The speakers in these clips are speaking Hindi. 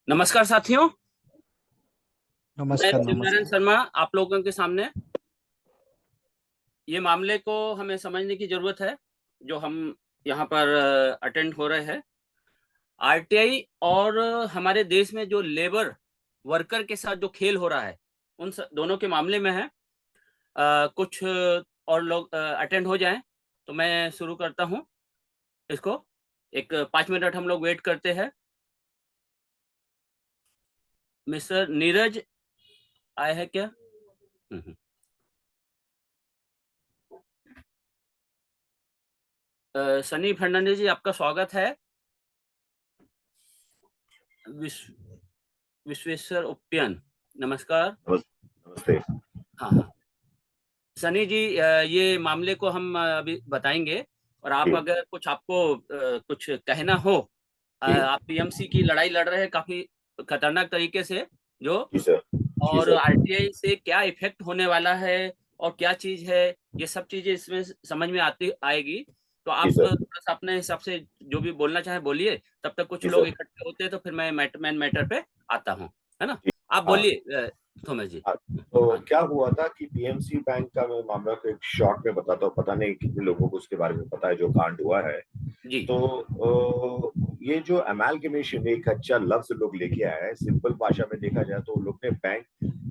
नमस्कार साथियों। मैं नमस्कार शिवनारायण नमस्कार। शर्मा आप लोगों के सामने ये मामले को हमें समझने की जरूरत है जो हम यहाँ पर अटेंड हो रहे हैं। आरटीआई और हमारे देश में जो लेबर वर्कर के साथ जो खेल हो रहा है उन दोनों के मामले में है। कुछ और लोग अटेंड हो जाएं तो मैं शुरू करता हूँ इसको। एक 5 मिनट हम लोग वेट करते हैं। मिस्टर नीरज आए हैं क्या? हम्म। सनी फर्नांडिस जी, आपका स्वागत है। विश्व विश्वेश्वर उप्पियन, नमस्कार। नमस्ते। हाँ हाँ, सनी जी, ये मामले को हम अभी बताएंगे और आप जी, अगर कुछ आपको कुछ कहना हो। जी, आप पीएमसी की लड़ाई लड़ रहे हैं काफी खतरनाक तरीके से जो, जी सर, जी और सर, आरटीआई से क्या इफेक्ट होने वाला है और क्या चीज है, ये सब चीजें इसमें समझ में आती आएगी। तो जी आप सर, थोड़ा सा अपने हिसाब से जो भी बोलना चाहे बोलिए, तब तक कुछ जी लोग सर, इकट्ठे होते हैं तो फिर मैं मैन मैटर पे आता हूँ, है ना। जी। आप हाँ, बोलिए थोमस जी। हाँ, तो हाँ क्या हुआ था कि पीएमसी बैंक का मैं मामला को एक शॉर्ट में बताता हूँ। पता नहीं कितने लोगों को उसके बारे में पता है जो कांड हुआ है। जी। तो ये जो अमालगमेशन एक अच्छा लफ्ज लोग लेके आए हैं, सिंपल भाषा में देखा जाए तो लोग ने बैंक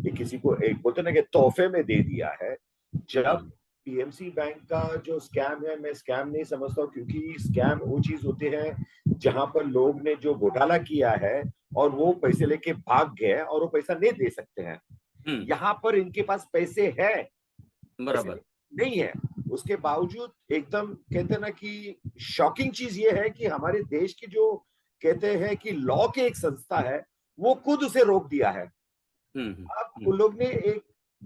ये किसी को एक बोलते ना कि तोहफे में दे दिया है। जब हम्म पीएमसी बैंक का जो स्कैम है, मैं स्कैम नहीं समझता हूँ, क्योंकि स्कैम वो चीज होते हैं जहां पर लोग ने जो घोटाला किया है और वो पैसे लेके भाग गए और वो पैसा नहीं दे सकते हैं। हम्म। यहाँ पर इनके पास पैसे है, पैसे बराबर। नहीं है, उसके बावजूद एकदम कहते हैं ना कि शॉकिंग चीज ये है कि हमारे देश की जो कहते हैं कि लॉ के एक संस्था है, वो खुद उसे रोक दिया है। हम्म हम्म अब हम्म उन लोग ने एक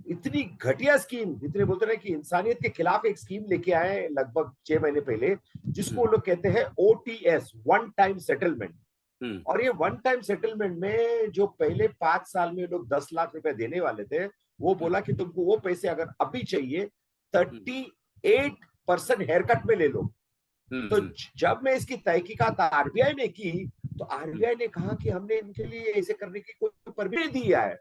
इतनी घटिया स्कीम, जितने बोलते हैं कि इंसानियत के खिलाफ एक स्कीम लेके आए लगभग 6 महीने पहले, जिसको वो लोग कहते हैं ओटीएस, वन टाइम सेटलमेंट। हम्म और ये वन टाइम सेटलमेंट में जो पहले 5 साल में लोग 10 लाख रुपए देने वाले थे, वो हम्म बोला कि तुमको वो पैसे अगर अभी चाहिए हम्म 38% हेयर कट में ले लो। तो हम्म जब मैं इसकी तहकीकात आरबीआई ने की, तो हम्म आरबीआई ने कहा कि हमने इनके लिए ऐसे करने की कोई परमिशन नहीं दिया है।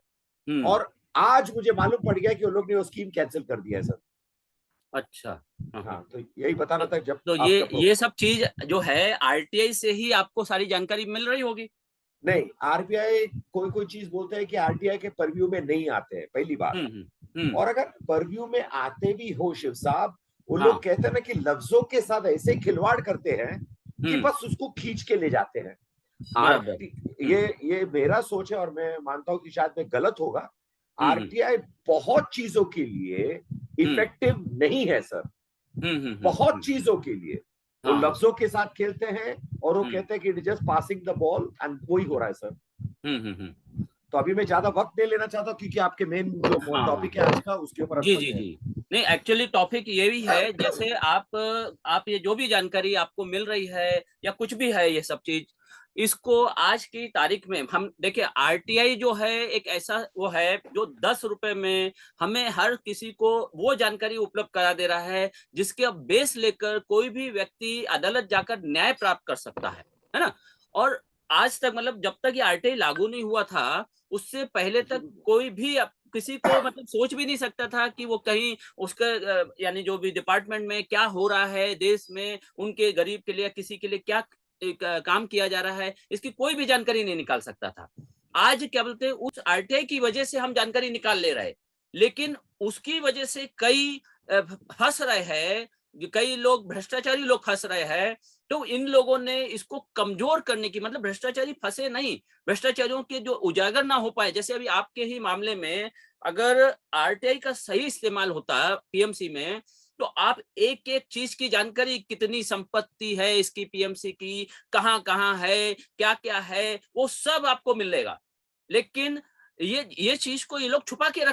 हम्म। और आज मुझे मालूम पड़ गया कि वो लोग ने वो स्कीम कैंसिल कर दिया है सर। अच्छा। हाँ हाँ। हाँ, तो यही बताना तो, था जब तो आपका ये सब चीज जो है आरटीआई से ही आपको सारी जानकारी मिल रही होगी। नहीं, आरबीआई कोई कोई चीज बोलते हैं कि आरटीआई के परव्यू में नहीं आते हैं, पहली बात। हम्म। और अगर परव्यू में आते भी हो शिव साहब, वो लोग हाँ। कहते हैं ना कि लफ्जों के साथ ऐसे खिलवाड़ करते हैं कि हम्म। बस उसको खींच के ले जाते हैं। बराबर। आरटी ये मेरा सोच है और मैं मानता हूं कि शायद मैं गलत होगा। हम्म आरटीआई बहुत चीजों के लिए हम्म इफेक्टिव नहीं है सर, बहुत हम्म। चीजों के लिए वो हाँ हाँ। लफ्जों के साथ खेलते हैं और वो हम्म कहते हैं कि it is just passing the ball and वही हो रहा है सर। हम्म। तो अभी मैं ज्यादा वक्त नहीं लेना चाहता क्योंकि आपके मेन जो हाँ। टॉपिक है आज का, उसके ऊपर हम जी जी चलते हैं। जी। नहीं, एक्चुअली टॉपिक ये भी है, जैसे आप ये जो भी जानकारी आपको मिल रही है या कुछ भी है ये सब चीज, इसको आज की तारीख में हम देखिए। आरटीआई जो है एक ऐसा वो है जो 10 रुपए में हमें हर किसी को वो जानकारी उपलब्ध करा दे रहा है जिसके अब बेस लेकर कोई भी व्यक्ति अदालत जाकर न्याय प्राप्त कर सकता है ना। और आज तक मतलब जब तक ये आरटीआई लागू नहीं हुआ था, उससे पहले तक कोई भी किसी को मतलब सोच भी नहीं सकता था कि वो कहीं उसका यानी जो भी डिपार्टमेंट में क्या हो रहा है देश में, उनके गरीब के लिए किसी के लिए क्या एक काम किया जा रहा है, इसकी कोई भी जानकारी नहीं निकाल सकता था। आज क्या बोलते हैं, उस आरटीआई की वजह से हम जानकारी निकाल ले रहे हैं, लेकिन उसकी वजह से कई फंस रहे हैं, कई लोग भ्रष्टाचारी लोग फंस रहे हैं। तो इन लोगों ने इसको कमजोर करने की, मतलब भ्रष्टाचारी फंसे नहीं, भ्रष्टाचारियों के जो उजागर ना हो पाए, जैसे अभी आपके ही मामले में अगर आरटीआई का सही इस्तेमाल होता पीएमसी में, तो आप एक एक चीज की जानकारी, कितनी संपत्ति है इसकी पीएमसी की, कहाँ कहाँ है, क्या क्या है, वो सब आपको मिलेगा। लेकिन ये चीज को ये लोग छुपा के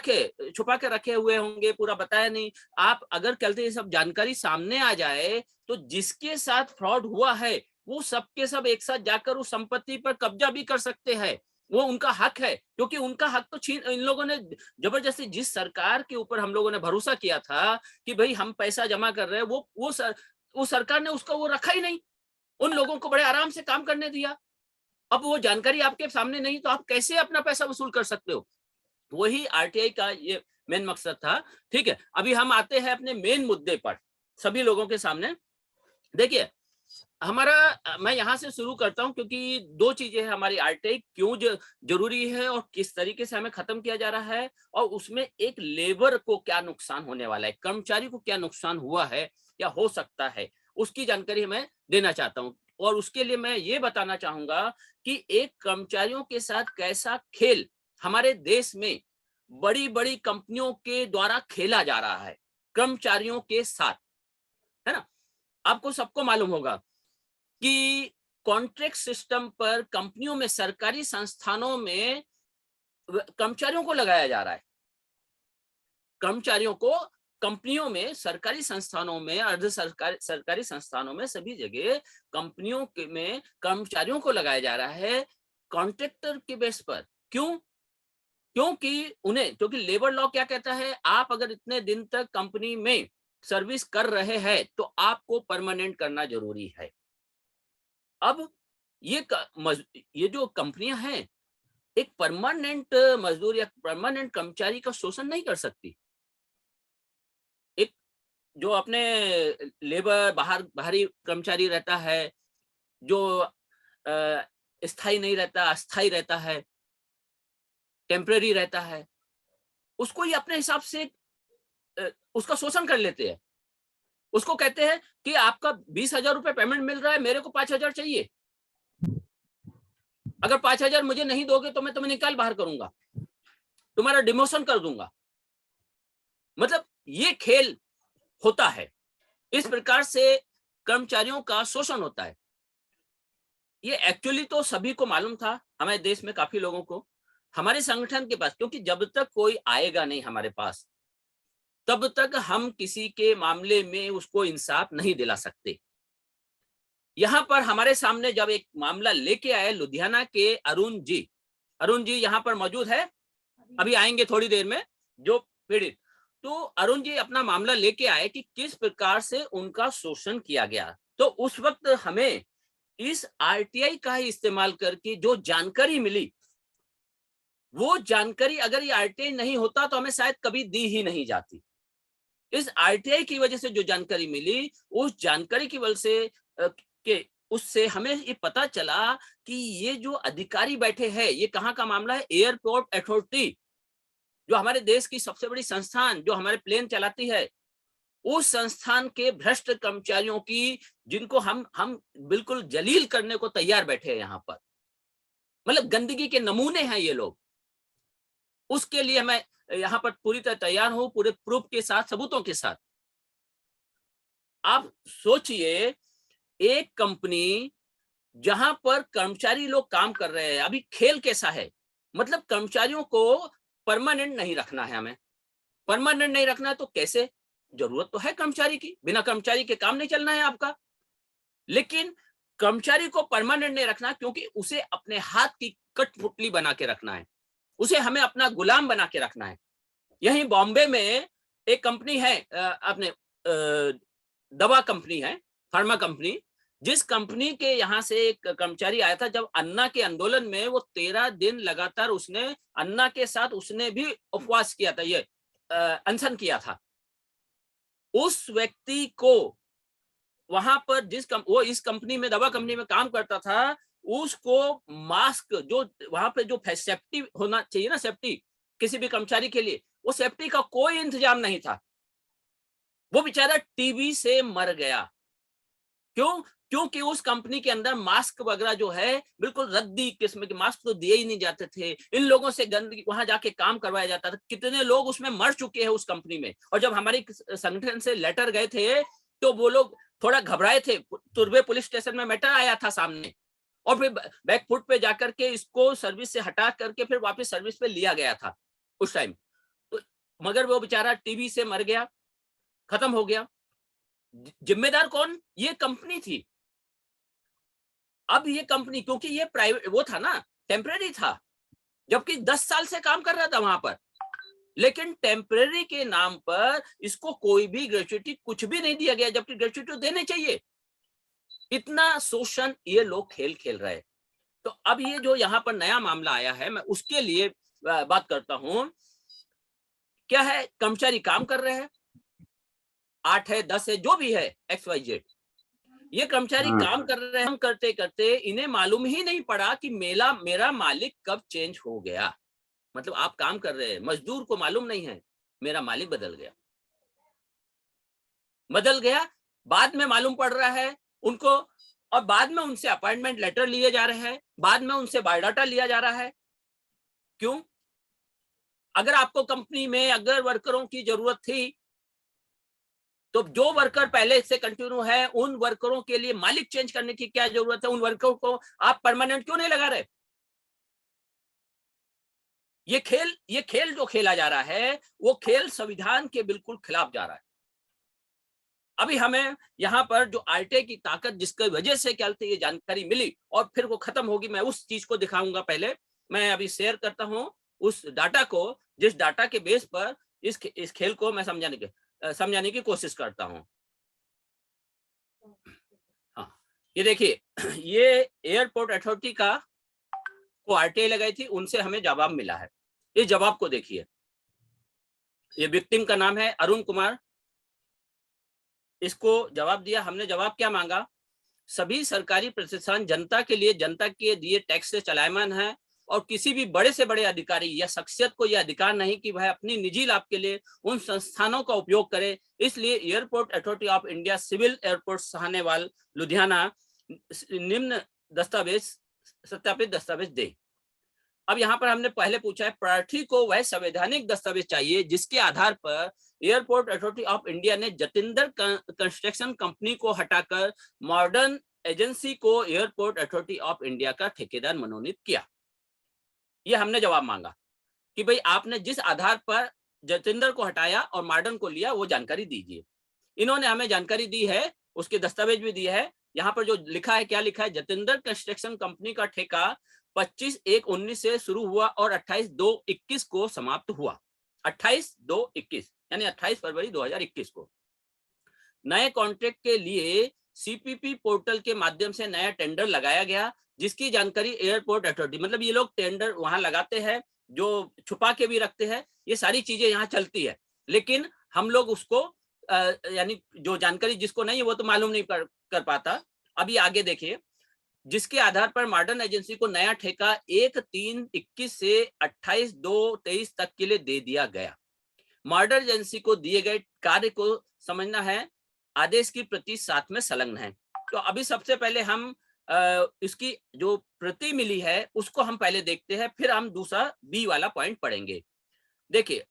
रखे हुए होंगे, पूरा बताया नहीं। आप अगर कहते ये सब जानकारी सामने आ जाए, तो जिसके साथ फ्रॉड हुआ है वो सबके सब एक साथ जाकर उस संपत्ति पर कब्जा भी कर सकते हैं। वो उनका हक है, क्योंकि उनका हक तो छीन इन लोगों ने जबरदस्ती, जिस सरकार के ऊपर हम लोगों ने भरोसा किया था कि भाई हम पैसा जमा कर रहे हैं, वो सरकार ने उसका वो रखा ही नहीं, उन लोगों को बड़े आराम से काम करने दिया। अब वो जानकारी आपके सामने नहीं तो आप कैसे अपना पैसा वसूल कर सकते हो? वही आरटीआई का ये मेन मकसद था। ठीक है, अभी हम आते हैं अपने मेन मुद्दे पर सभी लोगों के सामने। देखिए, हमारा मैं यहाँ से शुरू करता हूँ क्योंकि 2 चीज़ें हैं हमारी आरटीआई क्यों ज़रूरी है और किस तरीके से हमें खत्म किया जा रहा है और उसमें एक लेबर को क्या नुकसान होने वाला है, कर्मचारी को क्या नुकसान हुआ है या हो सकता है, उसकी जानकारी मैं देना चाहता हूँ। और उसके लिए मैं ये बताना चाहूँगा कि एक कर्मचारियों के साथ कैसा खेल हमारे देश में बड़ी-बड़ी कंपनियों के द्वारा खेला जा रहा है, कर्मचारियों के साथ, है ना? आपको सबको मालूम होगा कि कॉन्ट्रैक्ट सिस्टम पर कंपनियों में सरकारी संस्थानों में कर्मचारियों को लगाया जा रहा है। कर्मचारियों को कंपनियों में, सरकारी संस्थानों में, अर्ध सरकारी सरकारी संस्थानों में सभी जगह कंपनियों के में कर्मचारियों को लगाया जा रहा है कॉन्ट्रैक्टर के बेस पर। क्यों? क्योंकि लेबर लॉ क्या कहता है, आप अगर इतने दिन तक कंपनी में सर्विस कर रहे हैं तो आपको परमानेंट करना जरूरी है। अब ये जो कंपनियां हैं एक परमानेंट मजदूर या परमानेंट कर्मचारी का शोषण नहीं कर सकती। एक जो अपने लेबर बाहरी कर्मचारी रहता है, जो स्थायी नहीं रहता, अस्थायी रहता है, टेम्परेरी रहता है, उसको ये अपने हिसाब से उसका शोषण कर लेते हैं। उसको कहते हैं कि आपका 20,000 रुपए पेमेंट मिल रहा है, मेरे को 5,000 चाहिए। अगर 5,000 मुझे नहीं दोगे तो मैं तुम्हें निकाल बाहर करूंगा, तुम्हारा डिमोशन कर दूंगा। मतलब ये खेल होता है, इस प्रकार से कर्मचारियों का शोषण होता है। ये एक्चुअली तो सभी को मालूम था, हमारे देश में काफी लोगों को, हमारे संगठन के पास, क्योंकि जब तक कोई आएगा नहीं हमारे पास तब तक हम किसी के मामले में उसको इंसाफ नहीं दिला सकते। यहाँ पर हमारे सामने जब एक मामला लेके आए लुधियाना के अरुण जी यहाँ पर मौजूद है, अभी आएंगे थोड़ी देर में, जो पीड़ित, तो अरुण जी अपना मामला लेके आए कि किस प्रकार से उनका शोषण किया गया। तो उस वक्त हमें इस आरटीआई का ही इस्तेमाल करके जो जानकारी मिली, वो जानकारी अगर ये आरटीआई नहीं होता तो हमें शायद कभी दी ही नहीं जाती। इस आरटीआई की वजह से जो जानकारी मिली, उस जानकारी की वजह से के उससे हमें ये पता चला कि ये जो अधिकारी बैठे हैं, ये कहाँ का मामला है, एयरपोर्ट अथॉरिटी, जो हमारे देश की सबसे बड़ी संस्थान जो हमारे प्लेन चलाती है, उस संस्थान के भ्रष्ट कर्मचारियों की, जिनको हम बिल्कुल जलील करने को तैयार बैठे हैं यहाँ पर। मतलब गंदगी के नमूने हैं ये लोग। उसके लिए मैं यहाँ पर पूरी तरह तैयार हूं, पूरे प्रूफ के साथ, सबूतों के साथ। आप सोचिए, एक कंपनी जहां पर कर्मचारी लोग काम कर रहे हैं, अभी खेल कैसा है, मतलब कर्मचारियों को परमानेंट नहीं रखना है, हमें परमानेंट नहीं रखना है तो कैसे, जरूरत तो है कर्मचारी की, बिना कर्मचारी के काम नहीं चलना है आपका। लेकिन कर्मचारी को परमानेंट नहीं रखना क्योंकि उसे अपने हाथ की कठपुतली बना के रखना है, उसे हमें अपना गुलाम बना के रखना है। यहीं बॉम्बे में एक कंपनी है, अपने दवा कंपनी है, फार्मा कंपनी, जिस कंपनी के यहाँ से एक कर्मचारी आया था जब अन्ना के आंदोलन में, वो 13 दिन लगातार उसने अन्ना के साथ उसने भी उपवास किया था, ये अनशन किया था। उस व्यक्ति को वहां पर वो इस कंपनी में, दवा कंपनी में काम करता था, उसको मास्क, जो वहां पे जो सेफ्टी होना चाहिए ना, सेफ्टी किसी भी कर्मचारी के लिए, वो सेफ्टी का कोई इंतजाम नहीं था। वो बेचारा टीबी से मर गया। क्यों? क्योंकि उस कंपनी के अंदर मास्क वगैरह जो है बिल्कुल रद्दी किस्म के मास्क तो दिए ही नहीं जाते थे। इन लोगों से गंदगी, वहां जाके काम करवाया जाता था। कितने लोग उसमें मर चुके हैं उस कंपनी में। और जब हमारी संगठन से लेटर गए थे तो वो लोग थोड़ा घबराए थे। तुर्बे पुलिस स्टेशन में मैटर आया था सामने, और फिर बैकफुट पे जाकर के इसको सर्विस से हटा करके फिर वापस सर्विस पे लिया गया था उस टाइम। तो मगर वो बेचारा टीबी से मर गया, खत्म हो गया। जिम्मेदार कौन? ये कंपनी थी। अब ये कंपनी, क्योंकि ये प्राइवेट वो था ना, टेम्परेरी था, जबकि 10 साल से काम कर रहा था वहां पर, लेकिन टेम्परेरी के नाम पर इसको कोई भी ग्रेच्युटी कुछ भी नहीं दिया गया, जबकि ग्रेच्युटी देने चाहिए। इतना शोषण ये लोग खेल खेल रहे हैं। तो अब ये जो यहाँ पर नया मामला आया है, मैं उसके लिए बात करता हूं। क्या है, कर्मचारी काम कर रहे हैं, 8 है, 10 है, जो भी है, XYZ, ये कर्मचारी काम कर रहे हैं। हम करते करते इन्हें मालूम ही नहीं पड़ा कि मेरा मालिक कब चेंज हो गया। मतलब आप काम कर रहे हैं, मजदूर को मालूम नहीं है मेरा मालिक बदल गया, बाद में मालूम पड़ रहा है उनको, और बाद में उनसे अपॉइंटमेंट लेटर लिए जा रहे हैं, बाद में उनसे बायोडाटा लिया जा रहा है। क्यों? अगर आपको कंपनी में अगर वर्करों की जरूरत थी, तो जो वर्कर पहले से कंटिन्यू है, उन वर्करों के लिए मालिक चेंज करने की क्या जरूरत है? उन वर्करों को आप परमानेंट क्यों नहीं लगा रहे? ये खेल जो खेला जा रहा है, वो खेल संविधान के बिल्कुल खिलाफ जा रहा है। अभी हमें यहाँ पर जो आरटीआई की ताकत, जिसकी वजह से क्या ये जानकारी मिली और फिर वो खत्म होगी, मैं उस चीज को दिखाऊंगा। पहले मैं अभी शेयर करता हूँ उस डाटा को, जिस डाटा के बेस पर इस खेल को मैं समझाने की कोशिश करता हूँ। हाँ, ये देखिए, ये एयरपोर्ट अथॉरिटी को आरटीआई लगाई थी, उनसे हमें जवाब मिला है। इस जवाब को देखिए, ये विक्टिम का नाम है अरुण कुमार। इसको जवाब दिया, हमने जवाब क्या मांगा? सभी सरकारी प्रतिष्ठान जनता के लिए, जनता के दिए टैक्स से चलायमान है, और किसी भी बड़े से बड़े अधिकारी या शख्सियत को यह अधिकार नहीं कि वह अपनी निजी लाभ के लिए उन संस्थानों का उपयोग करे। इसलिए airport authority of India civil airport Sahnewal Ludhiana निम्न दस्तावेज, सत्यापित दस्तावेज दे। अब यहाँ पर हमने पहले पूछा है, प्रार्थी को वह संवैधानिक दस्तावेज चाहिए जिसके आधार पर एयरपोर्ट अथॉरिटी ऑफ इंडिया ने जतिंदर कंस्ट्रक्शन कंपनी को हटाकर मॉडर्न एजेंसी को एयरपोर्ट अथॉरिटी ऑफ इंडिया का ठेकेदार मनोनीत किया। ये हमने जवाब मांगा कि भाई आपने जिस आधार पर जतिंदर को हटाया और मॉडर्न को लिया, वो जानकारी दीजिए। इन्होंने हमें जानकारी दी है, उसके दस्तावेज भी दिए है। यहाँ पर जो लिखा है, क्या लिखा है? जतिंदर कंस्ट्रक्शन कंपनी का ठेका 25/1/19 से शुरू हुआ और 28/2/21 को समाप्त हुआ। 28/2/21 यानी 28 फरवरी 2021 को नए कॉन्ट्रैक्ट के लिए सीपीपी पोर्टल के माध्यम से नया टेंडर लगाया गया, जिसकी जानकारी एयरपोर्ट अथॉरिटी, मतलब ये लोग टेंडर वहां लगाते हैं, जो छुपा के भी रखते हैं, ये सारी चीजें यहाँ चलती है, लेकिन हम लोग उसको यानी जो जानकारी जिसको नहीं है वो तो मालूम नहीं कर पाता। अभी आगे देखिए, जिसके आधार पर मॉडर्न एजेंसी को नया ठेका 1/3/21 से 28/2/23 तक के लिए दे दिया गया। मॉडर्न एजेंसी को दिए गए कार्य को समझना है, आदेश की प्रति साथ में संलग्न है। तो अभी सबसे पहले हम इसकी जो प्रति मिली है उसको हम पहले देखते हैं, फिर हम दूसरा बी वाला पॉइंट पढ़ेंगे। देखिए,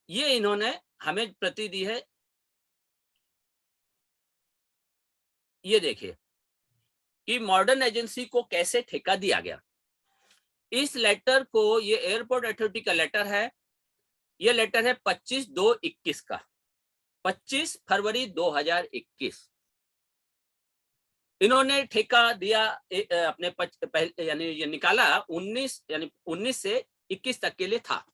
ये इन्होंने हमें प्रति दी है, ये देखिए कि मॉडर्न एजेंसी को कैसे ठेका दिया गया। इस लेटर को, ये एयरपोर्ट अथॉरिटी का लेटर है, ये लेटर है 25/2/21 का, 25 फरवरी 2021। इन्होंने ठेका दिया अपने यानी ये निकाला 19 से 21 तक के लिए था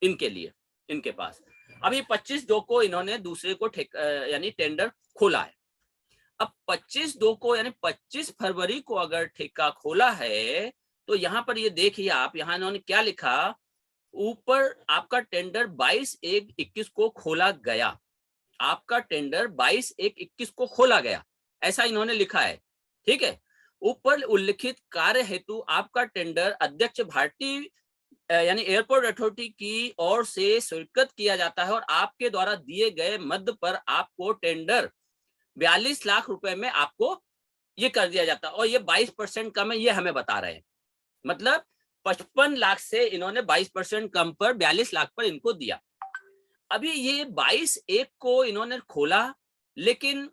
इनके लिए, इनके पास। अभी 25/2 को इन्होंने दूसरे को यानी टेंडर खोला है। अब 25/2 को यानी 25 फरवरी को अगर ठेका खोला है, तो यहाँ पर ये देखिए आप, यहाँ इन्होंने क्या लिखा, ऊपर आपका टेंडर 22/1/21 को खोला गया। आपका टेंडर 22/1/21 को खोला गया, ऐसा इन्होंने लिखा है, ठीक है। ऊपर उल्लिखित कार्य हेतु आपका टेंडर अध्यक्ष भारतीय यानी एयरपोर्ट अथॉरिटी की ओर से स्वीकृत किया जाता है, और आपके द्वारा दिए गए मद पर आपको टेंडर 42 लाख रुपए में आपको ये कर दिया जाता है, और ये 22% कम है, ये हमें बता रहे हैं। मतलब 55 लाख से इन्होंने 22% कम पर 42 लाख पर इनको दिया। अभी ये 22/1 को इन्होंने खोला, लेकिन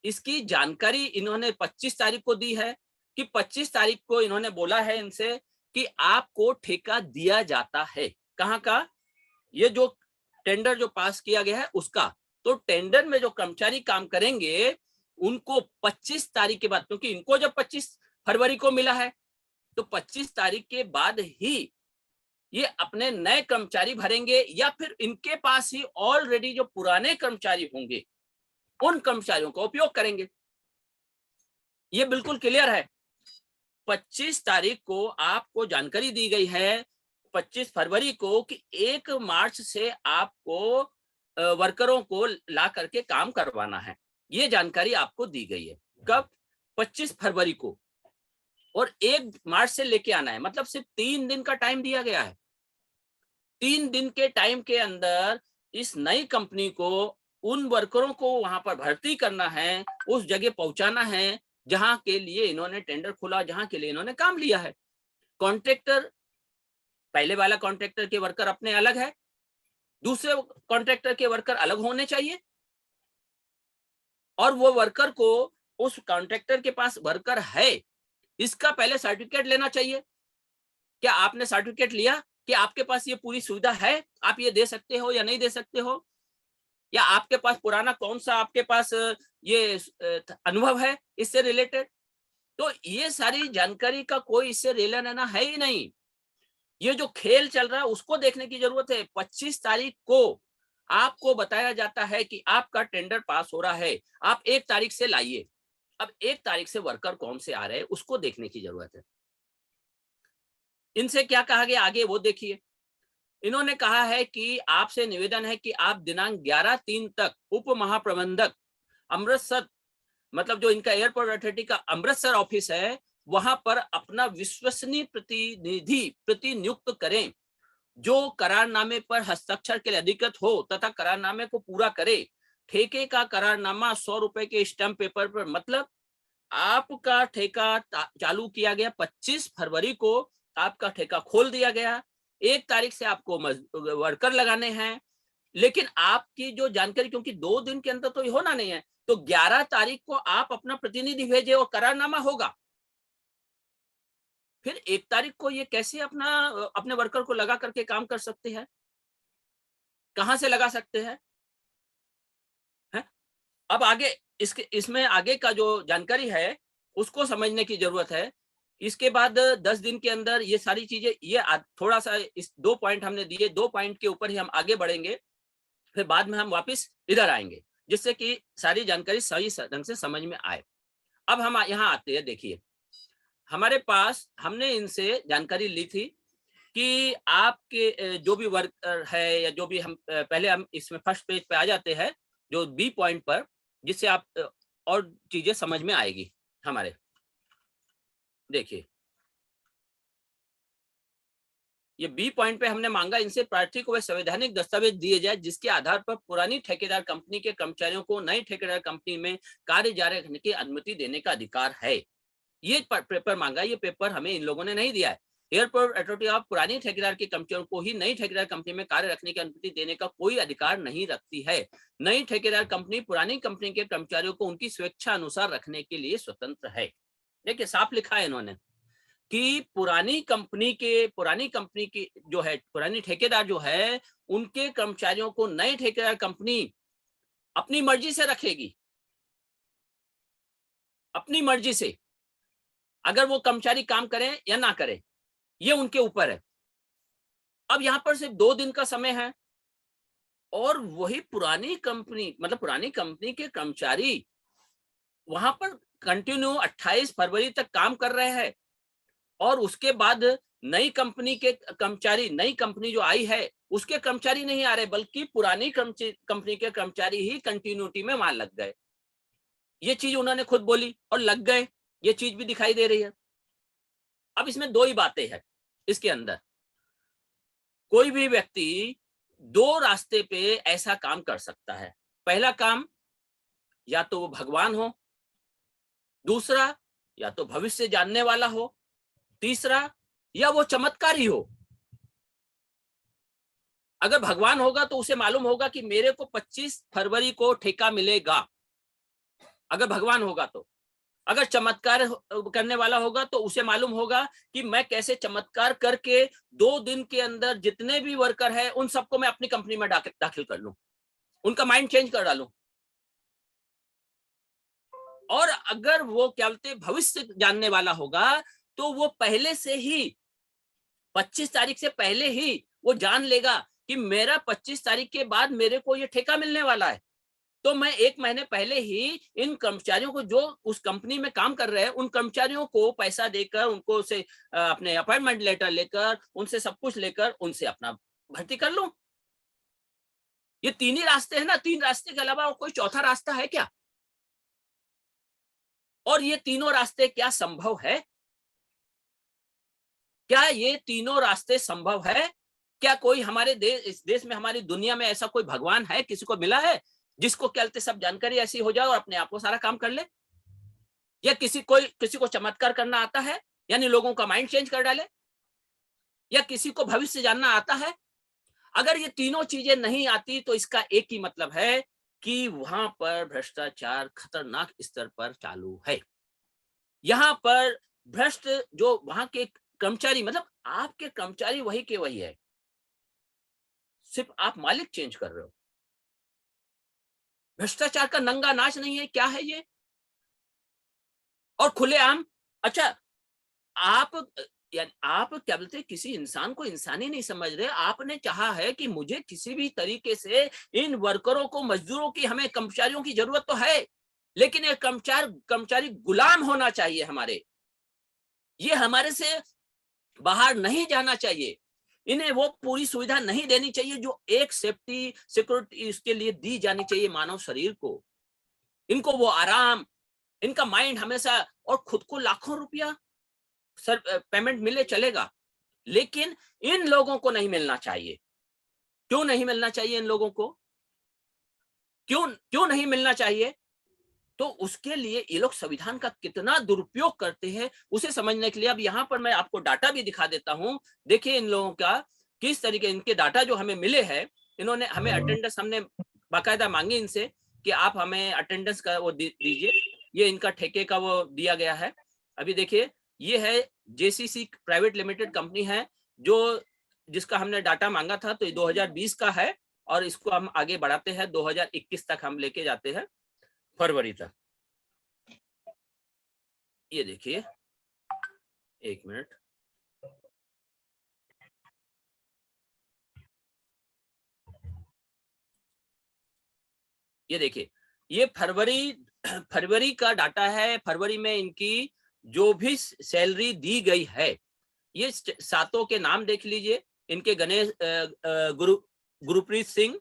इसकी जानकारी इन्होंने 25 तारीख को दी है, कि 25 तारीख को इन्होंने बोला है इनसे कि आपको ठेका दिया जाता है। कहाँ का? ये जो टेंडर जो पास किया गया है उसका। तो टेंडर में जो कर्मचारी काम करेंगे उनको 25 तारीख के बाद, क्योंकि इनको जब 25 फरवरी को मिला है, तो 25 तारीख के बाद ही ये अपने नए कर्मचारी भरेंगे, या फिर इनके पास ही ऑलरेडी जो पुराने कर्मचारी होंगे उन कर्मचारियों का उपयोग करेंगे। ये बिल्कुल क्लियर है। 25 तारीख को आपको जानकारी दी गई है, 25 फरवरी को, कि 1 मार्च से आपको वर्करों को ला करके काम करवाना है। ये जानकारी आपको दी गई है। कब? 25 फरवरी को, और 1 मार्च से लेके आना है, मतलब सिर्फ 3 दिन का टाइम दिया गया है। 3 दिन के टाइम के अंदर इस नई कंपनी को उन वर्करों को वहां पर भर्ती करना है, उस जगह पहुंचाना है जहां के लिए इन्होंने टेंडर खोला, जहां के लिए इन्होंने काम लिया है। कॉन्ट्रैक्टर, पहले वाला कॉन्ट्रैक्टर के वर्कर अपने अलग है, दूसरे कॉन्ट्रैक्टर के वर्कर अलग होने चाहिए, और वो वर्कर को, उस कॉन्ट्रैक्टर के पास वर्कर है इसका पहले सर्टिफिकेट लेना चाहिए। क्या आपने सर्टिफिकेट लिया कि आपके पास ये पूरी सुविधा है, आप ये दे सकते हो या नहीं दे सकते हो, या आपके पास पुराना कौन सा आपके पास ये अनुभव है इससे रिलेटेड? तो ये सारी जानकारी का कोई इससे लेना देना है ही नहीं। ये जो खेल चल रहा है उसको देखने की जरूरत है। 25 तारीख को आपको बताया जाता है कि आपका टेंडर पास हो रहा है, आप 1 तारीख से लाइए। अब 1 तारीख से वर्कर कौन से आ रहे हैं उसको देखने की जरूरत है। इनसे क्या कहा गया आगे वो देखिए। इन्होंने कहा है कि आपसे निवेदन है कि आप दिनांक 11/3 तक उप महाप्रबंधक अमृतसर, मतलब जो इनका एयरपोर्ट अथॉरिटी का अमृतसर ऑफिस है, वहां पर अपना विश्वसनीय प्रतिनिधि प्रतिनियुक्त करें, जो करारनामे पर हस्ताक्षर के लिए अधिकृत हो तथा करारनामे को पूरा करे। ठेके का करारनामा 100 रुपए के स्टैम्प पेपर पर, मतलब आपका ठेका चालू किया गया 25 फरवरी को, आपका ठेका खोल दिया गया, 1 तारीख से आपको वर्कर लगाने हैं, लेकिन आपकी जो जानकारी, क्योंकि 2 दिन के अंदर तो ये होना नहीं है, तो 11 तारीख को आप अपना प्रतिनिधि भेजे और करारनामा होगा। फिर 1 तारीख को ये कैसे अपने वर्कर को लगा करके काम कर सकते हैं? कहां से लगा सकते हैं? है? अब आगे इसमें आगे का जो जानकारी है उसको समझने की जरूरत है। इसके बाद 10 दिन के अंदर ये सारी चीजें, ये थोड़ा सा इस 2 पॉइंट हमने दिए, 2 पॉइंट के ऊपर ही हम आगे बढ़ेंगे, फिर बाद में हम वापस इधर आएंगे, जिससे कि सारी जानकारी सही ढंग से समझ में आए। अब हम यहाँ आते हैं। देखिए, हमारे पास, हमने इनसे जानकारी ली थी कि आपके जो भी वर्कर है, या जो भी हम पहले हम इसमें फर्स्ट पेज पे आ जाते हैं, जो बी पॉइंट पर, जिससे आप और चीजें समझ में आएगी हमारे। देखिए, ये बी पॉइंट पे हमने मांगा इनसे प्रार्थी को वे संवैधानिक दस्तावेज दिए जाए जिसके आधार पर पुरानी ठेकेदार कंपनी के कर्मचारियों को नई ठेकेदार कंपनी में कार्य जारी रखने की अनुमति देने का अधिकार है। ये पेपर मांगा, ये पेपर हमें इन लोगों ने नहीं दिया है। एयरपोर्ट अथॉरिटी ऑफ पुरानी ठेकेदार के कर्मचारियों को ही नई ठेकेदार कंपनी में कार्य रखने की अनुमति देने का कोई अधिकार नहीं रखती है। नई ठेकेदार कंपनी पुरानी कंपनी के कर्मचारियों को उनकी स्वेच्छा अनुसार रखने के लिए स्वतंत्र है। देखिए, साफ लिखा है इन्होंने कि पुरानी कंपनी की जो है, पुरानी ठेकेदार जो है, उनके कर्मचारियों को नई ठेकेदार कंपनी अपनी मर्जी से रखेगी, अपनी मर्जी से। अगर वो कर्मचारी काम करें या ना करें, ये उनके ऊपर है। अब यहां पर सिर्फ 2 दिन का समय है, और वही पुरानी कंपनी, मतलब पुरानी कंपनी के कर्मचारी वहां पर कंटिन्यू 28 फरवरी तक काम कर रहे हैं, और उसके बाद नई कंपनी के कर्मचारी, नई कंपनी जो आई है उसके कर्मचारी नहीं आ रहे, बल्कि पुरानी कंपनी के कर्मचारी ही कंटिन्यूटी में वहां लग गए। ये चीज उन्होंने खुद बोली और लग गए, ये चीज भी दिखाई दे रही है। अब इसमें 2 ही बातें हैं इसके अंदर। कोई भी व्यक्ति 2 रास्ते पे ऐसा काम कर सकता है। पहला काम, या तो वो भगवान हो, दूसरा या तो भविष्य जानने वाला हो, तीसरा या वो चमत्कारी हो। अगर भगवान होगा तो उसे मालूम होगा कि मेरे को 25 फरवरी को ठेका मिलेगा, अगर भगवान होगा तो। अगर चमत्कार करने वाला होगा तो उसे मालूम होगा कि मैं कैसे चमत्कार करके 2 दिन के अंदर जितने भी वर्कर है उन सबको मैं अपनी कंपनी में दाखिल कर लूं, उनका माइंड चेंज कर डालूं। और अगर वो क्या बोलते भविष्य जानने वाला होगा, तो वो पहले से ही 25 तारीख से पहले ही वो जान लेगा कि मेरा 25 तारीख के बाद मेरे को ये ठेका मिलने वाला है। तो मैं 1 महीने पहले ही इन कर्मचारियों को, जो उस कंपनी में काम कर रहे हैं, उन कर्मचारियों को पैसा देकर, उनको से अपने अपॉइंटमेंट लेटर लेकर, उनसे सब कुछ लेकर, उनसे अपना भर्ती कर लूं। ये 3 ही रास्ते हैं ना, 3 रास्ते के अलावा और कोई चौथा रास्ता है क्या? और ये तीनों रास्ते क्या संभव है? क्या ये तीनों रास्ते संभव है? क्या कोई हमारे देश, इस देश में, हमारी दुनिया में ऐसा कोई भगवान है, किसी को मिला है जिसको कहते सब जानकारी ऐसी हो जाए और अपने आप को सारा काम कर ले? या किसी को चमत्कार करना आता है, यानी लोगों का माइंड चेंज कर डाले? या किसी को भविष्य जानना आता है? अगर ये तीनों चीजें नहीं आती तो इसका एक ही मतलब है कि वहां पर भ्रष्टाचार खतरनाक स्तर पर चालू है। यहां पर भ्रष्ट जो वहां के कर्मचारी, मतलब आपके कर्मचारी वही के वही है, सिर्फ आप मालिक चेंज कर रहे हो। भ्रष्टाचार का नंगा नाच नहीं है, क्या है ये? और खुलेआम। अच्छा, आप यानी आप क्या बोलते हैं, किसी इंसान को इंसान ही नहीं समझ रहे। आपने चाहा है कि मुझे किसी भी तरीके से इन वर्करों को, मजदूरों की, हमें कर्मचारियों की जरूरत तो है, लेकिन ये कर्मचारी गुलाम होना चाहिए हमारे। ये हमारे से बाहर नहीं जाना चाहिए। इन्हें वो पूरी सुविधा नहीं देनी चाहिए जो एक सेफ्टी सिक्योरिटी इसके लिए दी जानी चाहिए मानव शरीर को। इनको वो आराम, इनका माइंड हमेशा, और खुद को लाखों रुपया सर पेमेंट मिले चलेगा, लेकिन इन लोगों को नहीं मिलना चाहिए। क्यों नहीं मिलना चाहिए इन लोगों को? क्यों क्यों नहीं मिलना चाहिए? तो उसके लिए ये लोग संविधान का कितना दुरुपयोग करते हैं, उसे समझने के लिए अब यहाँ पर मैं आपको डाटा भी दिखा देता हूं। देखिए इन लोगों का किस तरीके, इनके डाटा जो हमें मिले हैं, इन्होंने हमें अटेंडेंस, हमने बाकायदा मांगी इनसे कि आप हमें अटेंडेंस का वो दीजिए। ये इनका ठेके का वो दिया गया है। अभी देखिए, ये है जेसीसी प्राइवेट लिमिटेड कंपनी है, जो जिसका हमने डाटा मांगा था, तो ये 2020 का है, और इसको हम आगे बढ़ाते हैं, 2021 तक हम लेके जाते हैं, फरवरी तक। ये देखिए, 1 मिनट, ये देखिए, ये फरवरी का डाटा है। फरवरी में इनकी जो भी सैलरी दी गई है, ये सातों के नाम देख लीजिए। इनके गणेश गुरुप्रीत सिंह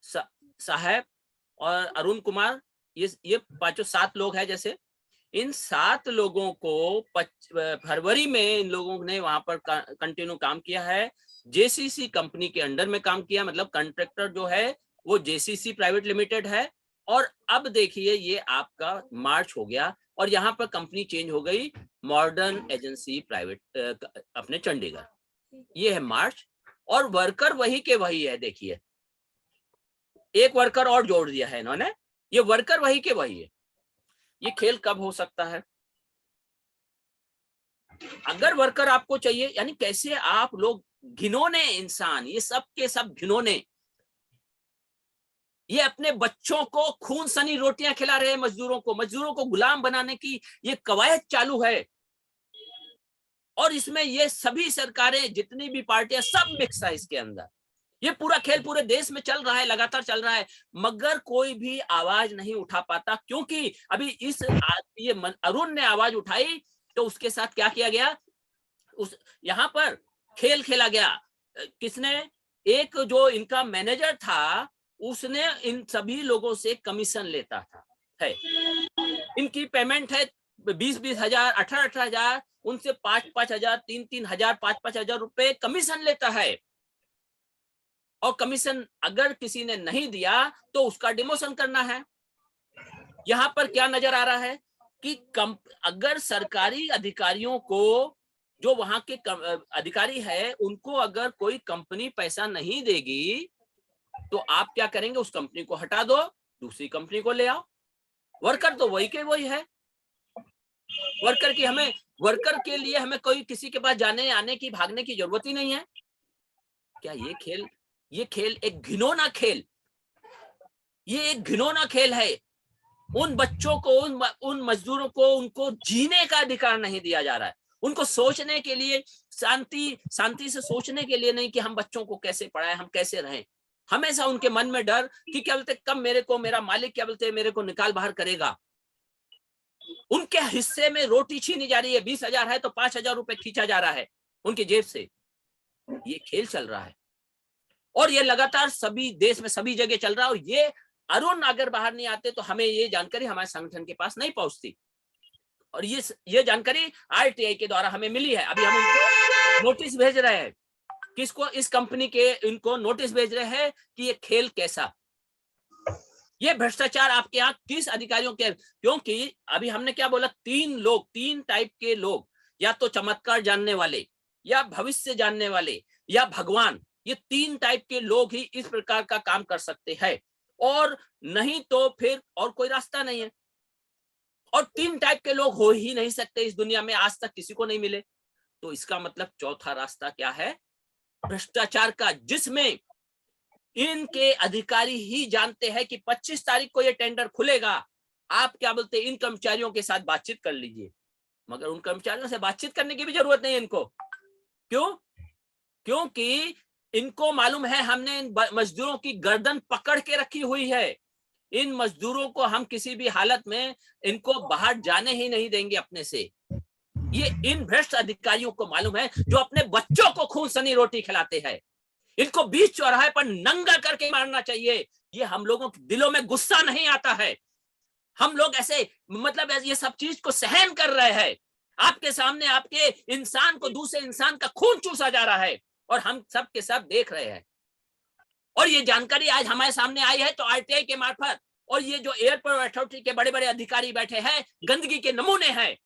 साहब और अरुण कुमार, ये पांचों 7 लोग हैं। जैसे इन 7 लोगों को फरवरी में इन लोगों ने वहां पर कंटिन्यू काम किया है। जेसीसी कंपनी के अंडर में काम किया, मतलब कॉन्ट्रैक्टर जो है वो जेसीसी प्राइवेट लिमिटेड है। और अब देखिए, ये आपका मार्च हो गया और यहाँ पर कंपनी चेंज हो गई, मॉडर्न एजेंसी प्राइवेट, अपने चंडीगढ़। ये है मार्च, और वर्कर वही के वही है। देखिए, एक वर्कर और जोड़ दिया है इन्होंने, ये वर्कर वही के वही है। ये खेल कब हो सकता है? अगर वर्कर आपको चाहिए, यानी कैसे आप लोग, घिनौने इंसान, ये सब के सब घिनौने, ये अपने बच्चों को खून सनी रोटियां खिला रहे हैं, मजदूरों को गुलाम बनाने की ये कवायद चालू है। और इसमें ये सभी सरकारें, जितनी भी पार्टियां, सब मिक्स है इसके अंदर। ये पूरा खेल पूरे देश में चल रहा है, लगातार चल रहा है, मगर कोई भी आवाज नहीं उठा पाता, क्योंकि अभी ये अरुण ने आवाज उठाई तो उसके साथ क्या किया गया, उस यहाँ पर खेल खेला गया। किसने? एक जो इनका मैनेजर था, उसने इन सभी लोगों से कमीशन लेता था, है। इनकी पेमेंट है 20-20 हजार, 18-18 हजार, उनसे 5-5 हजार, 3-3 हजार, 5-5 हजार रुपए कमीशन लेता है। और कमीशन अगर किसी ने नहीं दिया तो उसका डिमोशन करना है। यहां पर क्या नजर आ रहा है कि अगर सरकारी अधिकारियों को, जो वहां के अधिकारी है, उनको अगर कोई कंपनी पैसा नहीं देगी तो आप क्या करेंगे? उस कंपनी को हटा दो, दूसरी कंपनी को ले आओ। वर्कर तो वही के वही है। वर्कर के लिए हमें कोई किसी के पास जाने आने की, भागने की जरूरत ही नहीं है। क्या ये खेल एक घिनौना खेल, ये एक घिनौना खेल है। उन बच्चों को, उन मजदूरों को, उनको जीने का अधिकार नहीं दिया जा रहा है। उनको सोचने के लिए, शांति से सोचने के लिए नहीं कि हम बच्चों को कैसे पढ़ाएं, हम कैसे रहें। हमेशा उनके मन में डर कि क्या बोलते कब मेरा मालिक क्या बोलते मेरे को निकाल बाहर करेगा। उनके हिस्से में रोटी छीनी जा रही है, 20,000 है तो 5,000 रुपए खींचा जा रहा है उनकी जेब से। ये खेल चल रहा है और ये लगातार सभी देश में सभी जगह चल रहा है। और ये अरुण अगर बाहर नहीं आते तो हमें ये जानकारी हमारे संगठन के पास नहीं पहुंचती। और ये जानकारी आरटीआई के द्वारा हमें मिली है। अभी हम उनको नोटिस भेज रहे हैं, किसको, इस कंपनी के इनको नोटिस भेज रहे हैं कि ये खेल कैसा, ये भ्रष्टाचार आपके यहाँ किस अधिकारियों के। क्योंकि अभी हमने क्या बोला, तीन टाइप के लोग, या तो चमत्कार जानने वाले, या भविष्य जानने वाले, या भगवान। ये 3 टाइप के लोग ही इस प्रकार का काम कर सकते हैं, और नहीं तो फिर और कोई रास्ता नहीं है। और 3 टाइप के लोग हो ही नहीं सकते इस दुनिया में, आज तक किसी को नहीं मिले। तो इसका मतलब चौथा रास्ता क्या है, भ्रष्टाचार का, जिसमें इनके अधिकारी ही जानते हैं कि 25 तारीख को ये टेंडर खुलेगा, आप क्या बोलते इन कर्मचारियों के साथ बातचीत कर लीजिए। मगर उन कर्मचारियों से बातचीत करने की भी जरूरत नहीं है इनको। क्यों? क्योंकि इनको मालूम है हमने इन मजदूरों की गर्दन पकड़ के रखी हुई है। इन मजदूरों को हम किसी भी हालत में इनको बाहर जाने ही नहीं देंगे अपने से। ये इन भ्रष्ट अधिकारियों को मालूम है, जो अपने बच्चों को खून सनी रोटी खिलाते हैं। इनको बीच चौराहे पर नंगा करके मारना चाहिए। ये हम लोगों के दिलों में गुस्सा नहीं आता है। हम लोग ऐसे मतलब ये सब चीज को सहन कर रहे हैं। आपके सामने आपके इंसान को दूसरे इंसान का खून चूसा जा रहा है और हम सब के सब देख रहे हैं। और ये जानकारी आज हमारे सामने आई है तो आरटीआई के मार्फत, और ये जो एयरपोर्ट अथॉरिटी के बड़े बड़े अधिकारी बैठे हैं, गंदगी के नमूने हैं।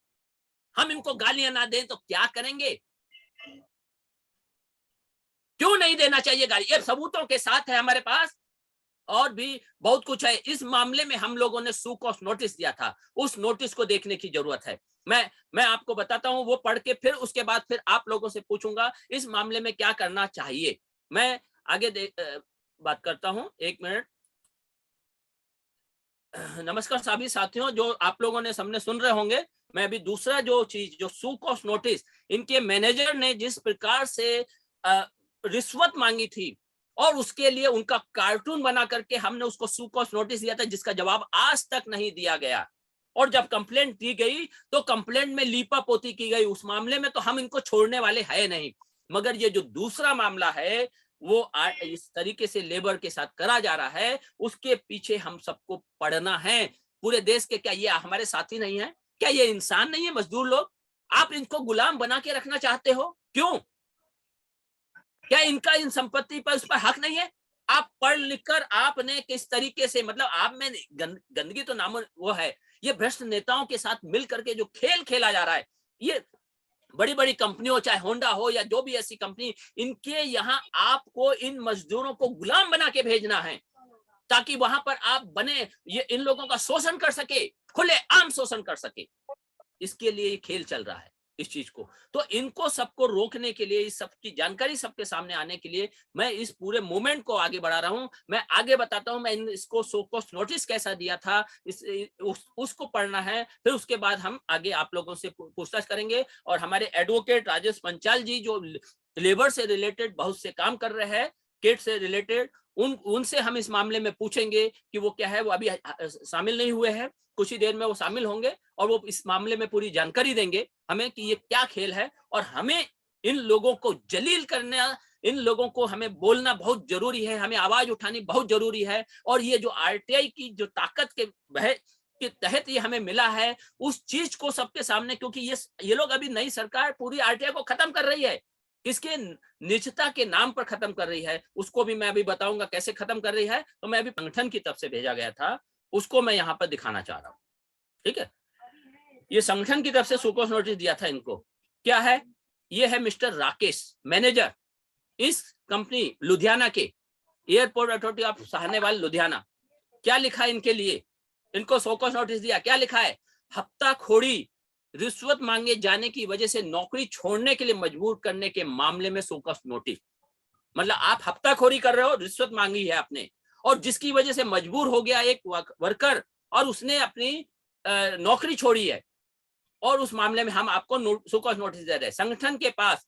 हम इनको गालियां ना दें तो क्या करेंगे? क्यों नहीं देना चाहिए गाली? ये सबूतों के साथ है हमारे पास, और भी बहुत कुछ है। इस मामले में हम लोगों ने सू कॉस्ट नोटिस दिया था, उस नोटिस को देखने की जरूरत है। मैं आपको बताता हूं, वो पढ़ के फिर उसके बाद फिर आप लोगों से पूछूंगा इस मामले में क्या करना चाहिए। मैं आगे बात करता हूं, 1 मिनट। नमस्कार सभी साथियों, जो आप लोगों ने सामने सुन रहे होंगे। मैं अभी दूसरा जो चीज, जो सू कॉस्ट नोटिस, इनके मैनेजर ने जिस प्रकार से रिश्वत मांगी थी और उसके लिए उनका कार्टून बना करके हमने उसको सू कॉस्ट नोटिस दिया था, जिसका जवाब आज तक नहीं दिया गया। और जब कंप्लेंट दी गई तो कंप्लेंट में लीपा पोती की गई। उस मामले में तो हम इनको छोड़ने वाले है नहीं। मगर ये जो दूसरा मामला है वो इस तरीके से लेबर के साथ करा जा रहा है, उसके पीछे हम सबको पढ़ना है। पूरे देश के, क्या ये हमारे साथी नहीं है? क्या ये इंसान नहीं है? मजदूर लोग, आप इनको गुलाम बना के रखना चाहते हो? क्यों? क्या इनका इन संपत्ति पर उस पर हक नहीं है? आप पढ़ लिख कर आपने किस तरीके से, मतलब आप में गंदगी तो नाम वो है। ये भ्रष्ट नेताओं के साथ मिल करके जो खेल खेला जा रहा है, ये बड़ी बड़ी कंपनियों, चाहे होंडा हो या जो भी ऐसी कंपनी, इनके यहाँ आपको इन मजदूरों को गुलाम बना के भेजना है, ताकि वहां पर आप बने, ये इन लोगों का शोषण कर सके, खुले आम शोषण कर सके। इसके लिए ये खेल चल रहा है इस चीज को। तो इनको सबको रोकने के लिए, इस सब की जानकारी सबके सामने आने के लिए मैं इस पूरे मूवमेंट को आगे बढ़ा रहा हूं। मैं आगे बताता हूं, मैं इसको सो कॉस्ट नोटिस कैसा दिया था, उसको पढ़ना है। फिर उसके बाद हम आगे आप लोगों से पूछताछ करेंगे। और हमारे एडवोकेट राजेश पंचाल जी, जो लेबर से रिलेटेड बहुत से काम कर रहे हैं, किट से रिलेटेड, उनसे हम इस मामले में पूछेंगे कि वो क्या है। वो अभी शामिल नहीं हुए हैं, कुछ ही देर में वो शामिल होंगे और वो इस मामले में पूरी जानकारी देंगे हमें कि ये क्या खेल है। और हमें इन लोगों को जलील करना, इन लोगों को हमें बोलना बहुत जरूरी है, हमें आवाज उठानी बहुत जरूरी है। और ये जो आरटीआई की जो ताकत के तहत ये हमें मिला है, उस चीज को सबके सामने, क्योंकि ये लोग अभी नई सरकार पूरी आरटीआई को खत्म कर रही है, किसके निजता के नाम पर खत्म कर रही है, उसको भी मैं अभी बताऊंगा कैसे खत्म कर रही है। तो मैं अभी संगठन की तरफ से भेजा गया था, उसको मैं यहाँ पर दिखाना चाह रहा हूँ। ठीक है, ये संगठन की तरफ से सुकोस नोटिस दिया था इनको। क्या है? ये है मिस्टर राकेश, मैनेजर इस कंपनी लुधियाना के, airport authority of Sahnewal Ludhiana. क्या लिखा है इनके लिए? इनको सोकस नोटिस दिया। क्या लिखा है? हफ्ताखोरी, रिश्वत मांगे जाने की वजह से नौकरी छोड़ने के लिए मजबूर करने के मामले में सोकस नोटिस। मतलब आप हफ्ताखोरी कर रहे हो, रिश्वत मांगी है आपने, और जिसकी वजह से मजबूर हो गया एक वर्कर और उसने अपनी नौकरी छोड़ी है, और उस मामले में हम आपको सुकोस नोटिस दे रहे हैं। संगठन के पास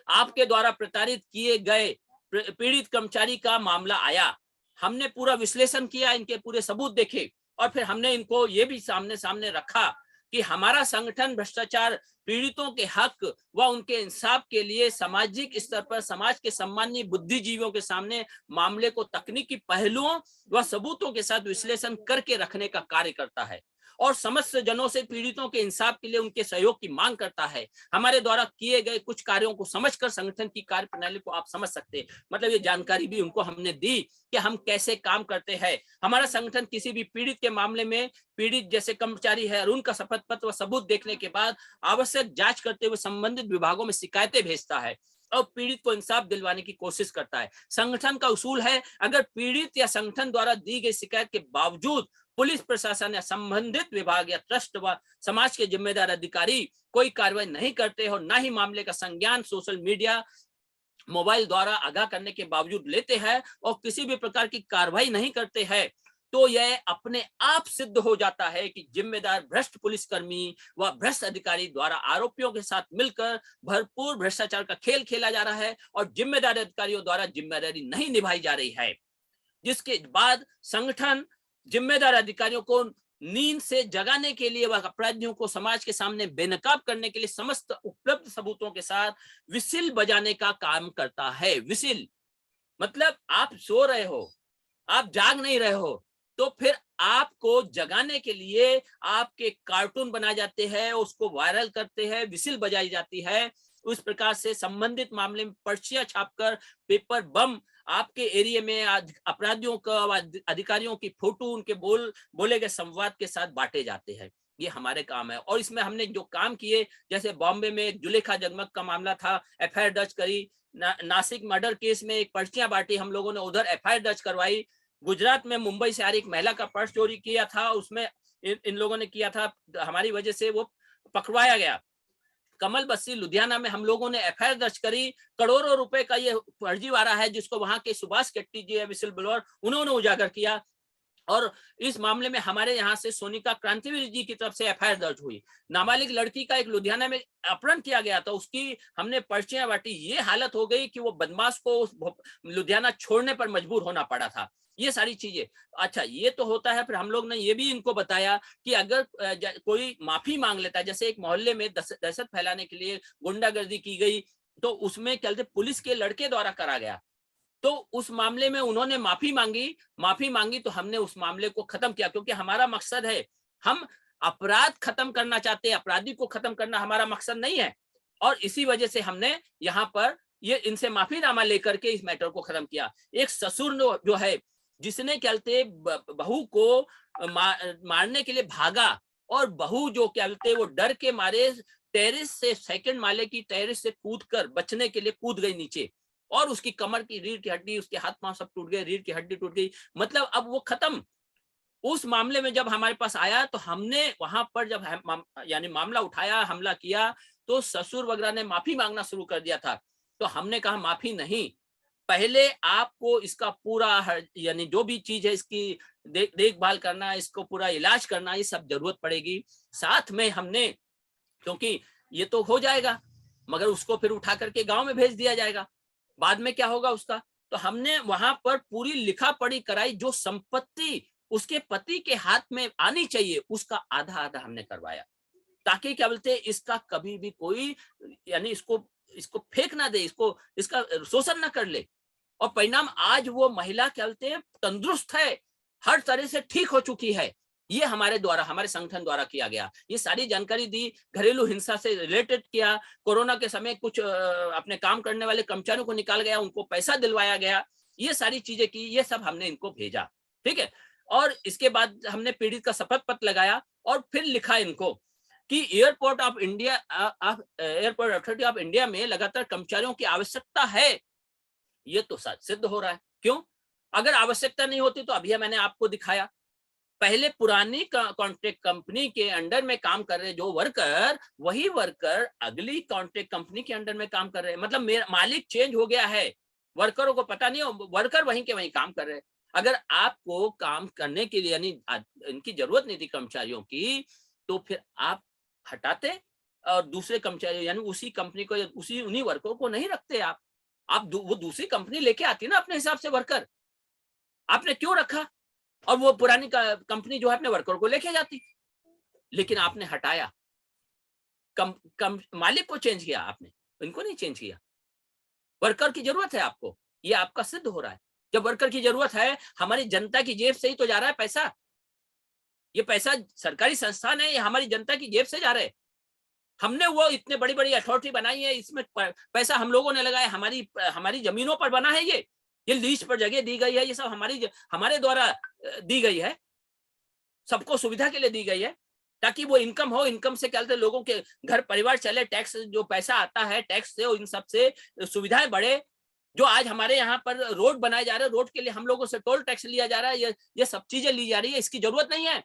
आपके द्वारा प्रताड़ित किए गए पीड़ित कर्मचारी का मामला आया, हमने पूरा विश्लेषण किया, इनके पूरे सबूत देखे और फिर हमने इनको ये भी सामने सामने रखा कि हमारा संगठन भ्रष्टाचार पीड़ितों के हक व उनके इंसाफ के लिए सामाजिक स्तर पर समाज के सम्मानीय बुद्धिजीवियों के सामने मामले को तकनीकी पहलुओं व सबूतों के साथ विश्लेषण करके रखने का कार्य करता है और समस्त जनों से पीड़ितों के इंसाफ के लिए उनके सहयोग की मांग करता है। हमारे द्वारा किए गए कुछ कार्यों को समझकर संगठन की कार्य प्रणाली को आप समझ सकते हैं। मतलब ये जानकारी भी उनको हमने दी कि हम कैसे काम करते हैं। हमारा संगठन किसी भी पीड़ित के मामले में, पीड़ित जैसे कर्मचारी है और उनका शपथ पत्र व सबूत देखने के बाद आवश्यक जांच करते हुए संबंधित विभागों में शिकायतें भेजता है और पीड़ित को इंसाफ दिलवाने की कोशिश करता है। संगठन का उसूल है, अगर पीड़ित या संगठन द्वारा दी गई शिकायत के बावजूद पुलिस प्रशासन या संबंधित विभाग या ट्रस्ट व समाज के जिम्मेदार अधिकारी कोई कार्रवाई नहीं करते हो, ना ही मामले का संज्ञान सोशल मीडिया मोबाइल द्वारा आगाह करने के बावजूद लेते हैं और किसी भी प्रकार की कार्रवाई नहीं करते हैं, तो यह अपने आप सिद्ध हो जाता है कि जिम्मेदार भ्रष्ट पुलिसकर्मी व भ्रष्ट अधिकारी द्वारा आरोपियों के साथ मिलकर भरपूर भ्रष्टाचार का खेल खेला जा रहा है और जिम्मेदार अधिकारियों द्वारा जिम्मेदारी नहीं निभाई जा रही है। जिसके बाद संगठन जिम्मेदार अधिकारियों को नींद से जगाने के लिए व अपराधियों को समाज के सामने बेनकाब करने के लिए समस्त उपलब्ध सबूतों के साथ विसिल बजाने का काम करता है। विसिल मतलब आप सो रहे हो, आप जाग नहीं रहे हो, तो फिर आपको जगाने के लिए आपके कार्टून बनाए जाते हैं, उसको वायरल करते हैं, विसिल बजाई जाती है। उस प्रकार से संबंधित मामले में पर्चियां छापकर पेपर बम आपके एरिया में अपराधियों का अधिकारियों की फोटो उनके बोले गए संवाद के साथ बांटे जाते हैं। ये हमारे काम है और इसमें हमने जो काम किए, जैसे बॉम्बे में एक जुलेखा जगमग का मामला था, एफआईआर दर्ज करी। नासिक मर्डर केस में एक पर्चियां बांटी हम लोगों ने, उधर एफआईआर दर्ज करवाई। गुजरात में मुंबई से आ रही एक महिला का पर्स चोरी किया था, उसमें इन लोगों ने किया था, हमारी वजह से वो पकड़वाया गया। कमल बस्ती लुधियाना में हम लोगों ने एफआईआर दर्ज करी। करोड़ों रुपए का ये फर्जीवाड़ा है जिसको वहां के सुभाष केट्टी जी है विसिल ब्लोअर, उन्होंने उजागर किया और इस मामले में हमारे यहाँ से सोनिका क्रांतिवीर जी की तरफ से एफआईआर दर्ज हुई। नाबालिग लड़की का एक लुधियाना में अपहरण किया गया था, उसकी हमने पर्चियां बांटी। ये हालत हो गई कि वो बदमाश को लुधियाना छोड़ने पर मजबूर होना पड़ा था। ये सारी चीजें, अच्छा ये तो होता है। फिर हम लोग ने ये भी इनको बताया कि अगर कोई माफी मांग लेता है, जैसे एक मोहल्ले में दहशत फैलाने के लिए गुंडागर्दी की गई, तो उसमें क्या कहते पुलिस के लड़के द्वारा करा गया, तो उस मामले में उन्होंने माफी मांगी तो हमने उस मामले को खत्म किया, क्योंकि हमारा मकसद है, हम अपराध खत्म करना चाहते हैं, अपराधी को खत्म करना हमारा मकसद नहीं है। और इसी वजह से हमने यहाँ पर ये इनसे माफीनामा लेकर के इस मैटर को खत्म किया। एक ससुर जो है, जिसने क्या कहते बहू को मारने के लिए भागा और बहू जो क्या कहते वो डर के मारे टेरिस से, सेकंड माले की टेरिस से कूदकर बचने के लिए कूद गई नीचे और उसकी कमर की रीढ़ की हड्डी, उसके हाथ पांव सब टूट गए, रीढ़ की हड्डी टूट गई। मतलब अब वो खत्म। उस मामले में जब हमारे पास आया तो हमने वहां पर जब यानी मामला उठाया, हमला किया, तो ससुर वगैरह ने माफी मांगना शुरू कर दिया था। तो हमने कहा माफी नहीं, पहले आपको इसका पूरा यानी जो भी चीज है इसकी देखभाल करना, इसको पूरा इलाज करना, ये सब जरूरत पड़ेगी। साथ में हमने, क्योंकि ये तो हो जाएगा मगर उसको फिर उठा करके गांव में भेज दिया जाएगा, बाद में क्या होगा उसका, तो हमने वहां पर पूरी लिखा पढ़ी कराई। जो संपत्ति उसके पति के हाथ में आनी चाहिए उसका आधा आधा हमने करवाया, ताकि क्या बोलते इसका कभी भी कोई यानी इसको फेंक ना दे, इसका शोषण ना कर ले। और परिणाम आज वो महिला क्या बोलते हैं तंदुरुस्त है, हर तरह से ठीक हो चुकी है। ये हमारे द्वारा, हमारे संगठन द्वारा किया गया। ये सारी जानकारी दी, घरेलू हिंसा से रिलेटेड किया, कोरोना के समय कुछ अपने काम करने वाले कर्मचारियों को निकाल गया, उनको पैसा दिलवाया गया, ये सारी चीजें की, ये सब हमने इनको भेजा, ठीक है। और इसके बाद हमने पीड़ित का शपथ पत्र लगाया और फिर लिखा इनको कि एयरपोर्ट अथॉरिटी ऑफ इंडिया में लगातार कर्मचारियों की आवश्यकता है। ये तो सिद्ध हो रहा है। क्यों? अगर आवश्यकता नहीं होती तो अभी मैंने आपको दिखाया, पहले पुरानी कॉन्ट्रैक्ट कंपनी के अंडर में काम कर रहे जो वर्कर, वही वर्कर अगली कॉन्ट्रैक्ट कंपनी के अंडर में काम कर रहे हैं। मतलब मेरा मालिक चेंज हो गया है, वर्करों को पता नहीं हो, वर्कर वहीं के वहीं काम कर रहे हैं। अगर आपको काम करने के लिए यानी इनकी जरूरत नहीं थी कर्मचारियों की, तो फिर आप हटाते और दूसरे कर्मचारी यानी उसी कंपनी को, उसी उन्हीं वर्करों को नहीं रखते आप। आप वो दूसरी कंपनी लेके आती ना अपने हिसाब से वर्कर, आपने क्यों रखा? और वो पुरानी कंपनी जो है अपने वर्कर को लेके जाती, लेकिन आपने हटाया। कम मालिक को चेंज किया आपने, इनको नहीं चेंज किया। वर्कर की जरूरत है आपको, ये आपका सिद्ध हो रहा है। जब वर्कर की जरूरत है, हमारी जनता की जेब से ही तो जा रहा है पैसा। ये पैसा सरकारी संस्थान है, ये हमारी जनता की जेब से जा रहे हैं। हमने वो इतने बड़ी बड़ी अथॉरिटी बनाई है, इसमें पैसा हम लोगों ने लगाया, हमारी जमीनों पर बना है। ये लीज पर जगह दी गई है, ये सब हमारे द्वारा दी गई है, सबको सुविधा के लिए दी गई है, ताकि वो इनकम हो। इनकम से क्या कहते हैं, लोगों के घर परिवार चले, टैक्स जो पैसा आता है टैक्स से, इन सब से सुविधाएं बढ़े। जो आज हमारे यहाँ पर रोड बनाए जा रहे हैं, रोड के लिए हम लोगों से टोल टैक्स लिया जा रहा है, ये सब चीजें ली जा रही है, इसकी जरूरत नहीं है।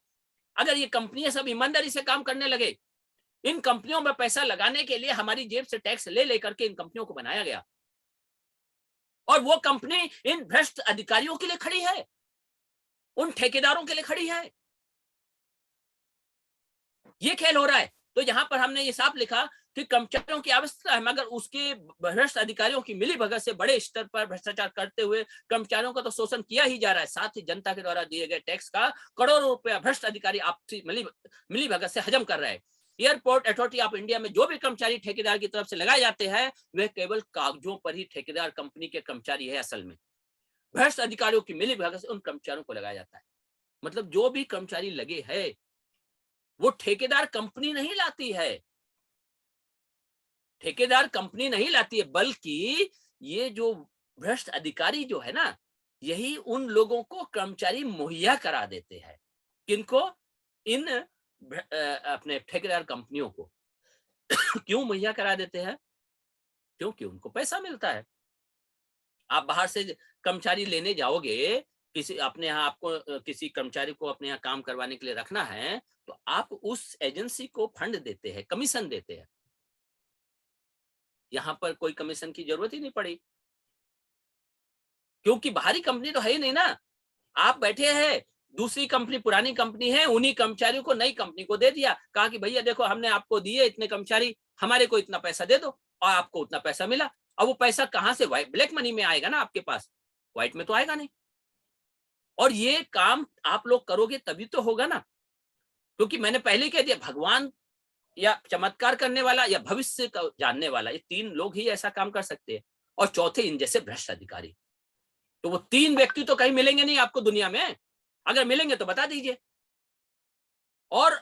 अगर ये कंपनियां सब ईमानदारी से काम करने लगे, इन कंपनियों में पैसा लगाने के लिए हमारी जेब से टैक्स ले लेकर के इन कंपनियों को बनाया गया, और वो कंपनी इन भ्रष्ट अधिकारियों के लिए खड़ी है, उन ठेकेदारों के लिए खड़ी है। ये खेल हो रहा है। तो यहां पर हमने ये साफ लिखा कि कर्मचारियों की आवश्यकता है, मगर उसके भ्रष्ट अधिकारियों की मिलीभगत से बड़े स्तर पर भ्रष्टाचार करते हुए कर्मचारियों का तो शोषण किया ही जा रहा है, साथ ही जनता के द्वारा दिए गए टैक्स का करोड़ों रुपया भ्रष्ट अधिकारी आपसी मिलीभगत से हजम कर रहे हैं। एयरपोर्ट अथॉरिटी ऑफ इंडिया में जो भी कर्मचारी ठेकेदार की तरफ से लगाए जाते हैं, वे केवल कागजों पर ही ठेकेदार कंपनी के कर्मचारी है। असल में भ्रष्ट अधिकारियों की मिलीभगत से उन कर्मचारियों को लगाया जाता है। मतलब जो भी कर्मचारी लगे हैं, वो ठेकेदार कंपनी नहीं लाती है, ठेकेदार कंपनी नहीं लाती है, बल्कि ये जो भ्रष्ट अधिकारी जो है ना, यही उन लोगों को कर्मचारी मुहैया करा देते हैं। किनको? इन अपने ठेकेदार कंपनियों को। क्यों मुहैया करा देते हैं? क्योंकि उनको पैसा मिलता है। आप बाहर से कर्मचारी लेने जाओगे, किसी अपने यहाँ आपको किसी कर्मचारी को अपने यहाँ काम करवाने के लिए रखना है, तो आप उस एजेंसी को फंड देते हैं, कमीशन देते हैं। यहाँ पर कोई कमीशन की जरूरत ही नहीं पड़ी, क्योंकि बाहरी कंपनी तो है ही नहीं ना। आप बैठे हैं, दूसरी कंपनी पुरानी कंपनी है, उन्हीं कर्मचारियों को नई कंपनी को दे दिया, कहा कि भैया देखो हमने आपको दिए इतने कर्मचारी, हमारे को इतना पैसा दे दो, और आपको उतना पैसा मिला। अब वो पैसा कहां से, ब्लैक मनी में आएगा ना आपके पास, व्हाइट में तो आएगा नहीं। और ये काम आप लोग करोगे तभी तो होगा ना, क्योंकि मैंने पहले ही कह दिया, भगवान या चमत्कार करने वाला या भविष्य का जानने वाला, ये तीन लोग ही ऐसा काम कर सकते हैं, और चौथे इन जैसे भ्रष्ट अधिकारी। तो वो तीन व्यक्ति तो कहीं मिलेंगे नहीं आपको दुनिया में, अगर मिलेंगे तो बता दीजिए। और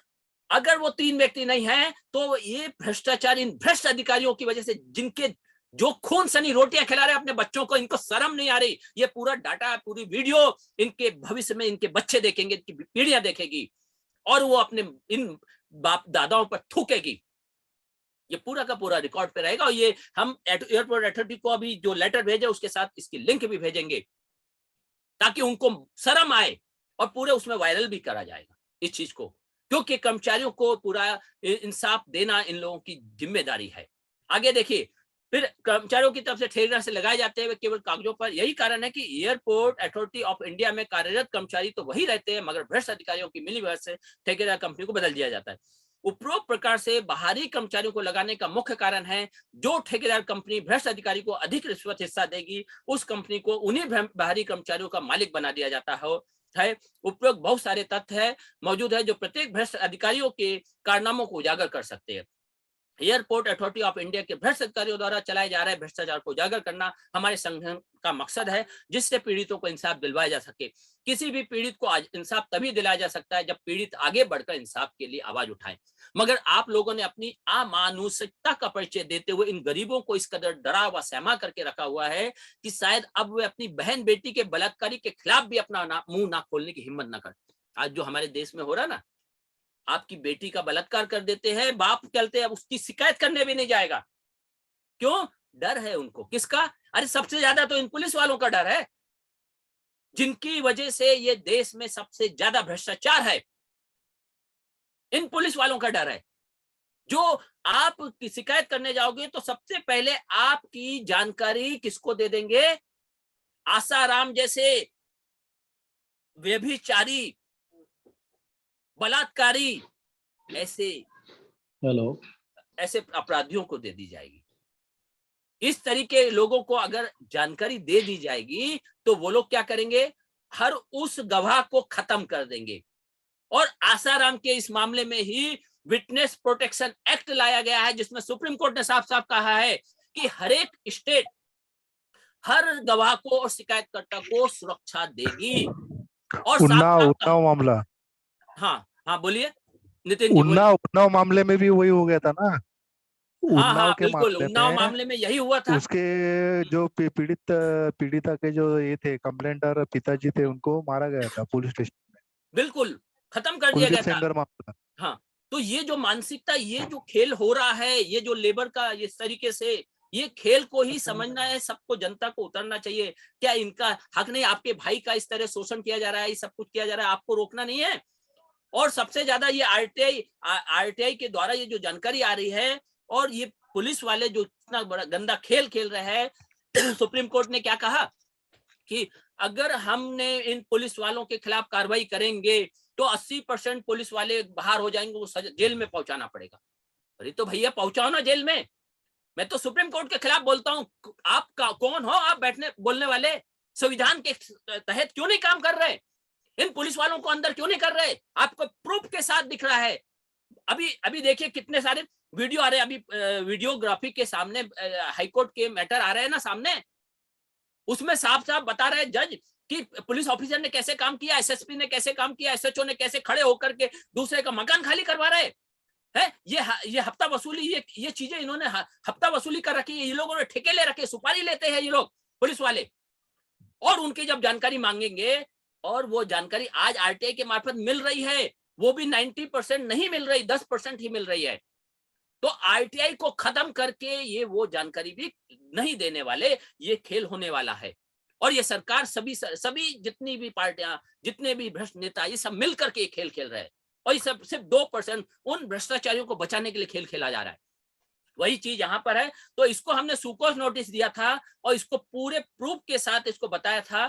अगर वो तीन व्यक्ति नहीं है, तो ये भ्रष्टाचार इन भ्रष्ट अधिकारियों की वजह से, जिनके जो खून सनी रोटियां खिला रहे अपने बच्चों को, इनको शर्म नहीं आ रही। ये पूरा डाटा, पूरी वीडियो इनके भविष्य में इनके बच्चे देखेंगे, इनकी पीढ़ियां देखेगी, और वो अपने इन बाप दादाओं पर थूकेगी। ये पूरा का पूरा रिकॉर्ड पे रहेगा, और ये हम एयरपोर्ट अथॉरिटी को अभी जो लेटर भेजे उसके साथ इसकी लिंक भी भेजेंगे, ताकि उनको शर्म आए, और पूरे उसमें वायरल भी करा जाएगा इस चीज को, क्योंकि कर्मचारियों को पूरा इंसाफ देना इन लोगों की जिम्मेदारी है। आगे देखिए, फिर कर्मचारियों की तरफ से ठेकेदार से लगाए जाते हैं केवल कागजों पर। यही कारण है कि एयरपोर्ट अथॉरिटी ऑफ इंडिया में कार्यरत कर्मचारी तो वही रहते हैं, मगर भ्रष्ट अधिकारियों की मिलीभगत से ठेकेदार कंपनी को बदल दिया जाता है। उपरोक्त प्रकार से बाहरी कर्मचारियों को लगाने का मुख्य कारण है, जो ठेकेदार कंपनी भ्रष्ट अधिकारी को अधिक रिश्वत हिस्सा देगी, उस कंपनी को उन्हीं बाहरी कर्मचारियों का मालिक बना दिया जाता है। उपरोक्त बहुत सारे तथ्य मौजूद है जो प्रत्येक भ्रष्ट अधिकारियों के कारनामों को उजागर कर सकते हैं। एयरपोर्ट अथॉरिटी ऑफ इंडिया के भ्रष्ट अधिकारियों द्वारा चलाए जा रहे भ्रष्टाचार को उजागर करना हमारे संगठन का मकसद है, जिससे पीड़ितों को इंसाफ दिलवाया जा सके। किसी भी पीड़ित को इंसाफ तभी दिलाया जा सकता है जब पीड़ित आगे बढ़कर इंसाफ के लिए आवाज उठाए। मगर आप लोगों ने अपनी अमानुषिकता का परिचय देते हुए इन गरीबों को इस कदर डरा व सहमा करके रखा हुआ है कि शायद अब वे अपनी बहन बेटी के बलात्कारी के खिलाफ भी अपना मुंह ना खोलने की हिम्मत न करते। आज जो हमारे देश में हो रहा ना, आपकी बेटी का बलात्कार कर देते हैं, बाप कहते हैं अब उसकी शिकायत करने भी नहीं जाएगा। क्यों? डर है उनको। किसका? अरे सबसे ज्यादा तो इन पुलिस वालों का डर है, जिनकी वजह से ये देश में सबसे ज्यादा भ्रष्टाचार है। इन पुलिस वालों का डर है, जो आप की शिकायत करने जाओगे तो सबसे पहले आपकी जानकारी किसको दे देंगे? आसाराम जैसे व्यभिचारी, बलात्कारी, ऐसे हेलो ऐसे अपराधियों को दे दी जाएगी। इस तरीके लोगों को अगर जानकारी दे दी जाएगी तो वो लोग क्या करेंगे, हर उस गवाह को खत्म कर देंगे। और आसाराम के इस मामले में ही विटनेस प्रोटेक्शन एक्ट लाया गया है, जिसमें सुप्रीम कोर्ट ने साफ साफ कहा है कि हर एक स्टेट हर गवाह को और शिकायतकर्ता को सुरक्षा देगी। और साफ उन्नाव साफ उन्नाव मामला, हाँ हाँ बोलिए नितिन जी बोलिए। उन्नाव उन्नाव मामले में भी वही हो गया था ना। हाँ उन्नाव हाँ के बिल्कुल, मामले उन्नाव में मामले में यही हुआ था। उसके जो पीड़िता के जो ये थे कंप्लेंटर पिताजी थे, उनको मारा गया था पुलिस स्टेशन में। बिल्कुल खत्म कर दिया कुलदीप गया था। सेंगर मामला। हाँ, तो ये जो मानसिकता, ये जो खेल हो रहा है, ये जो लेबर का इस तरीके से, ये खेल को ही समझना है, सबको, जनता को उतरना चाहिए। क्या इनका हक नहीं? आपके भाई का इस तरह शोषण किया जा रहा है, ये सब कुछ किया जा रहा है, आपको रोकना नहीं है? और सबसे ज्यादा ये आरटीआई के द्वारा ये जो जानकारी आ रही है, और ये पुलिस वाले जो इतना बड़ा गंदा खेल खेल रहे हैं सुप्रीम कोर्ट ने क्या कहा कि अगर हमने इन पुलिस वालों के खिलाफ कार्रवाई करेंगे तो 80% पुलिस वाले बाहर हो जाएंगे, वो जेल में पहुंचाना पड़ेगा। अरे तो भैया पहुंचाओ ना जेल में। मैं तो सुप्रीम कोर्ट के खिलाफ बोलता हूं, आप कौन हो आप बैठने बोलने वाले? संविधान के तहत क्यों नहीं काम कर रहे? इन पुलिस वालों को अंदर क्यों नहीं कर रहे? आपको प्रूफ के साथ दिख रहा है। अभी अभी देखिए कितने सारे वीडियो आ रहे हैं। अभी वीडियोग्राफी के सामने हाईकोर्ट के मैटर आ रहे हैं ना सामने, उसमें साफ साफ बता रहे हैं जज कि पुलिस ऑफिसर ने कैसे काम किया, एसएसपी ने कैसे काम किया, एसएचओ ने कैसे खड़े होकर के दूसरे का मकान खाली करवा रहे हैं। ये हफ्ता वसूली, ये चीजें इन्होंने हफ्ता वसूली कर रखी है। ये लोगों ने ठेके ले रखे, सुपारी लेते हैं ये लोग पुलिस वाले। और उनकी जब जानकारी मांगेंगे, और वो जानकारी आज आरटीआई के मार्फत मिल रही है, वो भी 90% नहीं मिल रही, 10% ही मिल रही है। तो आरटीआई को खत्म करके ये वो जानकारी भी नहीं देने वाले, ये खेल होने वाला है। और ये सरकार, सभी जितनी भी पार्टियां, जितने भी भ्रष्ट नेता, ये सब मिल करके ये खेल खेल रहे हैं। और ये सब सिर्फ 2% उन भ्रष्टाचारियों को बचाने के लिए खेल खेला जा रहा है। वही चीज यहाँ पर है। तो इसको हमने सुकोस नोटिस दिया था और इसको पूरे प्रूफ के साथ इसको बताया था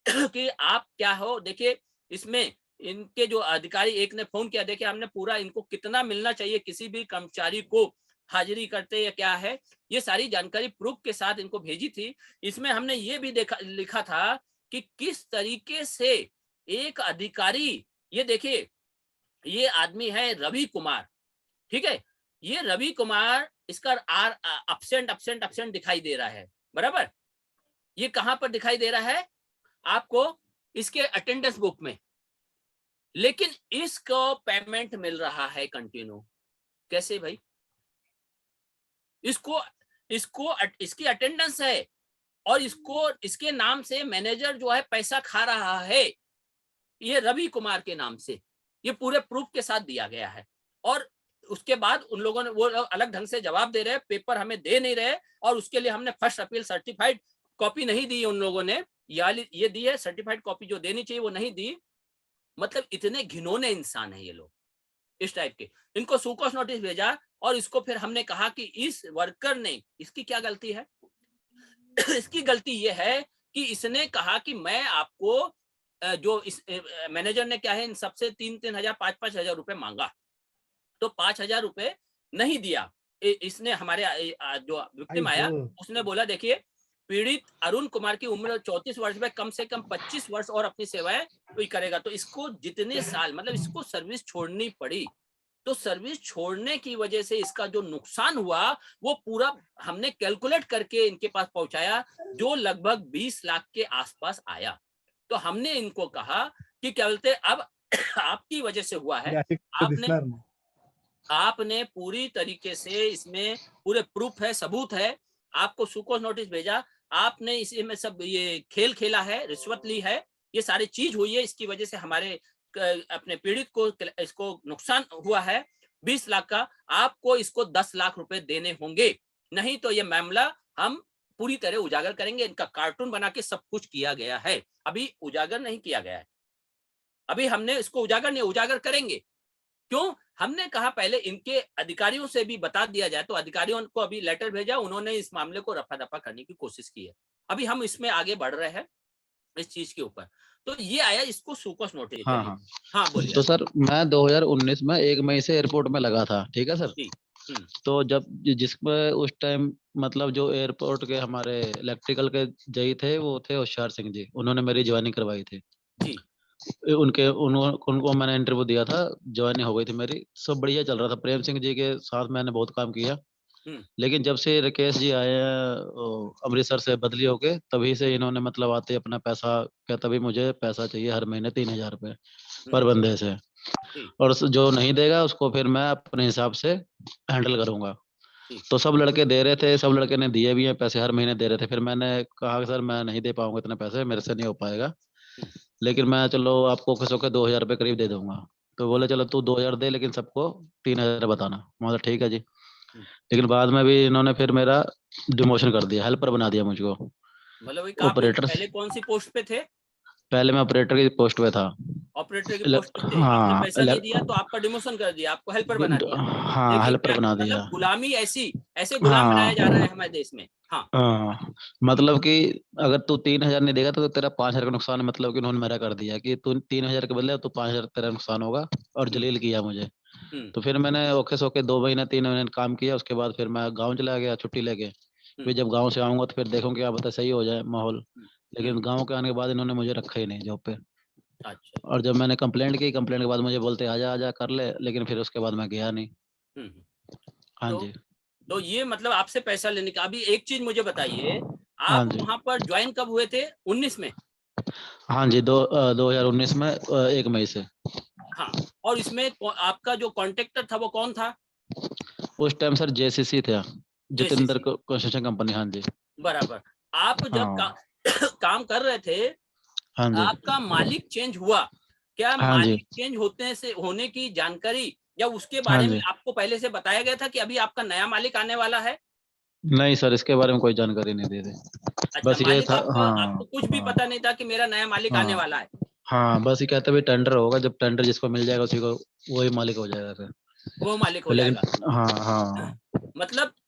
कि आप क्या हो। देखिए इसमें इनके जो अधिकारी, एक ने फोन किया, देखिए हमने पूरा इनको कितना मिलना चाहिए किसी भी कर्मचारी को हाजिरी करते या क्या है, ये सारी जानकारी प्रूफ के साथ इनको भेजी थी। इसमें हमने ये भी लिखा था कि किस तरीके से एक अधिकारी, ये देखिए ये आदमी है रवि कुमार, ठीक है, ये रवि कुमार, इसका एब्सेंट दिखाई दे रहा है, बराबर। ये कहां पर दिखाई दे रहा है आपको? इसके अटेंडेंस बुक में। लेकिन इसको पेमेंट मिल रहा है कंटिन्यू। कैसे भाई? इसकी अटेंडेंस है और इसके नाम से मैनेजर जो है पैसा खा रहा है, ये रवि कुमार के नाम से। ये पूरे प्रूफ के साथ दिया गया है। और उसके बाद उन लोगों ने, वो अलग ढंग से जवाब दे रहे हैं, पेपर हमें दे नहीं रहे, और उसके लिए हमने फर्स्ट अपील सर्टिफाइड कॉपी नहीं दी उन लोगों ने, ये दी है सर्टिफाइड कॉपी जो देनी चाहिए वो नहीं दी। मतलब इतने घिनौने इंसान है ये लोग, इस टाइप के। इनको सुकोस नोटिस भेजा और इसको फिर हमने कहा कि इस वर्कर ने, इसकी क्या गलती है? इसकी गलती ये है कि इसने कहा कि मैं आपको जो इस मैनेजर ने क्या है, इन सबसे 3-3 हजार 5-5 हजार रुपए मांगा, तो 5 हजार रुपए नहीं दिया। इसने हमारे जो विक्टिम आया उसने बोला देखिए पीड़ित अरुण कुमार की उम्र 34 वर्ष में, कम से कम 25 वर्ष और अपनी सेवाएं कोई करेगा। तो इसको जितने साल, मतलब इसको सर्विस छोड़नी पड़ी, तो सर्विस छोड़ने की वजह से इसका जो नुकसान हुआ वो पूरा हमने कैलकुलेट करके इनके पास पहुंचाया, जो लगभग 20 लाख के आसपास आया। तो हमने इनको कहा कि क्या बोलते, अब आपकी वजह से हुआ है, आपने पूरी तरीके से, इसमें पूरे प्रूफ है, सबूत है, आपको सुकोस नोटिस भेजा, आपने इसी में सब ये खेल खेला है, रिश्वत ली है, ये सारी चीज हुई है, इसकी वजह से हमारे अपने पीड़ित को इसको नुकसान हुआ है 20 लाख का। आपको इसको 10 लाख रुपए देने होंगे, नहीं तो ये मामला हम पूरी तरह उजागर करेंगे। इनका कार्टून बना के सब कुछ किया गया है, अभी उजागर नहीं किया गया है, अभी हमने इसको उजागर करेंगे। क्यों? हमने कहा पहले इनके अधिकारियों से भी बता दिया जाए, तो अधिकारियों को अभी लेटर भेजा, उन्होंने इस मामले को रफा दफा करने की कोशिश की है। अभी हम इसमें आगे बढ़ रहे हैं इस चीज के ऊपर। तो ये आया, इसको सुकोस नोटिस। हाँ बोलिए। तो सर मैं 2019 में 1 मई से एयरपोर्ट में लगा था, ठीक है सर। तो जब जिसमें उस टाइम मतलब जो एयरपोर्ट के हमारे इलेक्ट्रिकल के जई थे वो थे होशियार सिंह जी, उन्होंने मेरी ज्वाइनिंग करवाई थी जी। उनको मैंने इंटरव्यू दिया था, ज्वाइनिंग हो गई थी मेरी, सब बढ़िया चल रहा था। प्रेम सिंह जी के साथ मैंने बहुत काम किया, लेकिन जब से राकेश जी आए हैं अमृतसर से बदली होके, तभी से इन्होंने मतलब आते अपना पैसा क्या, तभी मुझे पैसा चाहिए हर महीने 3,000 रुपए पर बंदे से, और जो नहीं देगा उसको फिर मैं अपने हिसाब से हैंडल करूंगा। तो सब लड़के दे रहे थे, सब लड़के ने दिए भी हैं पैसे, हर महीने दे रहे थे। फिर मैंने कहा कि सर मैं नहीं दे पाऊंगा इतने पैसे, मेरे से नहीं हो पाएगा, लेकिन मैं चलो आपको खुश होकर 2,000 रुपये करीब दे दूंगा। तो बोले चलो तू 2,000 दे, लेकिन सबको 3,000 बताना। मैं बोला ठीक है जी। लेकिन बाद में भी इन्होंने फिर मेरा डिमोशन कर दिया, हेल्पर बना दिया मुझको, मतलब वही आप ऑपरेटर। पहले कौन सी पोस्ट पे थे? पहले मैं ऑपरेटर की पोस्ट पे था। ऑपरेटर की पोस्ट पे थे, आपने हाँ पैसा नहीं दिया तो आपका डिमोशन कर दिया, आपको हेल्पर बना दिया। हाँ, देखिए हेल्पर क्या बना दिया। मतलब गुलामी, ऐसे गुलाम बनाया जा रहा हाँ है हमारे देश में। हाँ हाँ, मतलब कि अगर तू 3,000 नहीं देगा तो तेरा 5,000 का नुकसान है, मतलब कि उन्होंने मेरा कर दिया कि तू 3,000 के बदले तो 5,000 तेरा नुकसान होगा, और जलील किया मुझे। तो फिर मैंने ओके सोके 2 महीने 3 महीने काम किया, उसके बाद फिर मैं गाँव चला गया छुट्टी लेके। फिर जब गाँव से आऊंगा तो फिर देखूँ क्या पता सही हो जाए माहौल। लेकिन गाँव के आने के बाद इन्होंने मुझे रखा ही नहीं जॉब पे। अच्छा। और जब मैंने कंप्लेंट की, कंप्लेंट के बाद मुझे बोलते आजा आजा कर ले, लेकिन फिर उसके बाद मैं गया नहीं। हाँ तो जी। तो ये मतलब आपसे पैसा लेने का। अभी एक चीज मुझे बताइए, हाँ आप जी। वहां पर ज्वाइन कब हुए थे? 19 में? हाँ जी, 2019 में 1 मई से। हाँ। और इसमें आपका जो कॉन्ट्रैक्टर था वो कौन था? उस टाइम सर जेसीसी था, जितेंद्र जेसीसी। Construction company. हाँ जी। बराबर। आप जब हाँ काम कर रहे थे, हाँ जी। आपका मालिक चेंज हुआ क्या? हाँ जी। मालिक चेंज होने की जानकारी या उसके हाँ बारे में जी। आपको पहले से बताया गया था कि अभी आपका नया मालिक आने वाला है? नहीं सर, इसके बारे में कोई जानकारी नहीं दे रहे। अच्छा, बस ये मालिक था। आपका, हाँ आपको कुछ भी हाँ पता नहीं था कि मेरा नया मालिक आने हाँ वाला है? हाँ, बस ये कहते भी टेंडर होगा, जब टेंडर जिसको मिल जाएगा उसी को वही मालिक हो जाएगा फिर। वो मालिक हो तो लेकिन जाएगा। हाँ हाँ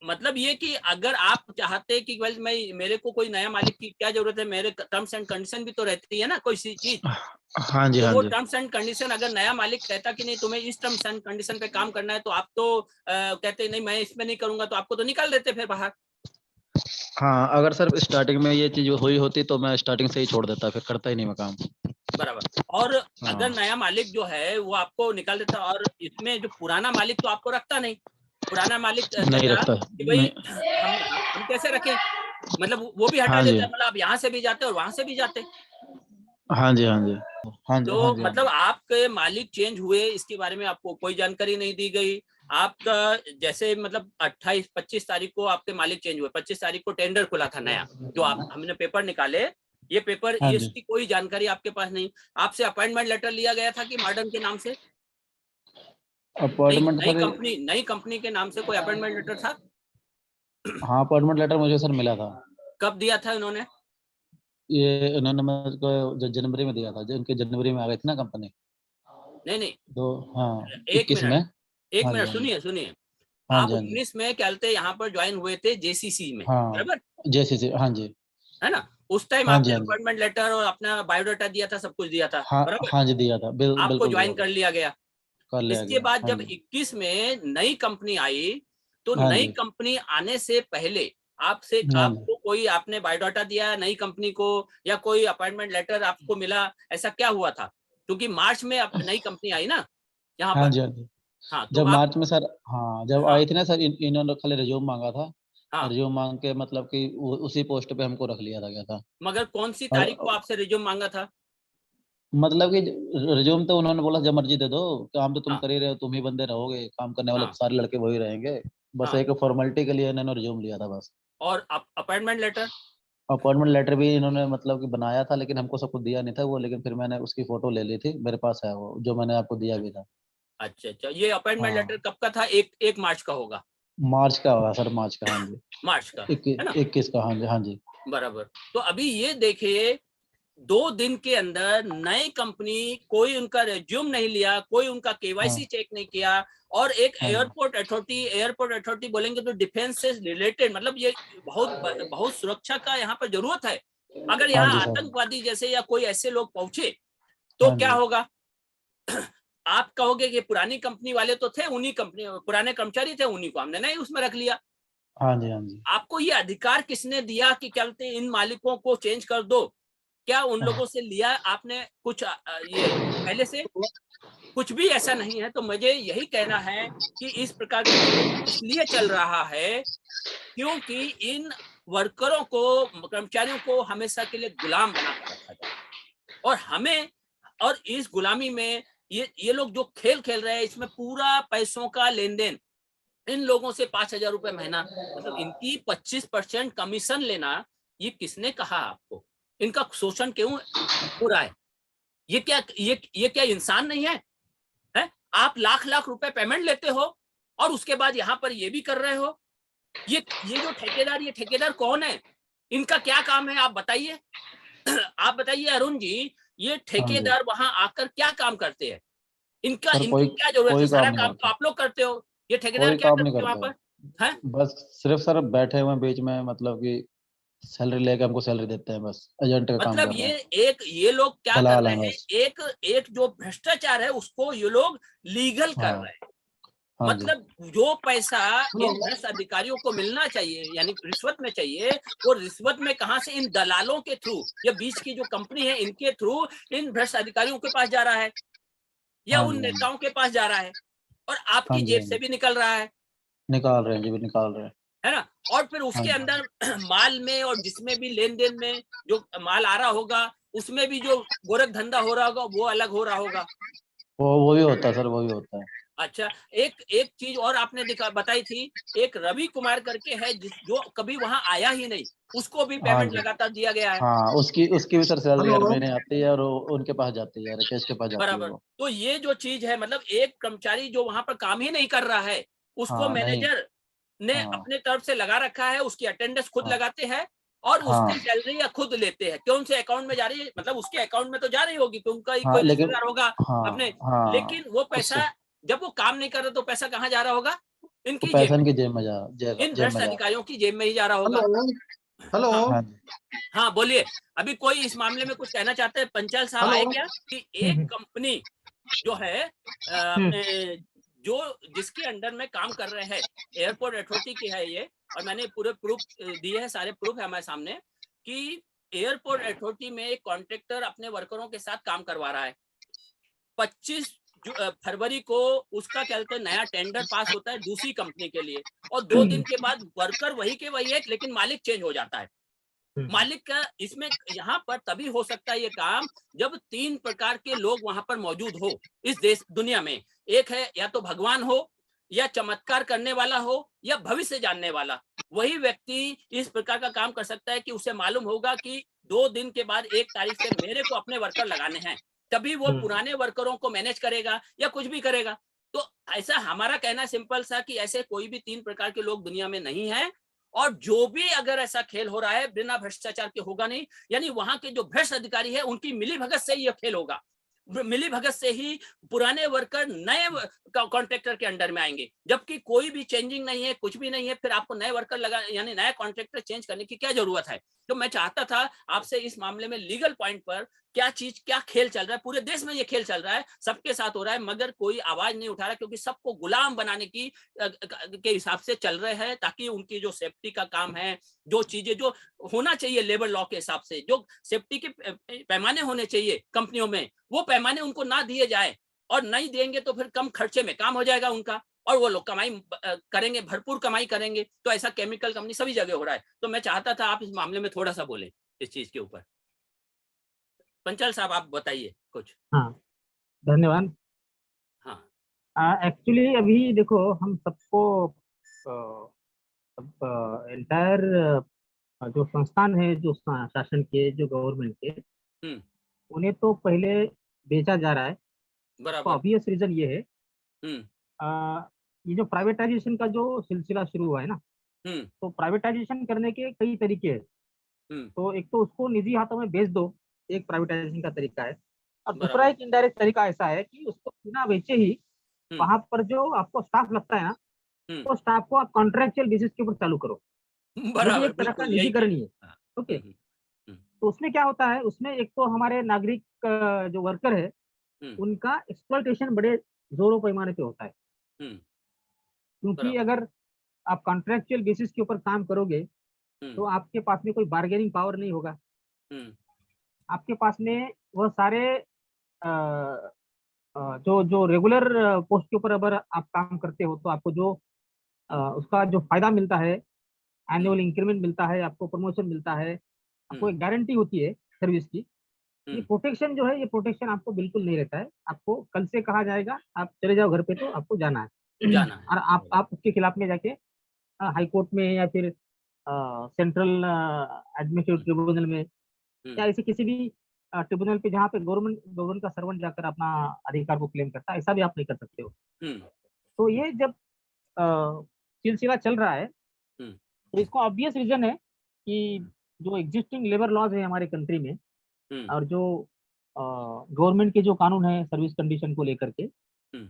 मतलब ये कि अगर आप चाहते कि वेल मैं, मेरे को कोई नया मालिक की क्या जरूरत है, मेरे टर्म्स एंड कंडीशन भी तो रहती है ना कोई सी चीज। हाँ जी। तो हाँ वो जी। टर्म्स एंड कंडीशन अगर नया मालिक कहता कि नहीं तुम्हें इस टर्म्स एंड कंडीशन पे काम करना है, तो आप तो कहते नहीं मैं इसमें नहीं करूंगा, तो आपको तो निकाल देते फिर बाहर। हाँ, अगर सर स्टार्टिंग में ये चीज हुई होती तो मैं स्टार्टिंग से ही छोड़ देता, फिर करता ही नहीं मैं काम। बराबर। और अगर हाँ, नया मालिक जो है वो आपको निकाल देता, और इसमें जो पुराना मालिक तो आपको रखता नहीं, पुराना मालिक नहीं कहता रखता। कि भाई नहीं। हम कैसे रखें, मतलब वो भी हटा हाँ जी। देता, मतलब आप यहाँ से भी जाते और वहां से भी जाते। हाँ जी। हाँ जी। हाँ जी। हाँ तो जी। हाँ मतलब जी। आपके मालिक चेंज हुए इसके बारे में आपको कोई जानकारी नहीं दी गई। आपका जैसे मतलब 28-25 तारीख को आपके मालिक चेंज हुए, 25 तारीख को टेंडर खुला था नया, जो आप हमने पेपर निकाले, ये पेपर हाँ जी। इसकी कोई जानकारी आपके पास नहीं। आपसे अपॉइंटमेंट लेटर लिया गया था कि मॉडर्न के नाम से? नई अपॉइंटमेंट नई सर। कंपनी नई कंपनी के नाम से कोई अपॉइंटमेंट लेटर था? हाँ, अपॉइंटमेंट लेटर मुझे सर मिला था। कब दिया था इन्होंने? ये इन्होंने मुझको जनवरी में दिया था, जो इनके जनवरी में आ गई थी ना कंपनी। नहीं नहीं, तो हाँ, एक 21 मिनट, में। एक हाँ जी। मिनट, हाँ जी। सुनिए सुनिए। हाँ आप जी। हाँ जी। 19 में क्या कहते यहाँ पर ज्वाइन हुए थे जेसीसी में, हाँ, बराबर जैसे हाँ जी। है ना? उस टाइम हाँ जी। आपने हाँ जी। अपॉइंटमेंट लेटर और अपना बायोडाटा दिया था, सब कुछ दिया था, हाँ बराबर? हाँ जी, दिया था, आपको बिल्कुल दिया ज्वाइन था। कर लिया गया। कर लिया इसके गया। बाद हाँ जब जी। 21 में नई कंपनी आई, तो हाँ नई जी। कंपनी आने से पहले आपसे हाँ जी। आपको कोई आपने बायोडाटा दिया नई कंपनी को, या कोई अपॉइंटमेंट लेटर आपको मिला, ऐसा क्या हुआ था? क्योंकि मार्च में नई कंपनी आई ना यहाँ हाँ पर। जी। हाँ जी। हाँ तो जब आप, मार्च में सर, हाँ जब हाँ आई थी ना सर, इन्होंने खाली रिज्यूम मांगा था। हाँ, रिज्यूम मांग के मतलब कि उसी पोस्ट पे हमको रख लिया था, क्या था। मगर कौन सी तारीख को और आपसे रिज्यूम मांगा था? मतलब कि रिज्यूम तो उन्होंने बोला जब मर्जी दे दो, काम तो तुम हाँ कर ही रहे हो, तुम ही बंदे रहोगे, काम करने वाले हाँ सारे लड़के वही रहेंगे। बस हाँ। एक फॉर्मेलिटी के लिए इन्होंने रिज्यूम लिया था बस। और अपॉइंटमेंट लेटर? अपॉइंटमेंट लेटर भी इन्होंने मतलब कि बनाया था, लेकिन हमको सब कुछ दिया नहीं था वो, लेकिन फिर मैंने उसकी फोटो ले ली थी, मेरे पास है वो, जो मैंने आपको दिया भी था। अच्छा अच्छा, ये अपॉइंटमेंट लेटर हाँ, कब का था? एक मार्च का होगा। मार्च का होगा सर, मार्च का। हाँ जी। मार्च का, है ना? 21 का। हाँ जी। हाँ जी। बराबर। तो अभी ये देखिए, 2 दिन के अंदर नई कंपनी, कोई उनका रिज्यूम नहीं लिया, कोई उनका हाँ केवाईसी चेक नहीं किया, और एक हाँ जी। एयरपोर्ट अथॉरिटी बोलेंगे तो डिफेंस से रिलेटेड, मतलब ये बहुत बहुत सुरक्षा का यहाँ पर जरूरत है। अगर हाँ यहाँ जी सर। आतंकवादी जैसे या कोई ऐसे लोग पहुंचे तो हाँ क्या जी। होगा? आप कहोगे कि पुरानी कंपनी वाले तो थे, उन्हीं कंपनी पुराने कर्मचारी थे, उन्हीं को हमने नहीं उसमें रख लिया। हाँ जी, हाँ जी। आपको ये अधिकार किसने दिया कि क्या बोलते हैं इन मालिकों को चेंज कर दो? क्या उन लोगों से लिया आपने कुछ ये पहले से? कुछ भी ऐसा नहीं है। तो मुझे यही कहना है कि इस प्रकार का खेल इसलिए चल रहा है क्योंकि इन वर्करों को, कर्मचारियों को हमेशा के लिए गुलाम बना कर रखा जाए और हमें, और इस गुलामी में ये लोग जो खेल खेल रहे हैं इसमें पूरा पैसों का लेन-देन। इन लोगों से 5,000 रुपए महीना, मतलब इनकी 25% कमीशन लेना, ये किसने कहा आपको? इनका शोषण क्यों हो रहा है? ये क्या इंसान नहीं है? हैं? आप लाख-लाख रुपए पेमेंट लेते हो और उसके बाद यहाँ पर ये भी कर रहे हो। ये जो ठेकेदार, ये ठेकेदार कौन है? इनका क्या काम है आप बताइए? आप बताइए अरुण जी, ये हाँ जी। ठेकेदार वहाँ आकर क्या काम करते हैं? इनका सर इनकी क्या ज़रूरत है? कोई सारा काम नहीं काम तो करते, आप लोग करते हो। ये ठेकेदार कोई क्या काम नहीं करते हैं वहाँ करते। पर? हैं? बस सिर्फ सर बैठे हुए हैं बीच में, मतलब कि सैलरी लेके हमको सैलरी देते हैं, बस एजेंट का काम मतलब कर रहे हैं। ये लोग क्या कर दलाल रहे हैं हैं? बस। एक जो भ्रष्टाचार है उसको ये लोग लीगल कर हाँ, रहे हैं। हाँ जी। मतलब जो पैसा इन भ्रष्ट अधिकारियों को मिलना चाहिए, यानी रिश्वत में चाहिए, वो रिश्वत में कहां से? इन दलालों के थ्रू, या बीच की जो कंपनी है इनके थ्रू इन भ्रष्ट अधिकारियों के पास जा रहा है या हाँ उन जी, हाँ जी। नेताओं के पास जा रहा है और हाँ आपकी जी, जेब हाँ से जी। भी निकल रहा निकाल रहे हैं जी, भी निकाल रहे हैं। है ना? और फिर हाँ उसके जी। अंदर माल में और जिसमें भी लेन-देन में जो माल आ रहा होगा, उसमें भी जो गोरख धंधा हो रहा होगा, वो अलग हो रहा होगा। वो भी होता है सर, वो भी होता है। अच्छा, एक एक चीज़ और आपने बताई थी, एक रवि कुमार करके है जो कभी वहाँ आया ही नहीं, उसको भी हाँ पेमेंट जी। लगातार दिया गया है। हाँ, उसकी भी सर सैलरी हर महीने आती है और वो उनके पास जाती है, राकेश के पास जाती है बराबर। वो। तो ये जो चीज़ है, मतलब एक कर्मचारी जो वहाँ पर काम ही नहीं कर रहा है, उसको हाँ, नहीं। मैनेजर ने हाँ, अपने तरफ से लगा रखा है, उसकी अटेंडेंस खुद हाँ, लगाते हैं और हाँ, उसकी सैलरी या खुद लेते हैं। क्यों से अकाउंट में जा रही है? मतलब उसके अकाउंट में तो जा रही होगी, तो उनका ही हाँ, कोई लेकिन रिश्तेदार होगा हाँ, अपने, हाँ, लेकिन वो उससे पैसा जब वो काम नहीं कर रहा तो पैसा कहाँ जा रहा होगा? वो इनकी जेब पैसा में, इनकी जेब में इन जेब भ्रष्ट में जा रहा अधिकारियों की जेब में ही जा रहा हेलो होगा। हेलो हाँ, है। हाँ जी। हाँ, बोलिए। अभी कोई इस मामले में कुछ कहना चाहते हैं? पंचाल साहब हेलो आए क्या? कि एक कंपनी जो है अपने जो जिसके अंडर में काम कर रहे हैं, एयरपोर्ट अथॉरिटी की है ये, और मैंने पूरे प्रूफ दिए हैं, सारे प्रूफ है हमारे सामने कि एयरपोर्ट अथॉरिटी में एक कॉन्ट्रैक्टर अपने वर्करों के साथ काम करवा रहा है। 25 फरवरी को उसका क्या कहते हैं नया टेंडर पास होता है दूसरी कंपनी के लिए, और 2 दिन के बाद वर्कर वही के वही है, लेकिन मालिक चेंज हो जाता है। मालिक का इसमें यहाँ पर तभी हो सकता है ये काम जब 3 प्रकार के लोग वहां पर मौजूद हो इस देश दुनिया में। एक है या तो भगवान हो, या चमत्कार करने वाला हो, या भविष्य जानने वाला। वही व्यक्ति इस प्रकार का काम कर सकता है कि उसे मालूम होगा कि 2 दिन के बाद 1 तारीख से मेरे को अपने वर्कर लगाने हैं, तभी वो पुराने वर्करों को मैनेज करेगा या कुछ भी करेगा। तो ऐसा हमारा कहना सिंपल सा कि ऐसे कोई भी 3 प्रकार के लोग दुनिया में नहीं है, और जो भी अगर ऐसा खेल हो रहा है बिना भ्रष्टाचार के होगा नहीं। यानी वहां के जो भ्रष्ट अधिकारी है उनकी मिलीभगत से ही यह खेल होगा। मिलीभगत से ही पुराने वर्कर नए कॉन्ट्रैक्टर के अंडर में आएंगे, जबकि कोई भी चेंजिंग नहीं है, कुछ भी नहीं है। फिर आपको नए वर्कर लगा, यानी नया कॉन्ट्रैक्टर चेंज करने की क्या जरूरत है? तो मैं चाहता था आपसे इस मामले में लीगल पॉइंट पर क्या चीज, क्या खेल चल रहा है, पूरे देश में ये खेल चल रहा है, सबके साथ हो रहा है, मगर कोई आवाज नहीं उठा रहा, क्योंकि सबको गुलाम बनाने की के हिसाब से चल रहे हैं, ताकि उनकी जो सेफ्टी का काम है, जो चीजें जो होना चाहिए लेबर लॉ के हिसाब से, जो सेफ्टी के पैमाने होने चाहिए कंपनियों में, वो पैमाने उनको ना दिए जाए, और नहीं देंगे तो फिर कम खर्चे में काम हो जाएगा उनका, और वो लोग कमाई करेंगे, भरपूर कमाई करेंगे। तो ऐसा केमिकल कंपनी सभी जगह हो रहा है। तो मैं चाहता था आप इस मामले में थोड़ा सा बोलें इस चीज के ऊपर। पंचाल साहब आप बताइए कुछ। हाँ, धन्यवाद। हाँ, एक्चुअली अभी देखो हम सबको एंटायर जो संस्थान है, जो शासन के, जो गवर्नमेंट के, हम्म, उन्हें तो पहले बेचा जा रहा है। तो बराबर। ऑब्वियस रीजन ये है, हम्म, ये जो प्राइवेटाइजेशन का जो सिलसिला शुरू हुआ है ना, हम्म, तो प्राइवेटाइजेशन करने के कई तरीके हैं। हम्म, तो एक तो उसको निजी हाथों में बेच दो, एक प्राइवेटाइजेशन का तरीका है। और दूसरा बराबर। एक इनडायरेक्ट तरीका ऐसा है कि उसको बिना बेचे ही हम्म, वहां पर जो आपको स्टाफ लगता है ना, हम्म, तो स्टाफ को आप कॉन्ट्रेक्चुअल बेसिस के ऊपर चालू करो। वो भी बराबर, एक तरह का बिल्कुल यही निजीकरण चीज। ही है। हाँ, ओके। हम्म, तो उसमें क्या होता है, उसमें एक तो हमारे नागरिक जो वर्कर है उनका एक्सप्लॉयटेशन बड़े जोरों पैमाने पे होता है। हम्म, क्योंकि बराबर। अगर आप कॉन्ट्रेक्चुअल बेसिस के ऊपर काम करोगे तो आपके पास में कोई बार्गेनिंग पावर नहीं होगा। हम्म, आपके पास में वह सारे अ, जो जो रेगुलर पोस्ट के ऊपर अगर आप काम करते हो तो आपको जो उसका जो फायदा मिलता है, एनुअल इंक्रीमेंट मिलता है, आपको प्रमोशन मिलता है, आपको एक गारंटी होती है सर्विस की। ये प्रोटेक्शन जो है, ये प्रोटेक्शन आपको बिल्कुल नहीं रहता है। आपको कल से कहा जाएगा आप चले जाओ घर पे तो आपको जाना है जाना है। और आप उसके खिलाफ में जाके हाई कोर्ट में या फिर सेंट्रल एडमिनिस्ट्रेटिव ट्रिब्यूनल में या ऐसे किसी भी ट्रिब्यूनल पे जहाँ पे गवर्नमेंट का सर्वेंट जाकर अपना अधिकार को क्लेम करता है, ऐसा भी आप नहीं कर सकते हो। हम्म, तो ये जब सिलसिला चल रहा है हम्म, तो इसको ऑब्वियस रीजन है कि जो एग्जिस्टिंग लेबर लॉज है हमारे कंट्री में हम्म, और जो गवर्नमेंट के जो कानून है सर्विस कंडीशन को लेकर के हम्म,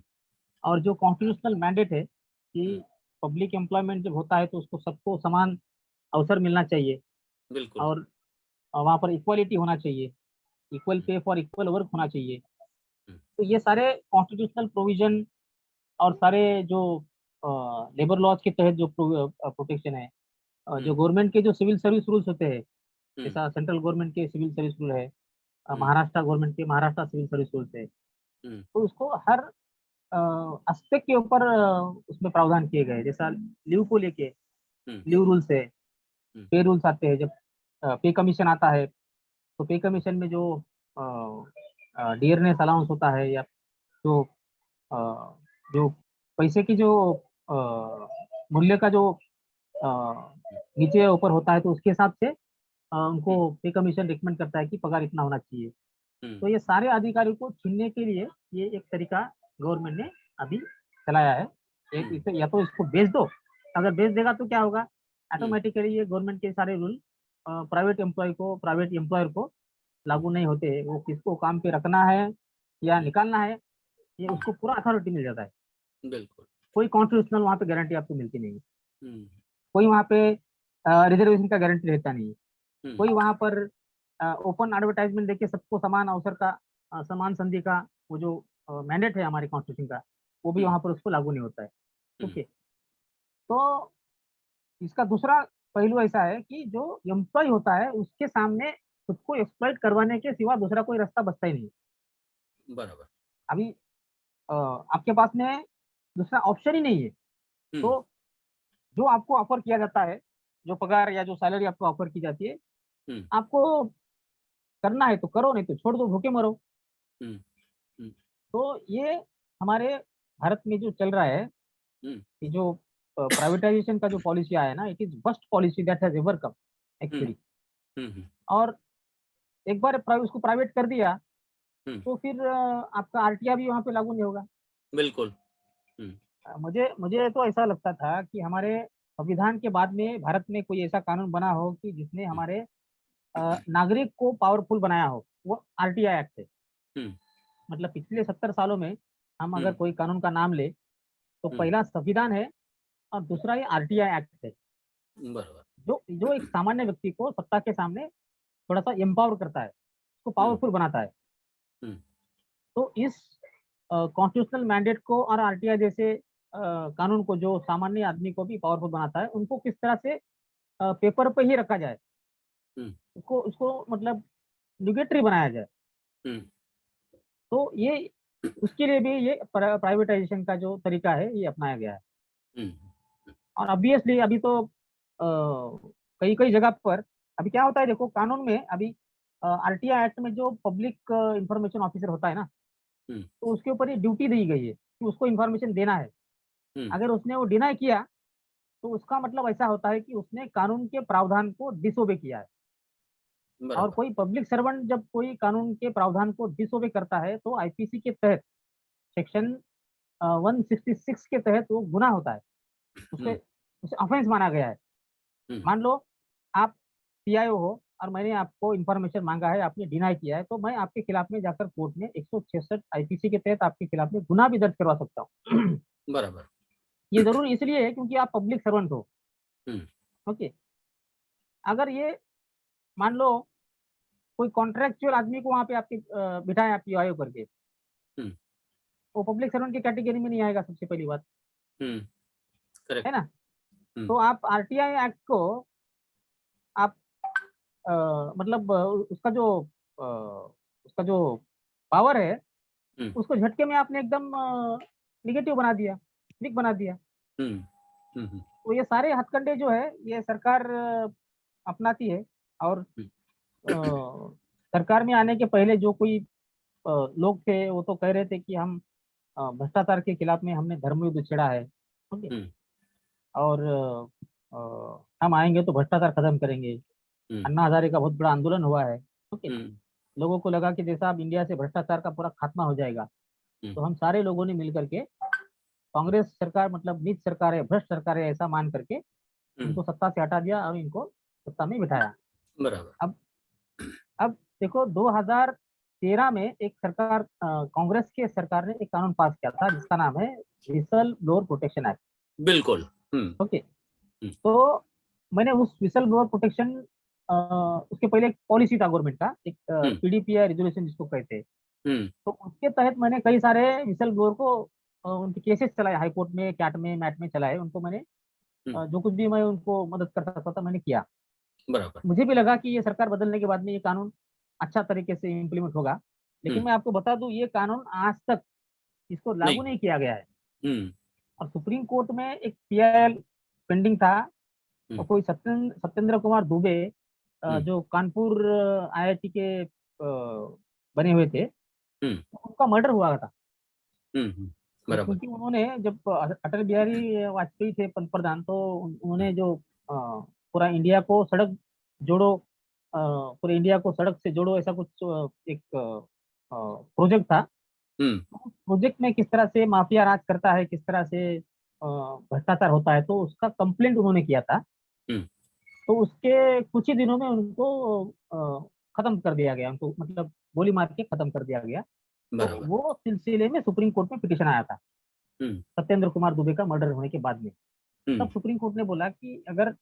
और जो कॉन्स्टिट्यूशनल मैंडेट है हम्म, कि पब्लिक एम्प्लॉयमेंट जब होता है तो उसको सबको समान अवसर मिलना चाहिए बिल्कुल। और वहाँ पर इक्वालिटी होना चाहिए, equal pay for equal work होना चाहिए। हम्म, तो ये सारे कॉन्स्टिट्यूशनल प्रोविजन और सारे जो लेबर लॉज के तहत जो प्रोटेक्शन है, जो गवर्नमेंट के जो सिविल सर्विस रूल्स होते हैं, हम्म, जैसा सेंट्रल गवर्नमेंट के सिविल सर्विस रूल है, हम्म, महाराष्ट्र गवर्नमेंट के महाराष्ट्र सिविल सर्विस रूल्स है, हम्म, तो उसको हर एस्पेक्ट के ऊपर उसमें प्रावधान किए गए। जैसा लीव को लेके हम्म, लीव रूल्स है, हम्म, पे रूल्स आते हैं, जब पे कमीशन आता है तो पे कमीशन में जो डियरनेस अलाउंस होता है या जो अ, जो पैसे की जो अ, मूल्य का जो अ, नीचे ऊपर होता है तो उसके हिसाब से उनको पे कमीशन रिकमेंड करता है कि पगार इतना होना चाहिए। हम्म, तो ये सारे अधिकारियों को छीनने के लिए ये एक तरीका गवर्नमेंट ने अभी चलाया है। एक या तो इसको बेच दो, अगर बेच देगा तो क्या होगा, ऑटोमेटिकली ये गवर्नमेंट के सारे रूल प्राइवेट एम्प्लॉय को, प्राइवेट एम्प्लॉयर को लागू नहीं होते। वो किसको काम पे रखना है या निकालना है, ये उसको पूरा अथॉरिटी मिल जाता है। बिल्कुल। कोई कॉन्स्टिट्यूशनल वहाँ पे गारंटी आपको मिलती नहीं है, हम्म, कोई वहाँ पे रिजर्वेशन का गारंटी रहता नहीं है, हम्म, कोई वहाँ पर ओपन एडवर्टाइजमेंट देके सबको समान अवसर का, समान संधि का वो जो मैंडेट है हमारे कॉन्स्टिट्यूशन का, वो भी हम्म, वहाँ पर उसको लागू नहीं होता है। हम्म, ओके, तो इसका दूसरा पहलू ऐसा है कि जो एम्प्लॉय होता है उसके सामने खुद को एक्सप्लॉइट करवाने के सिवा दूसरा कोई रास्ता बचता ही नहीं। बराबर। अभी आपके पास में दूसरा ऑप्शन ही नहीं है। हम्म, तो जो आपको ऑफर किया जाता है, जो पगार या जो सैलरी आपको ऑफर की जाती है, हम्म, आपको करना है तो करो, नहीं तो छोड़ दो, भूखे मरो। हम्म, हम्म, तो ये हमारे भारत में जो चल रहा है, हम्म, कि जो प्राइवेटाइजेशन का जो पॉलिसी आया है ना, it is worst policy that has ever come hmm, actually. Hmm, और एक बार उसको प्राइवेट कर दिया हम्म, तो फिर आपका आरटीआई भी वहाँ पे लागू नहीं होगा। बिल्कुल। हम्म, मुझे मुझे तो ऐसा लगता था कि हमारे संविधान के बाद में भारत में कोई ऐसा कानून बना हो कि जिसने हम्म, हमारे नागरिक को पावरफुल बनाया हो, वो आरटीआई एक्ट है। हम्म, मतलब पिछले 70 सालों में हम अगर हम्म, कोई कानून का नाम ले तो हम्म, पहला संविधान है और दूसरा ये आरटीआई एक्ट है, बराबर। जो जो एक सामान्य व्यक्ति को सत्ता के सामने थोड़ा सा एम्पावर करता है, उसको हम्म, पावरफुल बनाता है। हम्म, तो इस कॉन्स्टिट्यूशनल मैंडेट को और आरटीआई जैसे कानून को, जो सामान्य आदमी को भी पावरफुल बनाता है, उनको किस तरह से पेपर पे ही रखा जाए, हम्म, उसको उसको मतलब निगेटरी बनाया जाए। हम्म, तो ये उसके लिए भी ये प्राइवेटाइजेशन का जो तरीका है ये अपनाया गया है। हम्म, और ऑब्वियसली अभी तो कई कई जगह पर अभी क्या होता है, देखो कानून में अभी आरटीआई एक्ट में जो पब्लिक इंफॉर्मेशन ऑफिसर होता है ना, हम्म, तो उसके ऊपर ये ड्यूटी दी गई है कि उसको इन्फॉर्मेशन देना है। हम्म, अगर उसने वो डिनाई किया तो उसका मतलब ऐसा होता है कि उसने कानून के प्रावधान को डिसोबे किया है। और बराबर। कोई पब्लिक सर्वेंट जब कोई कानून के प्रावधान को डिसोबे करता है तो आईपीसी के तहत सेक्शन 166 के तहत वो गुनाह होता है, उसे हम्म, उसे ऑफेंस माना गया है। हम्म, मान लो आप पीआईओ हो और मैंने आपको इन्फॉर्मेशन मांगा है, आपने डिनाई किया है, तो मैं आपके खिलाफ में जाकर कोर्ट में 166 आईपीसी के तहत आपके खिलाफ में गुनाह भी दर्ज करवा सकता हूँ। बराबर। ये जरूरी इसलिए है क्योंकि आप पब्लिक सर्वेंट हो। हम्म, ओके, अगर ये मान लो कोई कॉन्ट्रेक्चुअल आदमी को वहां पे आपके बिठाए आप पीआईओ करके, हम्म। वो पब्लिक सर्वेंट की कैटेगरी में नहीं आएगा, सबसे पहली बात, करेक्ट। है ना। तो आप आरटीआई एक्ट को आप मतलब अ, उसका जो पावर है हम्म। उसको झटके में आपने एकदम निगेटिव बना दिया, वीक बना दिया। हम्म। हम्म। तो ये सारे हथकंडे जो है ये सरकार अपनाती है। और सरकार में आने के पहले जो कोई लोग थे वो तो कह रहे थे कि हम भ्रष्टाचार के खिलाफ में हमने धर्म युद्ध छेड़ा है, ओके। हम्म। और हम आएंगे तो भ्रष्टाचार खत्म करेंगे। हम्म। अन्ना हजारे का बहुत बड़ा आंदोलन हुआ है, ओके। हम्म। लोगों को लगा कि जैसा अब इंडिया से भ्रष्टाचार का पूरा खात्मा हो जाएगा, हम्म। तो हम सारे लोगों ने मिल करके कांग्रेस सरकार मतलब नीच सरकार है, भ्रष्ट सरकार है, ऐसा मान करके इनको सत्ता से हटा दिया और इनको सत्ता में बिठाया। बराबर। अब देखो 2013 में एक सरकार कांग्रेस के सरकार ने एक कानून पास किया था जिसका नाम है विसल ब्लोअर प्रोटेक्शन एक्ट, बिल्कुल। ओके। तो मैंने उस विसल ब्लोअर प्रोटेक्शन उसके पहले एक पॉलिसी था गवर्नमेंट का, एक पीडीपीआई रेजोल्यूशन जिसको कहते हैं। तो उसके तहत मैंने कई सारे विसल ब्लोअर को उनके केसेस चलाए, हाई कोर्ट में, कैट में, मैट में चलाए। उनको मैंने जो कुछ भी मैं उनको मदद कर सकता था मैंने किया। बराबर। मुझे भी लगा कि ये सरकार बदलने के बाद में ये कानून अच्छा तरीके से इम्प्लीमेंट होगा। लेकिन मैं आपको बता दूं ये कानून आज तक इसको लागू नहीं। नहीं किया गया है। हम्म। और सुप्रीम कोर्ट में एक पीआईएल पेंडिंग था, और कोई सत्येंद्र कुमार दुबे जो कानपुर आईआईटी के बने हुए थे, उनका मर्डर हुआ था। बराबर। क्योंकि उन्होंने जब अटल बिहारी वाजपेयी थे पंतप्रधान, तो उन्होंने जो पूरा इंडिया को सड़क जोड़ो, पूरे इंडिया को सड़क से जोड़ो, ऐसा कुछ एक प्रोजेक्ट था। प्रोजेक्ट में किस तरह से माफिया राज करता है, किस तरह से भ्रष्टाचार होता है, तो उसका कंप्लेंट उन्होंने किया था। तो उसके कुछ ही दिनों में उनको खत्म कर दिया गया, उनको मतलब गोली मार के खत्म कर दिया गया। तो बराबर। वो सिलसिले में सुप्रीम कोर्ट में पिटीशन आया था सत्येंद्र कुमार दुबे का मर्डर होने के बाद में। तब सुप्रीम कोर्ट ने बोला कि अगर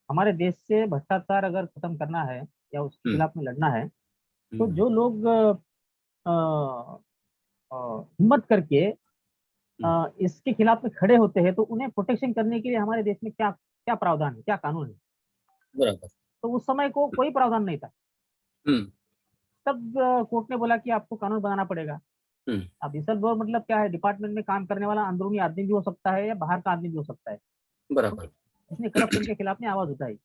हमारे देश से भ्रष्टाचार अगर खत्म करना है या उसके खिलाफ में लड़ना है, तो जो लोग हिम्मत करके इसके खिलाफ में खड़े होते हैं, तो उन्हें प्रोटेक्शन करने के लिए हमारे देश में क्या क्या प्रावधान है, क्या कानून है। बराबर। तो उस समय को कोई प्रावधान नहीं था। तब कोर्ट ने बोला कि आपको कानून बनाना पड़ेगा। अब विसल ब्लोअर मतलब क्या है, डिपार्टमेंट में काम करने वाला अंदरूनी आदमी भी हो सकता है या बाहर का आदमी भी हो सकता है, बराबर। इसने करप्शन के खिलाफ में आवाज उठाई।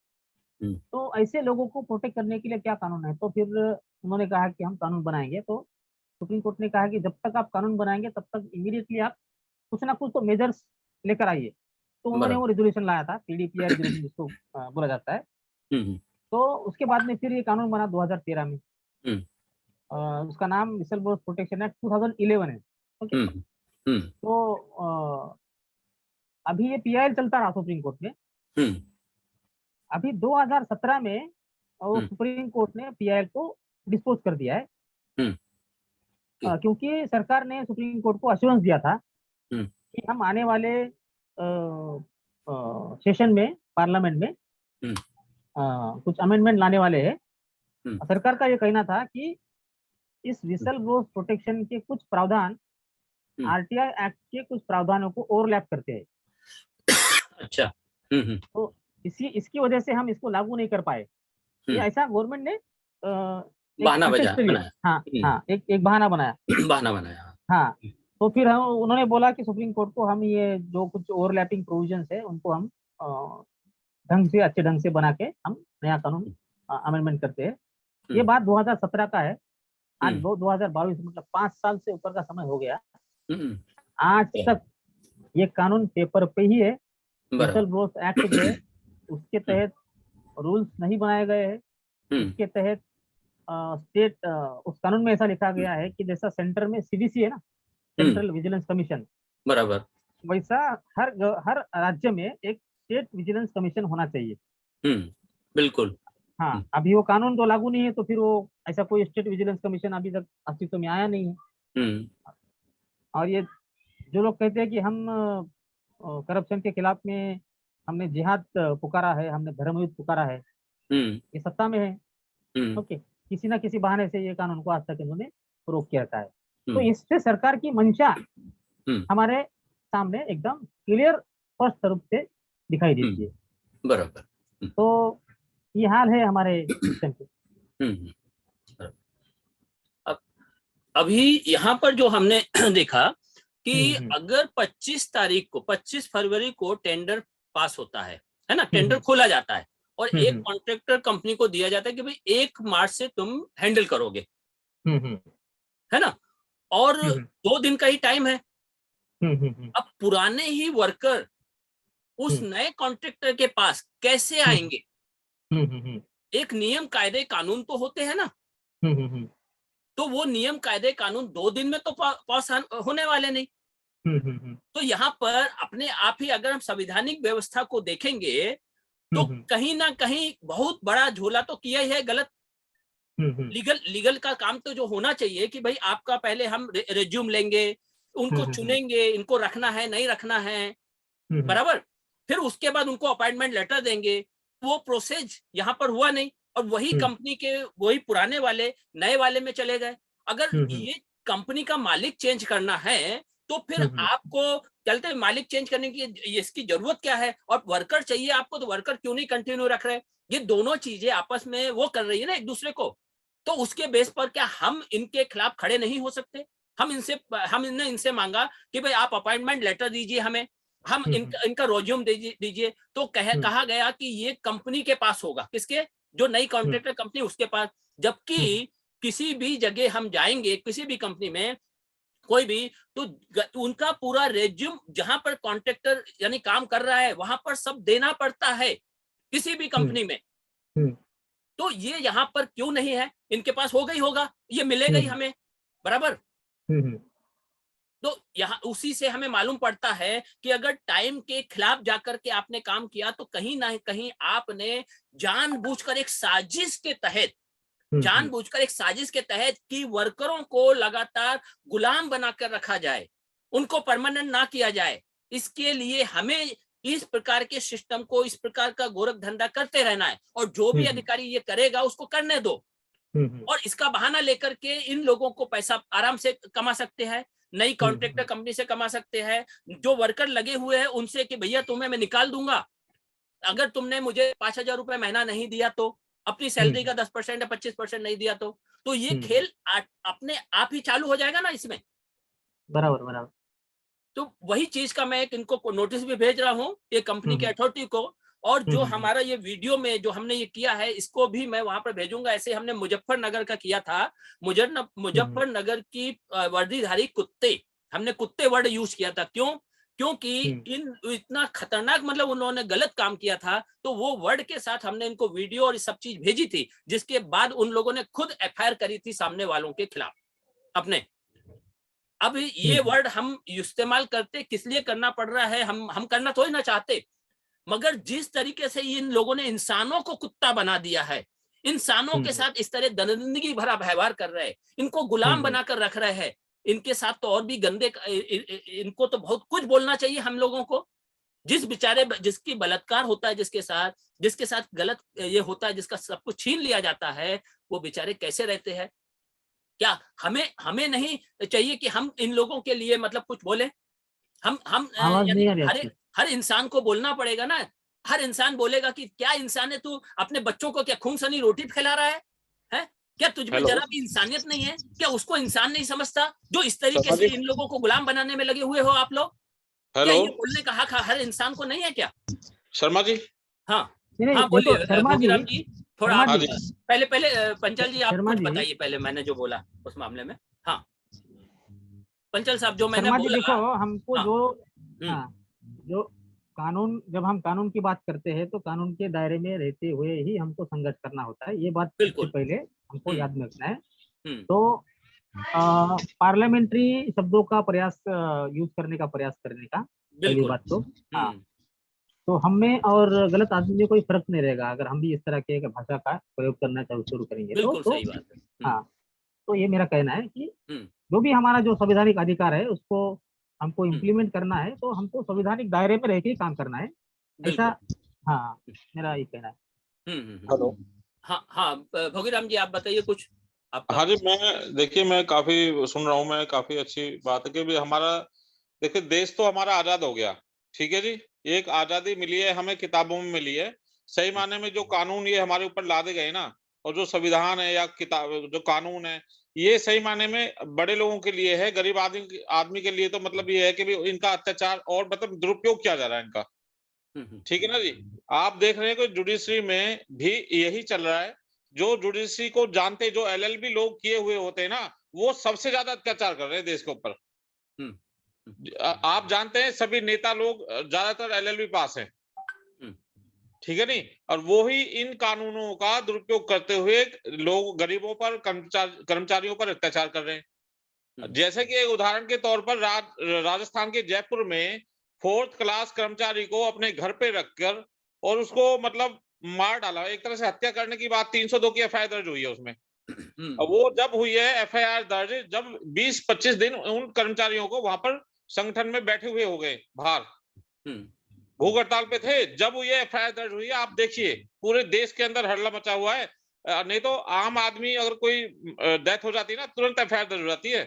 तो ऐसे लोगों को प्रोटेक्ट करने के लिए क्या कानून है, तो फिर उन्होंने कहा कि हम कानून बनाएंगे। तो सुप्रीम कोर्ट ने कहा कि जब तक आप कानून बनाएंगे तब तक इमीडिएटली आप कुछ ना कुछ तो मेजर्स लेकर आइए। तो उन्होंने वो रेजोल्यूशन लाया था, पीडीपीआई रेजोल्यूशन जिसको बोला जाता है। तो उसके बाद में फिर ये कानून बना 2013 में। उसका नाम विसल ब्लोअर प्रोटेक्शन एक्ट 2011 है, ओके। तो अभी ये पीआईएल चलता रहा सुप्रीम कोर्ट में। अभी 2017 में वो सुप्रीम कोर्ट ने पीआईएल को डिस्पोज कर दिया है, क्योंकि सरकार ने सुप्रीम कोर्ट को अश्योरेंस दिया था कि हम आने वाले सेशन में, पार्लियामेंट में कुछ अमेंडमेंट लाने वाले हैं। सरकार का ये कहना था कि इस विसल ब्लोअर प्रोटेक्शन के कुछ प्रावधान आरटीआई एक्ट के कुछ प्रावधानों को ओवरलैप करते हैं। अच्छा। तो इसकी वजह से हम इसको लागू नहीं कर पाए। ये ऐसा गवर्नमेंट ने बहाना बनाया। हाँ हाँ, एक बहाना बनाया। बहाना बनाया। हाँ, तो फिर हम उन्होंने बोला कि सुप्रीम कोर्ट को हम ये जो कुछ ओवरलैपिंग प्रोविजंस है उनको हम ढंग से, अच्छे ढंग से बना के हम नया कानून अमेंडमेंट करते हैं। ये बात 2017 का है। आज 2022 मतलब 5 साल से ऊपर का समय हो गया। आज तक ये कानून पेपर पे ही है। विसल ब्लोअर एक्ट जो है उसके तहत रूल्स नहीं बनाए गए हैं। उसके तहत स्टेट उस कानून में ऐसा लिखा गया है कि जैसा सेंटर में सीवीसी है ना, सेंट्रल विजिलेंस कमीशन, बराबर, वैसा हर राज्य में एक स्टेट विजिलेंस कमीशन होना चाहिए। बिल्कुल। हाँ, अभी वो कानून तो लागू नहीं है, तो फिर वो ऐसा कोई स्टेट विजिलेंस कमीशन अभी तक अस्तित्व में आया नहीं है। और ये जो लोग कहते हैं कि हम करप्शन के खिलाफ में हमने जिहाद पुकारा है, हमने धर्म युद्ध पुकारा है, ये सत्ता में है, ओके। किसी ना किसी बहाने से ये कानून को आज तक इन्होंने रोक के रखा है। तो इससे सरकार की मंशा हमारे सामने एकदम क्लियर स्पष्ट रूप से दिखाई देती है। बराबर। तो ये हाल है हमारे सिस्टम के। अभी यहाँ पर जो हमने देखा कि अगर 25 तारीख को 25 फरवरी को टेंडर पास होता है ना, टेंडर खोला जाता है और एक कॉन्ट्रैक्टर कंपनी को दिया जाता है कि भाई 1 मार्च से तुम हैंडल करोगे, है ना, और 2 दिन का ही टाइम है। अब पुराने ही वर्कर उस नए कॉन्ट्रैक्टर के पास कैसे आएंगे? एक नियम कायदे कानून तो होते हैं ना, तो वो नियम कायदे कानून 2 दिन में तो पास होने वाले नहीं। तो यहाँ पर अपने आप ही अगर हम संवैधानिक व्यवस्था को देखेंगे तो कहीं ना कहीं बहुत बड़ा झोला तो किया ही है गलत। लीगल का काम तो जो होना चाहिए कि भाई आपका पहले हम रिज्यूम लेंगे, उनको चुनेंगे, इनको रखना है नहीं रखना है, बराबर, फिर उसके बाद उनको अपॉइंटमेंट लेटर देंगे। वो प्रोसेस यहाँ पर हुआ नहीं और वही कंपनी के वही पुराने वाले नए वाले में चले गए। अगर ये कंपनी का मालिक चेंज करना है तो फिर आपको चलते मालिक चेंज करने की इसकी जरूरत क्या है, और वर्कर चाहिए आपको तो वर्कर क्यों नहीं कंटिन्यू रख रहे? ये दोनों चीजें आपस में वो कर रही है ना एक दूसरे को। तो उसके बेस पर क्या हम इनके खिलाफ खड़े नहीं हो सकते? हमने इनसे मांगा कि भाई आप अपॉइंटमेंट लेटर दीजिए हमें, हम इनका रोज्यूम दीजिए। तो कहा गया कि ये कंपनी के पास होगा, किसके? जो नई कॉन्ट्रैक्टर कंपनी उसके पास। जबकि किसी भी जगह हम जाएंगे, किसी भी कंपनी में कोई भी, तो उनका पूरा रेज्यूम जहां पर कॉन्ट्रैक्टर यानी काम कर रहा है वहां पर सब देना पड़ता है किसी भी कंपनी में। तो ये यहाँ पर क्यों नहीं है? इनके पास होगा ही होगा, ये मिलेगा ही हमें, बराबर। तो यहाँ उसी से हमें मालूम पड़ता है कि अगर टाइम के खिलाफ जाकर के आपने काम किया तो कहीं ना कहीं आपने जानबूझकर एक साजिश के तहत कि वर्करों को लगातार गुलाम बनाकर रखा जाए, उनको परमानेंट ना किया जाए। इसके लिए हमें इस प्रकार के सिस्टम को, इस प्रकार का गोरख धंधा करते रहना है और जो भी अधिकारी ये करेगा उसको करने दो। और इसका बहाना लेकर के इन लोगों को पैसा आराम से कमा सकते हैं, नई कॉन्ट्रैक्टर कंपनी से कमा सकते हैं, जो वर्कर लगे हुए हैं उनसे कि भैया तुम्हें मैं निकाल दूंगा अगर तुमने मुझे 5,000 रुपए महीना नहीं दिया, तो अपनी सैलरी का 10% या 25% नहीं दिया तो ये खेल अपने आप ही चालू हो जाएगा ना इसमें। बराबर। तो वही चीज का मैं इनको नोटिस भी भेज रहा हूँ ये कंपनी के अथॉरिटी को, और जो हमारा ये वीडियो में जो हमने ये किया है इसको भी मैं वहां पर भेजूंगा। ऐसे हमने मुजफ्फरनगर का किया था, मुजफ्फरनगर की वर्दीधारी कुत्ते, हमने कुत्ते वर्ड यूज किया था। क्योंकि इतना खतरनाक मतलब उन्होंने गलत काम किया था, तो वो वर्ड के साथ हमने इनको वीडियो और सब चीज भेजी थी, जिसके बाद उन लोगों ने खुद एफआईआर करी थी सामने वालों के खिलाफ अपने। अब ये वर्ड हम इस्तेमाल करते किस लिए करना पड़ रहा है? हम करना थोड़ी ना चाहते, मगर जिस तरीके से इन लोगों ने इंसानों को कुत्ता बना दिया है, इंसानों के साथ इस तरह दरिंदगी भरा व्यवहार कर रहे हैं, इनको गुलाम बनाकर रख रहे हैं, इनके साथ तो और भी गंदे, इनको तो बहुत कुछ बोलना चाहिए हम लोगों को। जिसकी बलात्कार होता है, जिसके साथ गलत ये होता है, जिसका सब कुछ छीन लिया जाता है, वो बेचारे कैसे रहते हैं? क्या हमें नहीं चाहिए कि हम इन लोगों के लिए मतलब कुछ बोले? हम हर इंसान को बोलना पड़ेगा ना। हर इंसान बोलेगा कि क्या इंसान है तू, अपने बच्चों को क्या खून सनी रोटी खिला रहा है? क्या तुझ में जरा भी इंसानियत नहीं है? क्या उसको इंसान नहीं समझता जो इस तरीके से इन लोगों को गुलाम बनाने में लगे हुए हो आप लोग? क्या ये बोलने का हक हर इंसान को नहीं है क्या? शर्मा जी, हाँ बोलिए भोगीराम जी, थोड़ा आप पहले पंचाल जी आप कुछ बताइए पहले, मैंने जो बोला उस मामले में। हाँ पंचाल साहब, जो मैंने बोला, देखो हमको जो कानून, जब हम कानून की बात करते हैं तो कानून के दायरे में रहते हुए ही हमको संघर्ष करना होता है, ये बात सबसे पहले हमको याद में रखना है। तो पार्लियामेंट्री शब्दों का प्रयास यूज करने का प्रयास करने का पहली बात तो तो हम में और गलत आदमी में कोई फर्क नहीं रहेगा अगर हम भी इस तरह के भाषा का प्रयोग करना शुरू करेंगे तो ये मेरा कहना है कि जो भी हमारा जो संवैधानिक अधिकार है उसको हमको इम्प्लीमेंट करना है, तो हमको संवैधानिक दायरे में रह के काम करना है, ऐसा मेरा ये कहना है। हेलो, हाँ भोगीराम जी आप बताइए कुछ आपका? हाँ जी, मैं काफी सुन रहा हूँ, मैं काफी अच्छी बात है कि भी हमारा, देखिए देश तो हमारा आजाद हो गया, ठीक है जी। एक आजादी मिली है हमें, किताबों में मिली है। सही मायने में जो कानून ये हमारे ऊपर लादे गए ना, और जो संविधान है या किताब जो कानून है, ये सही मायने में बड़े लोगों के लिए है। गरीब आदमी के लिए तो मतलब ये है कि भी इनका अत्याचार और मतलब दुरुपयोग किया जा रहा है इनका, ठीक है ना जी। आप देख रहे हैं कि जुडिशरी में भी यही चल रहा है। जो जुडिशरी को जानते, जो एलएलबी लोग किए हुए होते हैं ना, वो सबसे ज्यादा अत्याचार कर रहे हैं देश के ऊपर। हम्म, आप जानते हैं सभी नेता लोग ज्यादातर एलएलबी पास हैं, ठीक है नहीं। और वो ही इन कानूनों का दुरुपयोग करते हुए लोग गरीबों पर, कर्मचारियों पर अत्याचार कर रहे हैं। जैसे कि एक उदाहरण के तौर पर राजस्थान के जयपुर में 4th क्लास कर्मचारी को अपने घर पे रखकर और उसको मतलब मार डाला, एक तरह से हत्या करने की बात। 302 की एफआईआर दर्ज हुई है उसमें। अब वो जब हुई है एफआईआर दर्ज, जब 20-25 दिन उन कर्मचारियों को वहां पर संगठन में बैठे हुए हो गए बाहर, भूख हड़ताल पे थे, जब ये एफआईआर दर्ज हुई है, आप देखिए पूरे देश के अंदर हल्ला मचा हुआ है। नहीं तो आम आदमी अगर कोई डेथ हो जाती है ना, तुरंत एफआईआर दर्ज हो जाती है,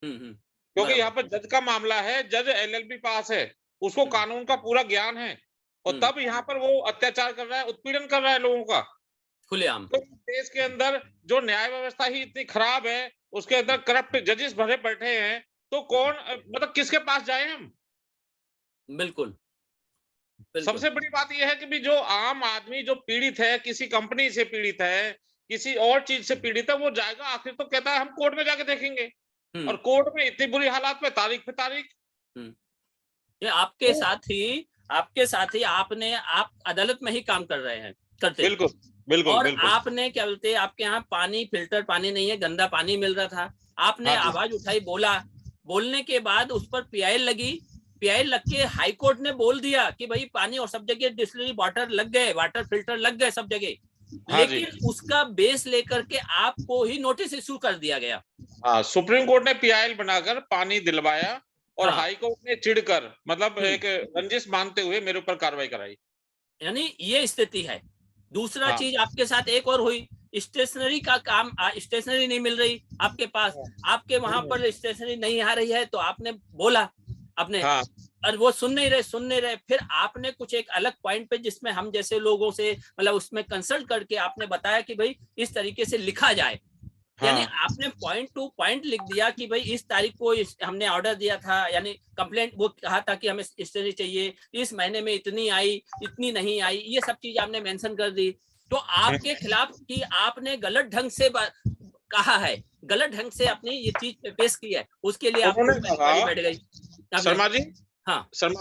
क्योंकि यहाँ पर जज का मामला है, जज एलएलबी पास है, उसको कानून का पूरा ज्ञान है, और तब यहाँ पर वो अत्याचार कर रहा है, उत्पीड़न कर रहा है लोगों का खुलेआम। तो देश के अंदर जो न्याय व्यवस्था ही इतनी खराब है, उसके अंदर करप्ट जजेस भरे बैठे हैं, तो कौन मतलब किसके पास जाए हम? बिल्कुल, सबसे बड़ी बात यह है कि भी जो आम आदमी जो पीड़ित है, किसी कंपनी से पीड़ित है, किसी और चीज से पीड़ित है, वो जाएगा आखिर तो कहता है हम कोर्ट में जाके देखेंगे, और कोर्ट में इतनी बुरी हालात में तारीख पे तारीख। ये आपके साथ ही आप अदालत में ही काम कर रहे हैं, करते। बिल्कुल बिल्कुल और बिल्कुल। आपने क्या बोलते, आपके यहाँ पानी, फिल्टर पानी नहीं है, गंदा पानी मिल रहा था। आपने आवाज उठाई, बोलने के बाद उस पर पीआईएल लगी। पीआईएल लग के हाई कोर्ट ने बोल दिया कि भाई पानी, और सब जगह डिस्टिलरी वाटर लग गए, वाटर फिल्टर लग गए सब जगह। लेकिन उसका बेस लेकर के आपको ही नोटिस इशू कर दिया गया। सुप्रीम कोर्ट ने पीआईएल बनाकर पानी दिलवाया, और हाई कोर्ट ने चिढ़कर मतलब एक रंजिश मानते हुए मेरे ऊपर कार्रवाई कराई। यानी ये स्थिति है। दूसरा चीज आपके साथ एक और हुई, स्टेशनरी का काम, स्टेशनरी नहीं मिल रही आपके पास, आपके वहां पर स्टेशनरी नहीं आ रही है, तो आपने बोला अपने, और वो सुन नहीं रहे। फिर आपने कुछ एक अलग पॉइंट पे, जिसमें हम जैसे लोगों से मतलब उसमें कंसल्ट करके आपने बताया कि भाई इस तरीके से लिखा जाए। यानी आपने पॉइंट टू पॉइंट लिख दिया कि भाई इस तारीख को हमने ऑर्डर दिया था, यानी कंप्लेंट, वो कहा था कि हमें स्टेशनरी चाहिए, इस महीने में इतनी आई, इतनी नहीं आई, ये सब चीज आपने मेंशन कर दी। तो आपके खिलाफ कि आपने गलत ढंग से कहा है, गलत ढंग से अपनी ये चीज पेश की है, उसके लिए आपको बैठ गई। शर्मा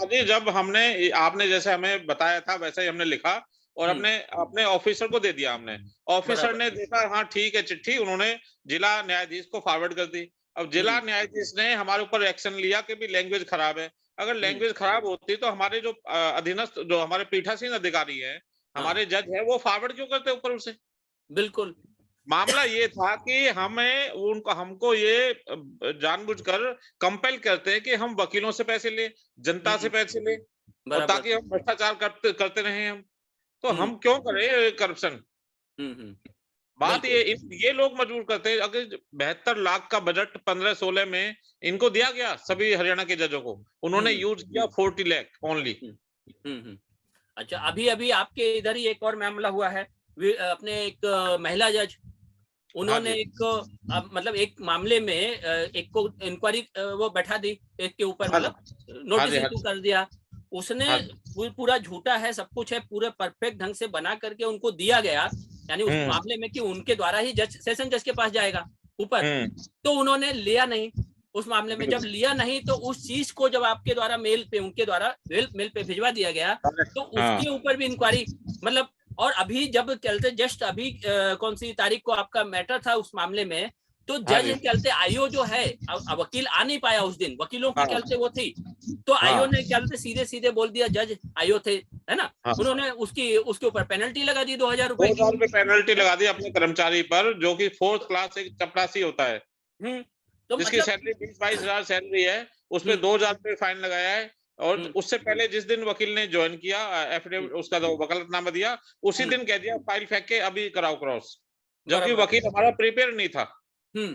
जी, जब हमने, आपने जैसे हमें बताया था वैसे ही हमने लिखा, और अपने ऑफिसर को दे दिया हमने। ऑफिसर ने देखा, हाँ ठीक है चिट्ठी, उन्होंने जिला न्यायाधीश को फॉरवर्ड कर दी। अब जिला न्यायाधीश ने हमारे ऊपर एक्शन लिया कि भी लैंग्वेज खराब है। अगर लैंग्वेज खराब होती तो हमारे जो अधीनस्थ, जो हमारे पीठासीन अधिकारी है, हमारे जज है, वो फॉरवर्ड क्यों करते ऊपर उसे? बिल्कुल। मामला ये था कि हमको ये जानबूझकर कंपेल करते हैं कि हम वकीलों से पैसे ले, जनता से पैसे ले, और ताकि हम भ्रष्टाचार करते रहे हम। तो हम क्यों करें करप्शन? बात ये लोग मजबूर करते हैं। अगर 72 लाख का बजट 15-16 में इनको दिया गया सभी हरियाणा के जजों को, उन्होंने यूज किया 40 लाख ओनली। अच्छा, अभी आपके इधर ही एक और मामला हुआ है, अपने एक महिला जज, उन्होंने मतलब एक मामले में एक को इंक्वायरी वो बैठा दी, एक के ऊपर मतलब नोटिस इशू कर दिया। उसने पूरा झूठा है, सब कुछ है, पूरे परफेक्ट ढंग से बना करके उनको दिया गया, यानी उस मामले में कि उनके द्वारा ही सेशन जज के पास जाएगा ऊपर, तो उन्होंने लिया नहीं। उस मामले में जब लिया नहीं, तो उस चीज को जब आपके द्वारा मेल पे, उनके द्वारा मेल पे भिजवा दिया गया, तो उसके ऊपर भी इंक्वायरी मतलब। और अभी जब चलते, जस्ट अभी कौन सी तारीख को आपका मैटर था उस मामले में, तो जज चलते आईओ जो है, वकील आ नहीं पाया उस दिन, वकीलों की चलते वो थी, तो आईओ ने चलते सीधे बोल दिया, जज आईओ थे, है ना, उन्होंने उसके ऊपर पेनल्टी लगा दी 2000 रुपए की पेनल्टी लगा दी अपने कर्मचारी पर, जो कि 4th क्लास एक चपरासी होता है, तो जिसकी सैलरी 20-22 हजार सैलरी है, उसमें 2000 रुपए फाइन लगाया है। और उससे पहले जिस दिन वकील ने ज्वाइन किया, एफिडेविट उसका वकालतनामा दिया, उसी दिन कह दिया फाइल फेंक के अभी कराओ क्रॉस, जबकि वकील हमारा प्रिपेयर नहीं था। तो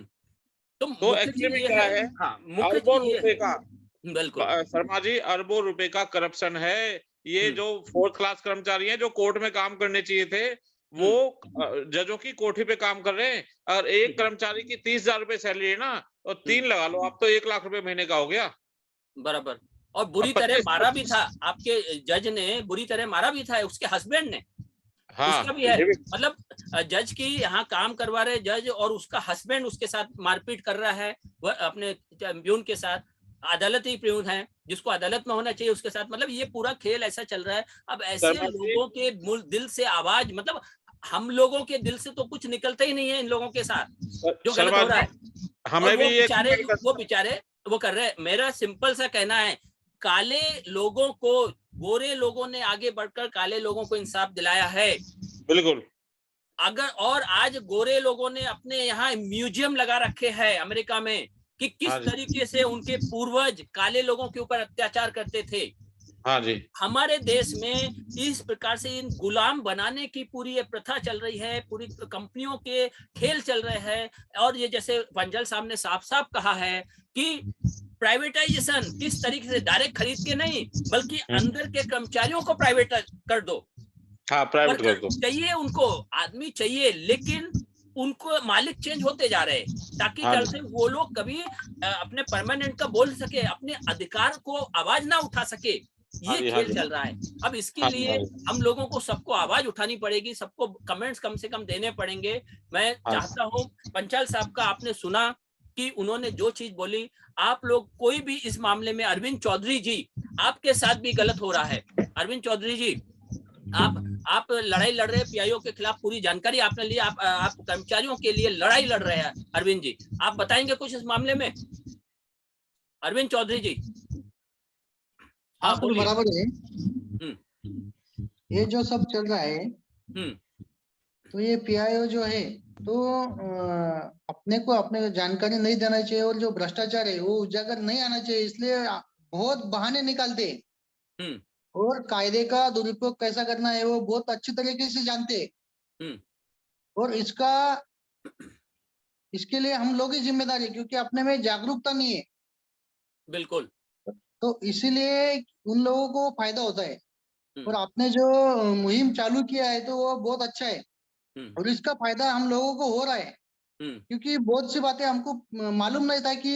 तो मुख्य एक्चुअली चीज में ये क्या है, है, हाँ मुख्य अरबों चीज ये रुपए है, का बिल्कुल शर्मा जी, अरबों रुपए का करप्शन है। ये जो 4th क्लास कर्मचारी हैं जो कोर्ट में काम करने चाहिए थे, वो जजों की कोठी पे काम कर रहे हैं। और एक कर्मचारी की 30,000 रुपए सैलरी है ना, और 3 लगा लो आप, तो 1 लाख रुपए महीने का हो गया। बराबर। और बुरी अब तरह 25 मारा भी था, आपके जज ने बुरी तरह मारा भी था उसके हस्बैंड ने, उसका हाँ, भी है। ये भी मतलब जज की यहाँ काम करवा रहे जज और उसका हस्बैंड उसके साथ मारपीट कर रहा है, वह अपने प्यून के साथ, अदालती प्यून है जिसको अदालत में होना चाहिए उसके साथ। मतलब ये पूरा खेल ऐसा चल रहा है। अब ऐसे शर्मा जी, लोगों के दिल से आवाज, मतलब हम लोगों के दिल से तो कुछ निकलता ही नहीं है इन लोगों के साथ जो गलत शर्मा हो रहा जी, है। और हमें भी ये वो बेचारे वो कर रहे हैं। मेरा सिंपल सा कहना है, काले लोगों को गोरे लोगों ने आगे बढ़कर काले लोगों को इंसाफ दिलाया है। बिल्कुल, अगर और आज गोरे लोगों ने अपने यहाँ म्यूजियम लगा रखे हैं अमेरिका में कि किस हाँ जी, तरीके से उनके पूर्वज काले लोगों के ऊपर अत्याचार करते थे। हाँ जी, हमारे देश में इस प्रकार से इन गुलाम बनाने की पूरी ये प्रथा चल रही है, पूरी कंपनियों के खेल चल रहे हैं। और ये जैसे पंजल साहब ने साफ साफ कहा है कि प्राइवेटाइजेशन किस तरीके से, डायरेक्ट खरीद के नहीं बल्कि अंदर के कर्मचारियों को प्राइवेट कर दो। हाँ, प्राइवेट कर वर्कर दो। चाहिए उनको, आदमी चाहिए, लेकिन उनको मालिक चेंज होते जा रहे हैं ताकि हाँ कल जी, से वो लोग कभी अपने परमानेंट का बोल सके, अपने अधिकार को आवाज ना उठा सके। हाँ ये जी, हाँ खेल जी, चल रहा है। अब इसके हाँ जी, लिए हाँ जी, हम लोगों को सबको आवाज उठानी पड़ेगी, सबको कमेंट्स कम से कम देने पड़ेंगे। मैं हाँ जी, चाहता हूँ पंचाल साहब का आपने सुना कि उन्होंने जो चीज बोली, आप लोग कोई भी इस मामले में, अरविंद चौधरी जी आपके साथ भी गलत हो रहा है। अरविंद चौधरी जी, आप लड़ाई लड़ रहे हैं पीआईओ के खिलाफ, पूरी जानकारी आपने ली, आप कर्मचारियों के लिए लड़ाई लड़ रहे हैं। अरविंद जी, आप बताएंगे कुछ इस मामले में? अरविंद चौधरी जी, हाँ हाँ, तो बोलिए। बराबर है। हम्म ये जो सब चल रहा है, हम्म तो ये पीआईओ जो है, तो अपने को अपने जानकारी नहीं देना चाहिए, और जो भ्रष्टाचार है वो उजागर नहीं आना चाहिए, इसलिए बहुत बहाने निकालते हैं। हम्म और कायदे का दुरुपयोग कैसा करना है वो बहुत अच्छी तरीके से जानते हैं। हम्म और इसके लिए हम लोग ही जिम्मेदार है, क्योंकि अपने में जागरूकता नहीं है। बिल्कुल। तो इसीलिए उन लोगों को फायदा होता है। और हम्म आपने जो मुहिम चालू किया है तो वो बहुत अच्छा है, हम्म और इसका फायदा हम लोगों को हो रहा है। हम्म क्योंकि बहुत सी बातें हमको मालूम नहीं था कि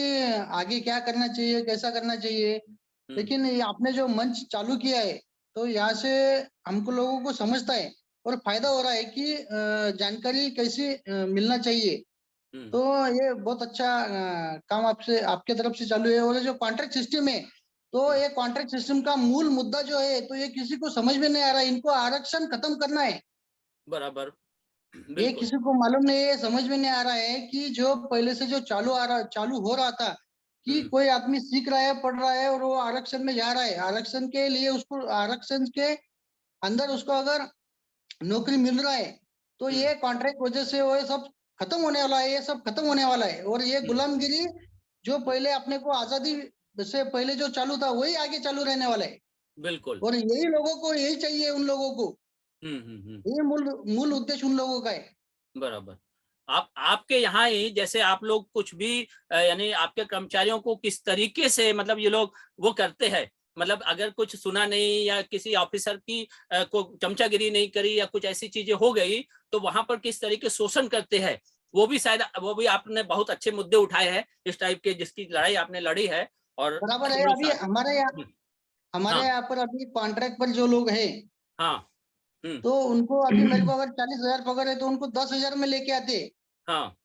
आगे क्या करना चाहिए, कैसा करना चाहिए। हम्म लेकिन ये आपने जो मंच चालू किया है, तो यहाँ से हमको लोगों को समझता है और फायदा हो रहा है कि जानकारी कैसे मिलना चाहिए। हम्म तो ये बहुत अच्छा काम आपसे, आपके तरफ से चालू है। और ये जो कॉन्ट्रैक्ट सिस्टम है, तो ये कॉन्ट्रैक्ट सिस्टम का मूल मुद्दा जो है, तो ये किसी को समझ में नहीं आ रहा है। इनको आरक्षण खत्म करना है। बराबर। ये बिल्कुल। किसी को मालूम नहीं है, समझ में नहीं आ रहा है कि जो पहले से जो चालू हो रहा था, कि कोई आदमी सीख रहा है, पढ़ रहा है, और वो आरक्षण में जा रहा है, आरक्षण के लिए उसको, आरक्षण के अंदर उसको अगर नौकरी मिल रहा है, तो ये कॉन्ट्रैक्ट वजह से वो सब खत्म होने वाला है। ये सब खत्म होने वाला है। और ये गुलामगिरी जो पहले अपने को आजादी से पहले जो चालू था, वही आगे चालू रहने वाला है। बिल्कुल। और यही लोगों को, यही चाहिए उन लोगों को। हम्म। ये मूल उद्देश्य उन लोगों का है। बराबर। आपके यहाँ ही जैसे आप लोग कुछ भी यानी आपके कर्मचारियों को किस तरीके से, मतलब ये लोग वो करते हैं, मतलब अगर कुछ सुना नहीं या किसी ऑफिसर की को चमचागिरी नहीं करी या कुछ ऐसी चीजें हो गई, तो वहां पर किस तरीके शोषण करते हैं, वो भी शायद, वो भी आपने बहुत अच्छे मुद्दे उठाए हैं इस टाइप के, जिसकी लड़ाई आपने लड़ी है। और बराबर है। अभी हमारे हाँ यहाँ पर अभी कॉन्ट्रैक्ट पर जो लोग हैं, हाँ तो उनको अभी मेरे को अगर 40,000 पगार है, तो उनको 10,000 में लेके आते हैं। हाँ।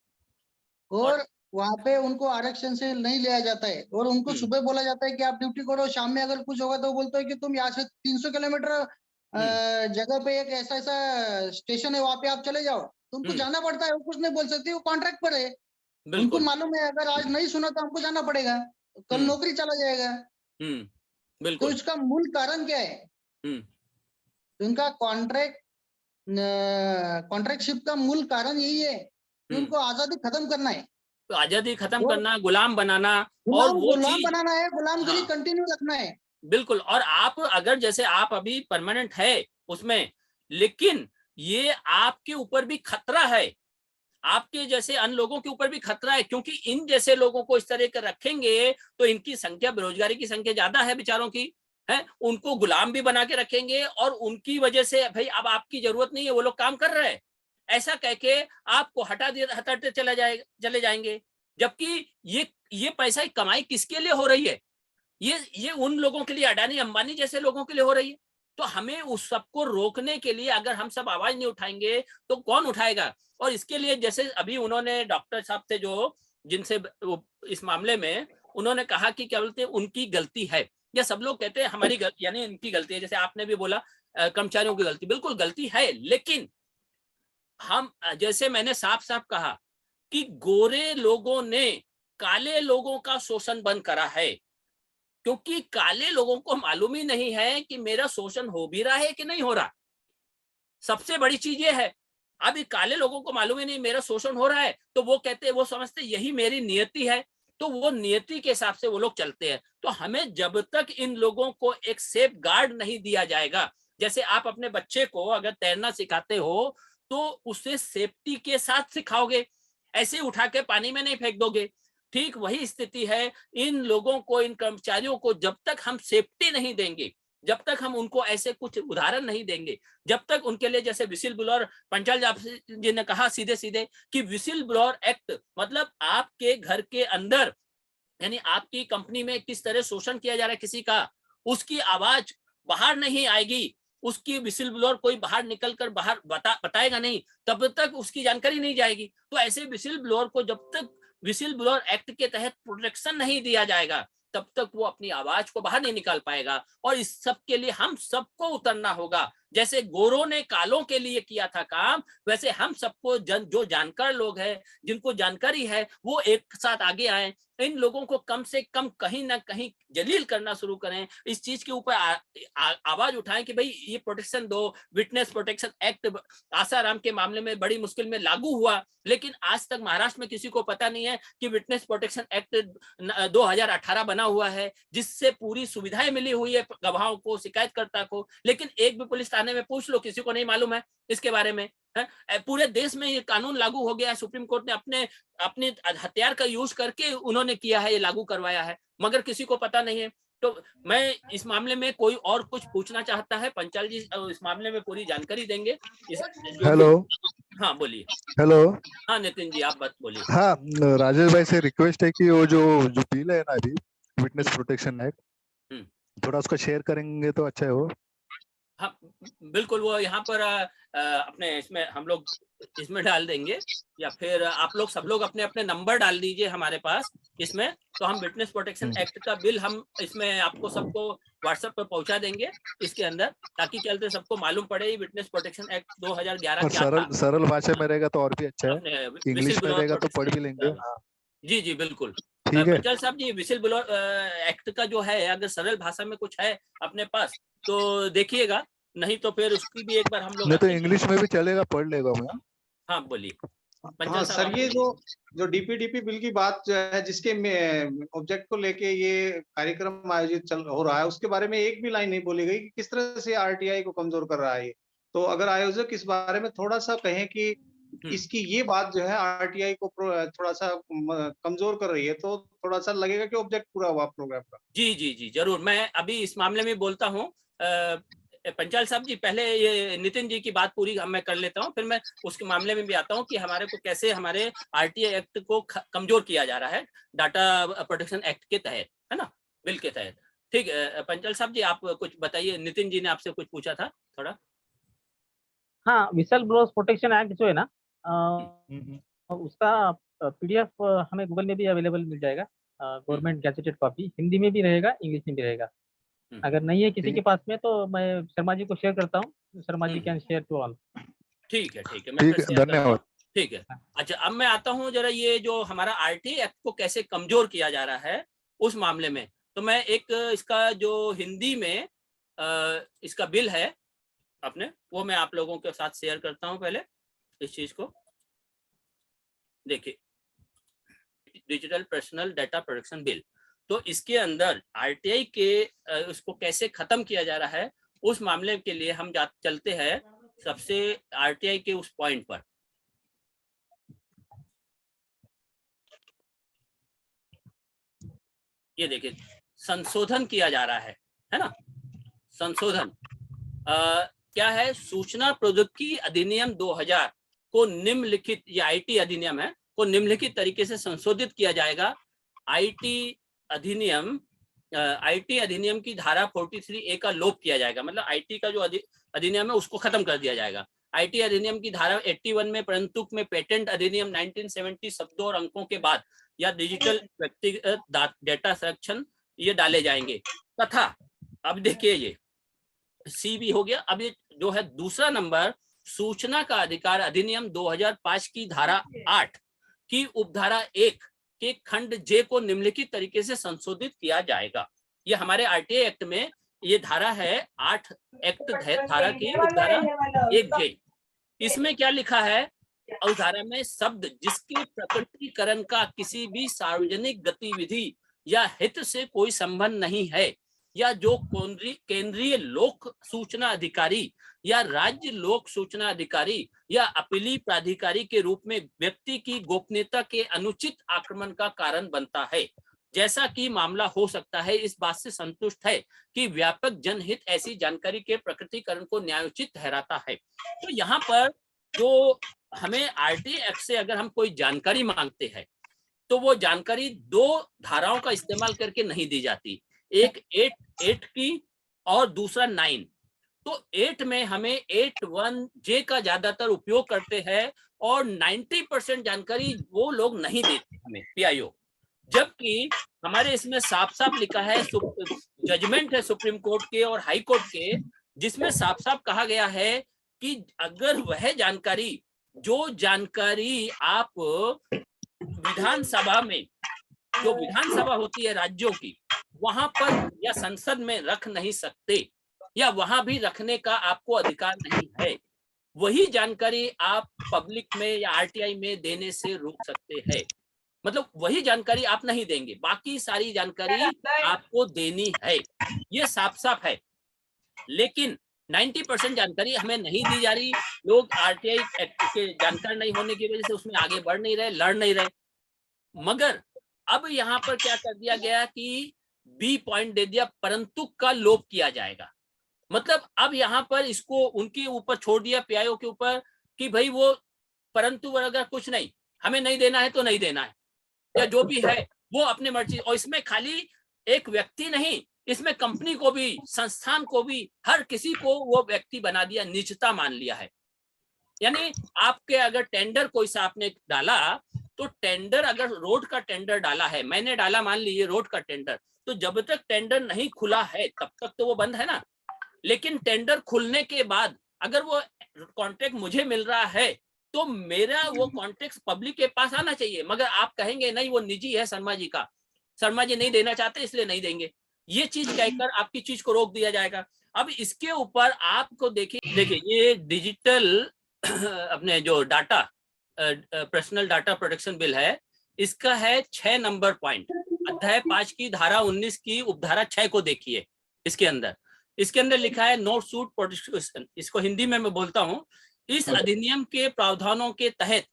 और और वहां पे उनको आरक्षण से नहीं लिया जाता है। और उनको सुबह बोला जाता है कि आप ड्यूटी करो, शाम में अगर कुछ होगा तो बोलते हैं कि तुम यहाँ से 300 किलोमीटर जगह पे एक ऐसा ऐसा स्टेशन है, वहां पे आप चले जाओ। तो उनको जाना पड़ता है, वो कुछ नहीं बोल सकती, वो कॉन्ट्रैक्ट पर है। उनको बिल्कुल। मालूम है अगर आज नहीं सुना तो हमको जाना पड़ेगा, कल नौकरी चला जाएगा। तो बिल्कुल। इसका मूल कारण क्या है? उनका कॉन्ट्रैक्टशिप का मूल कारण यही है कि उनको आजादी खत्म करना है, तो आजादी खत्म और करना, गुलाम बनाना, और वो गुलाम चीज, बनाना है, गुलामगिरी हाँ कंटिन्यू रखना है। बिल्कुल। और आप अगर जैसे आप अभी परमानेंट है उसमें, लेकिन ये आपके ऊपर भी खतरा है। आपके जैसे अन्य लोगों के ऊपर भी खतरा है, क्योंकि इन जैसे लोगों को इस तरह के रखेंगे तो इनकी संख्या, बेरोजगारी की संख्या ज्यादा है बेचारों की, है, उनको गुलाम भी बना के रखेंगे और उनकी वजह से भाई अब आपकी जरूरत नहीं है, वो लोग काम कर रहे हैं, ऐसा कह के आपको हटाते चले जाएंगे। जबकि ये पैसा की कमाई किसके लिए हो रही है? ये उन लोगों के लिए, अडानी अंबानी जैसे लोगों के लिए हो रही है। तो हमें उस सबको रोकने के लिए अगर हम सब आवाज नहीं उठाएंगे तो कौन उठाएगा? और इसके लिए जैसे अभी उन्होंने डॉक्टर साहब थे जो जिनसे इस मामले में उन्होंने कहा कि क्या बोलते हैं उनकी गलती है, या सब लोग कहते हैं हमारी गलती, यानी इनकी गलती है, जैसे आपने भी बोला कर्मचारियों की गलती, बिल्कुल गलती है, लेकिन हम जैसे मैंने साफ साफ कहा कि गोरे लोगों ने काले लोगों का शोषण बंद करा है, क्योंकि काले लोगों को मालूम ही नहीं है कि मेरा शोषण हो भी रहा है कि नहीं हो रहा। सबसे बड़ी चीज ये है, अभी काले लोगों को मालूम ही नहीं मेरा शोषण हो रहा है, तो वो कहते हैं, वो समझते यही मेरी नियति है, तो वो नियति के हिसाब से वो लोग चलते हैं। तो हमें जब तक इन लोगों को एक सेफ गार्ड नहीं दिया जाएगा, जैसे आप अपने बच्चे को अगर तैरना सिखाते हो तो उसे सेफ्टी के साथ सिखाओगे, ऐसे उठा के पानी में नहीं फेंक दोगे। ठीक वही स्थिति है, इन लोगों को, इन कर्मचारियों को जब तक हम सेफ्टी नहीं देंगे, जब तक हम उनको ऐसे कुछ उदाहरण नहीं देंगे, जब तक उनके लिए, जैसे विसिल ब्लोअर, पंचाल जी ने कहा सीधे सीधे कि विसिल ब्लोअर एक्ट मतलब आपके घर के अंदर, यानी आपकी कंपनी में किस तरह शोषण किया जा रहा है किसी का, उसकी आवाज बाहर नहीं आएगी, उसकी विसिल ब्लोअर कोई बाहर निकलकर बाहर बताएगा नहीं, तब तक उसकी जानकारी नहीं जाएगी। तो ऐसे विसिल ब्लोअर को जब तक विसिल ब्लोअर एक्ट के तहत प्रोटेक्शन नहीं दिया जाएगा, तब तक वो अपनी आवाज को बाहर नहीं निकाल पाएगा। और इस सब के लिए हम सबको उतरना होगा, जैसे गोरों ने कालों के लिए किया था काम, वैसे हम सबको जो जानकार लोग हैं, जिनको जानकारी है, वो एक साथ आगे आए, इन लोगों को कम से कम कहीं ना कहीं जलील करना शुरू करें, इस चीज के ऊपर आवाज उठाएं कि भाई ये प्रोटेक्शन दो। विटनेस प्रोटेक्शन एक्ट आसाराम के मामले में बड़ी मुश्किल में लागू हुआ, लेकिन आज तक महाराष्ट्र में किसी को पता नहीं है कि विटनेस प्रोटेक्शन एक्ट 2018 बना हुआ है, जिससे पूरी सुविधाएं मिली हुई है गवाहों को, शिकायतकर्ता को, लेकिन एक भी पुलिस थाने में पूछ लो, किसी को नहीं मालूम है इसके बारे में। पूरे देश में ये कानून लागू हो गया है, सुप्रीम कोर्ट ने अपने हथियार का यूज करके उन्होंने किया है, ये लागू करवाया है, मगर किसी को पता नहीं है। तो मैं इस मामले में कोई और कुछ पूछना चाहता है, पंचाल जी इस मामले में पूरी जानकारी देंगे। हेलो, हाँ बोलिए। हेलो, हाँ नितिन जी आप बात बोलिए। हाँ, राजेश भाई से रिक्वेस्ट है कि वो जो बिल है ना अभी, विटनेस प्रोटेक्शन एक्ट, थोड़ा उसका शेयर करेंगे तो अच्छा है वो। हाँ बिल्कुल, वो यहाँ पर अपने इसमें हम लोग इसमें डाल देंगे, या फिर आप लोग सब लोग अपने अपने नंबर डाल दीजिए हमारे पास इसमें, तो हम विटनेस प्रोटेक्शन एक्ट का बिल हम इसमें आपको सबको व्हाट्सएप पर पहुंचा देंगे इसके अंदर, ताकि चलते सबको मालूम पड़े विटनेस प्रोटेक्शन एक्ट 2011 क्या था। सरल भाषा में रहेगा तो और भी अच्छा है, इंग्लिश में रहेगा तो पढ़ भी लेंगे। जी जी बिल्कुल। ठीक है पंचाल साहब जी, विसिल ब्लोअर एक्ट का जो है, अगर सरल भाषा में कुछ है अपने पास तो देखिएगा, नहीं तो फिर उसकी भी एक बार हम लोग, नहीं तो इंग्लिश में भी चलेगा, पढ़ लेगा मैं। हाँ बोलिए। हाँ सर, ये जो डीपीडीपी बिल की बात जो है, जिसके ऑब्जेक्ट को लेके ये कार्यक्रम आयोजित हो रहा है, उसके बारे में एक भी लाइन नहीं बोली गई कि किस तरह से आरटीआई को कमजोर कर रहा है। तो अगर आयोजक इस बारे में थोड़ा सा कहें कि इसकी ये बात जो है आरटीआई को थोड़ा सा कमजोर कर रही है, तो थोड़ा सा लगेगा कि ऑब्जेक्ट पूरा हुआ प्रोग्राम का। जी जी जी जरूर, मैं अभी इस मामले में बोलता हूँ। पंचाल साहब जी, पहले ये नितिन जी की बात पूरी मैं कर लेता हूँ, फिर मैं उसके मामले में भी आता हूँ कि हमारे को कैसे हमारे आरटीआई एक्ट को कमजोर किया जा रहा है डाटा प्रोटेक्शन एक्ट के तहत, है ना, बिल के तहत। ठीक है पंचाल साहब जी, आप कुछ बताइए, नितिन जी ने आपसे कुछ पूछा था थोड़ा। हाँ, विसल ब्लोअर्स प्रोटेक्शन एक्ट जो है ना, उसका पीडीएफ हमें गूगल में भी अवेलेबल मिल जाएगा, गवर्नमेंट गैजेटेड कॉपी, हिंदी में भी रहेगा, इंग्लिश में भी रहेगा। अगर नहीं है किसी के पास में तो मैं शर्मा जी को शेयर करता हूँ, Sharma ji can share to all. ठीक है मैं धन्यवाद। ठीक है। अच्छा, अब मैं आता हूँ जरा, ये जो हमारा आरटीआई एक्ट को कैसे कमजोर किया जा रहा है उस मामले में, तो मैं एक इसका जो हिंदी में इसका बिल है अपने, वो मैं आप लोगों के साथ शेयर करता हूँ। पहले इस चीज को देखिए, digital personal data protection bill, तो इसके अंदर आरटीआई के उसको कैसे खत्म किया जा रहा है उस मामले के लिए हम चलते हैं सबसे आरटीआई के उस पॉइंट पर। ये देखिए संशोधन किया जा रहा है ना, संशोधन क्या है, सूचना प्रौद्योगिकी अधिनियम 2000 को निम्नलिखित, ये आईटी अधिनियम है, को निम्नलिखित तरीके से संशोधित किया जाएगा। आईटी अधिनियम की धारा 43A का लोप किया जाएगा, मतलब आईटी का जो अधिनियम है उसको खत्म कर दिया जाएगा। आईटी अधिनियम की धारा 81 में परंतु में पेटेंट अधिनियम 1970 शब्दों और अंकों के बाद या डिजिटल व्यक्तिगत डेटा संरक्षण ये डाले जाएंगे। तथा अब देखिए ये सी भी हो गया। अब ये जो है दूसरा नंबर, सूचना का अधिकार अधिनियम 2005 की धारा 8 की उपधारा 1 के खंड जे को निम्नलिखित तरीके से संशोधित किया जाएगा। ये हमारे आरटीआई एक्ट में ये धारा है 8 एक्ट धारा की उपधारा 1J। इसमें क्या लिखा है, अवधारा में शब्द जिसके प्रकटीकरण का किसी भी सार्वजनिक गतिविधि या हित से कोई संबंध नहीं है या जो केंद्रीय लोक सूचना अधिकारी या राज्य लोक सूचना अधिकारी या अपीली प्राधिकारी के रूप में व्यक्ति की गोपनीयता के अनुचित आक्रमण का कारण बनता है, जैसा कि मामला हो सकता है, इस बात से संतुष्ट है कि व्यापक जनहित ऐसी जानकारी के प्रकटीकरण को न्यायोचित ठहराता है। तो यहाँ पर जो हमें आरटीआई एक्ट से अगर हम कोई जानकारी मांगते हैं तो वो जानकारी दो धाराओं का इस्तेमाल करके नहीं दी जाती, एक 8 की और दूसरा 9। तो 8 में हमें 81J का ज्यादातर उपयोग करते हैं और 90% जानकारी वो लोग नहीं देते हमें पीआईओ, जबकि हमारे इसमें साफ साफ लिखा है, जजमेंट है सुप्रीम कोर्ट के और हाई कोर्ट के, जिसमें साफ साफ कहा गया है कि अगर वह जानकारी, जो जानकारी आप विधानसभा में, जो विधानसभा होती है राज्यों की, वहां पर या संसद में रख नहीं सकते या वहां भी रखने का आपको अधिकार नहीं है, वही जानकारी आप पब्लिक में या आरटीआई में देने से रोक सकते हैं। मतलब वही जानकारी आप नहीं देंगे, बाकी सारी जानकारी आपको देनी है, ये साफ साफ है। लेकिन 90% जानकारी हमें नहीं दी जा रही, लोग आरटीआई एक्ट के जानकार नहीं होने की वजह से उसमें आगे बढ़ नहीं रहे, लड़ नहीं रहे। मगर अब यहाँ पर क्या कर दिया गया कि बी पॉइंट दे दिया, परंतु का लोप किया जाएगा। मतलब अब यहाँ पर इसको उनके ऊपर छोड़ दिया, पीआईओ के ऊपर, कि भाई वो परंतु अगर कुछ नहीं, हमें नहीं देना है तो नहीं देना है, या जो भी है वो अपने मर्जी। और इसमें खाली एक व्यक्ति नहीं, इसमें कंपनी को भी, संस्थान को भी, हर किसी को वो व्यक्ति बना दिया, निजता मान लिया है। यानी आपके अगर टेंडर कोई सा आपने डाला, तो टेंडर अगर रोड का टेंडर डाला है, मैंने डाला मान लीजिए रोड का टेंडर, तो जब तक टेंडर नहीं खुला है तब तक तो वो बंद है ना। लेकिन टेंडर खुलने के बाद अगर वो कॉन्ट्रैक्ट मुझे मिल रहा है तो मेरा वो कॉन्ट्रैक्ट पब्लिक के पास आना चाहिए। मगर आप कहेंगे नहीं वो निजी है शर्मा जी का, शर्मा जी नहीं देना चाहते इसलिए नहीं देंगे, ये चीज कहकर आपकी चीज को रोक दिया जाएगा। अब इसके ऊपर आपको देखिए ये डिजिटल अपने जो data personal data protection bill है, इसका है 6 नंबर पॉइंट, अध्याय 5 की धारा 19 की उपधारा 6 को देखिए। इसके अंदर लिखा है नो सूट प्रोटेक्शन, इसको हिंदी में मैं बोलता हूँ, इस अधिनियम के प्रावधानों के तहत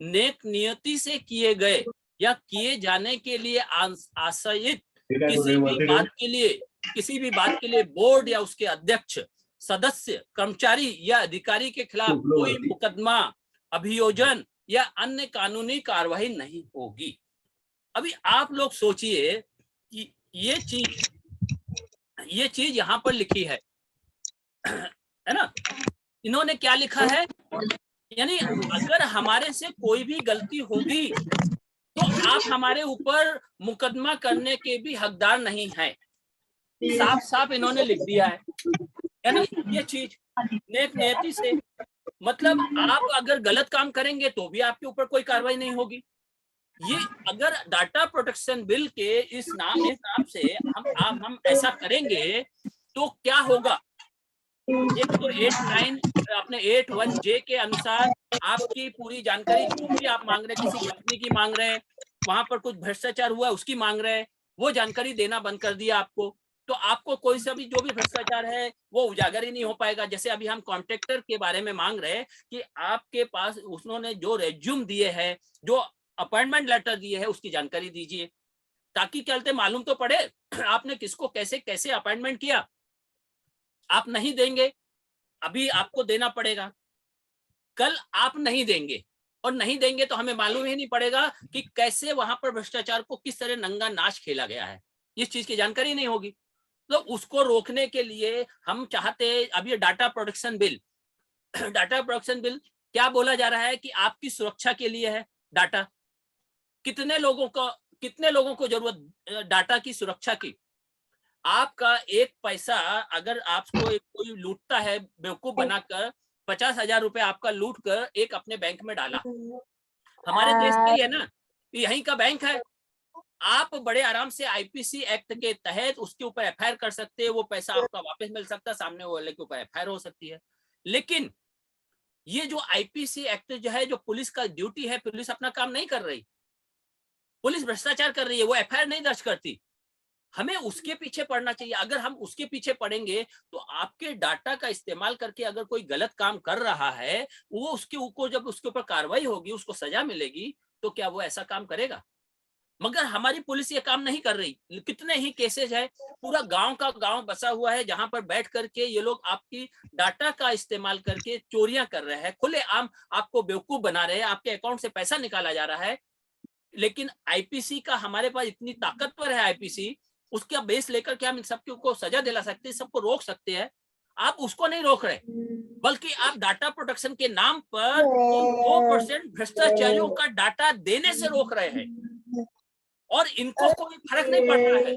नेक नियति से किए गए या किए जाने के लिए आश्रयित किसी भी बात के लिए बोर्ड या उसके अध्यक्ष, सदस्य, कर्मचारी या अधिकारी के खिलाफ कोई मुकदमा, अभियोजन या अन्य कानूनी कार्रवाई नहीं होगी। अभी आप लोग सोचिए कि ये चीज यहाँ पर लिखी है ना, इन्होंने क्या लिखा है, यानी अगर हमारे से कोई भी गलती होगी तो आप हमारे ऊपर मुकदमा करने के भी हकदार नहीं है, साफ साफ इन्होंने लिख दिया है। यानी ये चीज नेक नियति से, मतलब आप अगर गलत काम करेंगे तो भी आपके ऊपर कोई कार्रवाई नहीं होगी। ये अगर डाटा प्रोटेक्शन बिल के इस नाम से हम ऐसा करेंगे तो क्या होगा, एक तो 8-9 अपने 81J के अनुसार आपकी पूरी जानकारी जो भी आप मांग रहे हैं, किसी कंपनी की मांग रहे हैं, वहां पर कुछ भ्रष्टाचार हुआ उसकी मांग रहे हैं, वो जानकारी देना बंद कर दिया आपको, तो आपको कोई सा भी जो भी भ्रष्टाचार है वो उजागर ही नहीं हो पाएगा। जैसे अभी हम कॉन्ट्रैक्टर के बारे में मांग रहे हैं कि आपके पास उन्होंने जो रेज्यूम दिए हैं, जो अपॉइंटमेंट लेटर दिए हैं, उसकी जानकारी दीजिए। ताकि क्या बोलते मालूम तो पड़े आपने किसको कैसे कैसे अपॉइंटमेंट किया। आप नहीं देंगे, अभी आपको देना पड़ेगा, कल आप नहीं देंगे, और नहीं देंगे तो हमें मालूम ही नहीं पड़ेगा कि कैसे वहां पर भ्रष्टाचार को किस तरह नंगा नाच खेला गया है, इस चीज की जानकारी नहीं होगी। तो उसको रोकने के लिए हम चाहते हैं, अब ये data protection bill data protection bill क्या बोला जा रहा है कि आपकी सुरक्षा के लिए है डाटा। कितने लोगों को जरूरत डाटा की सुरक्षा की। आपका एक पैसा अगर आपको कोई लूटता है बेवकूफ बनाकर, 50,000 रुपए आपका लूट कर एक अपने बैंक में डाला, हमारे देश का ही है ना, यहीं का बैंक है, आप बड़े आराम से आईपीसी एक्ट के तहत उसके ऊपर एफआईआर कर सकते हैं, वो पैसा आपका वापस मिल सकता है, सामने वाले के ऊपर एफआईआर हो सकती है। लेकिन ये जो आईपीसी एक्ट जो है, जो पुलिस का ड्यूटी है, पुलिस अपना काम नहीं कर रही, पुलिस भ्रष्टाचार कर रही है, वो एफआईआर नहीं दर्ज करती। हमें उसके पीछे पड़ना चाहिए। अगर हम उसके पीछे पड़ेंगे तो आपके डाटा का इस्तेमाल करके अगर कोई गलत काम कर रहा है, वो उसके जब उसके ऊपर कार्रवाई होगी, उसको सजा मिलेगी, तो क्या वो ऐसा काम करेगा? मगर हमारी पुलिस ये काम नहीं कर रही। कितने ही केसेस है, पूरा गांव का गांव बसा हुआ है, जहां पर बैठ करके ये लोग आपकी डाटा का इस्तेमाल करके चोरियां कर रहे हैं, खुलेआम आपको बेवकूफ बना रहे हैं, आपके अकाउंट से पैसा निकाला जा रहा है। लेकिन आईपीसी का हमारे पास इतनी ताकतवर है आईपीसी, उसका बेस लेकर के हम सबको सजा दिला सकते हैं, सबको रोक सकते हैं। आप उसको नहीं रोक रहे, बल्कि आप डाटा प्रोटेक्शन के नाम पर 2% भ्रष्टाचारियों का डाटा देने से रोक रहे हैं, और इनको कोई फर्क नहीं पड़ रहा है।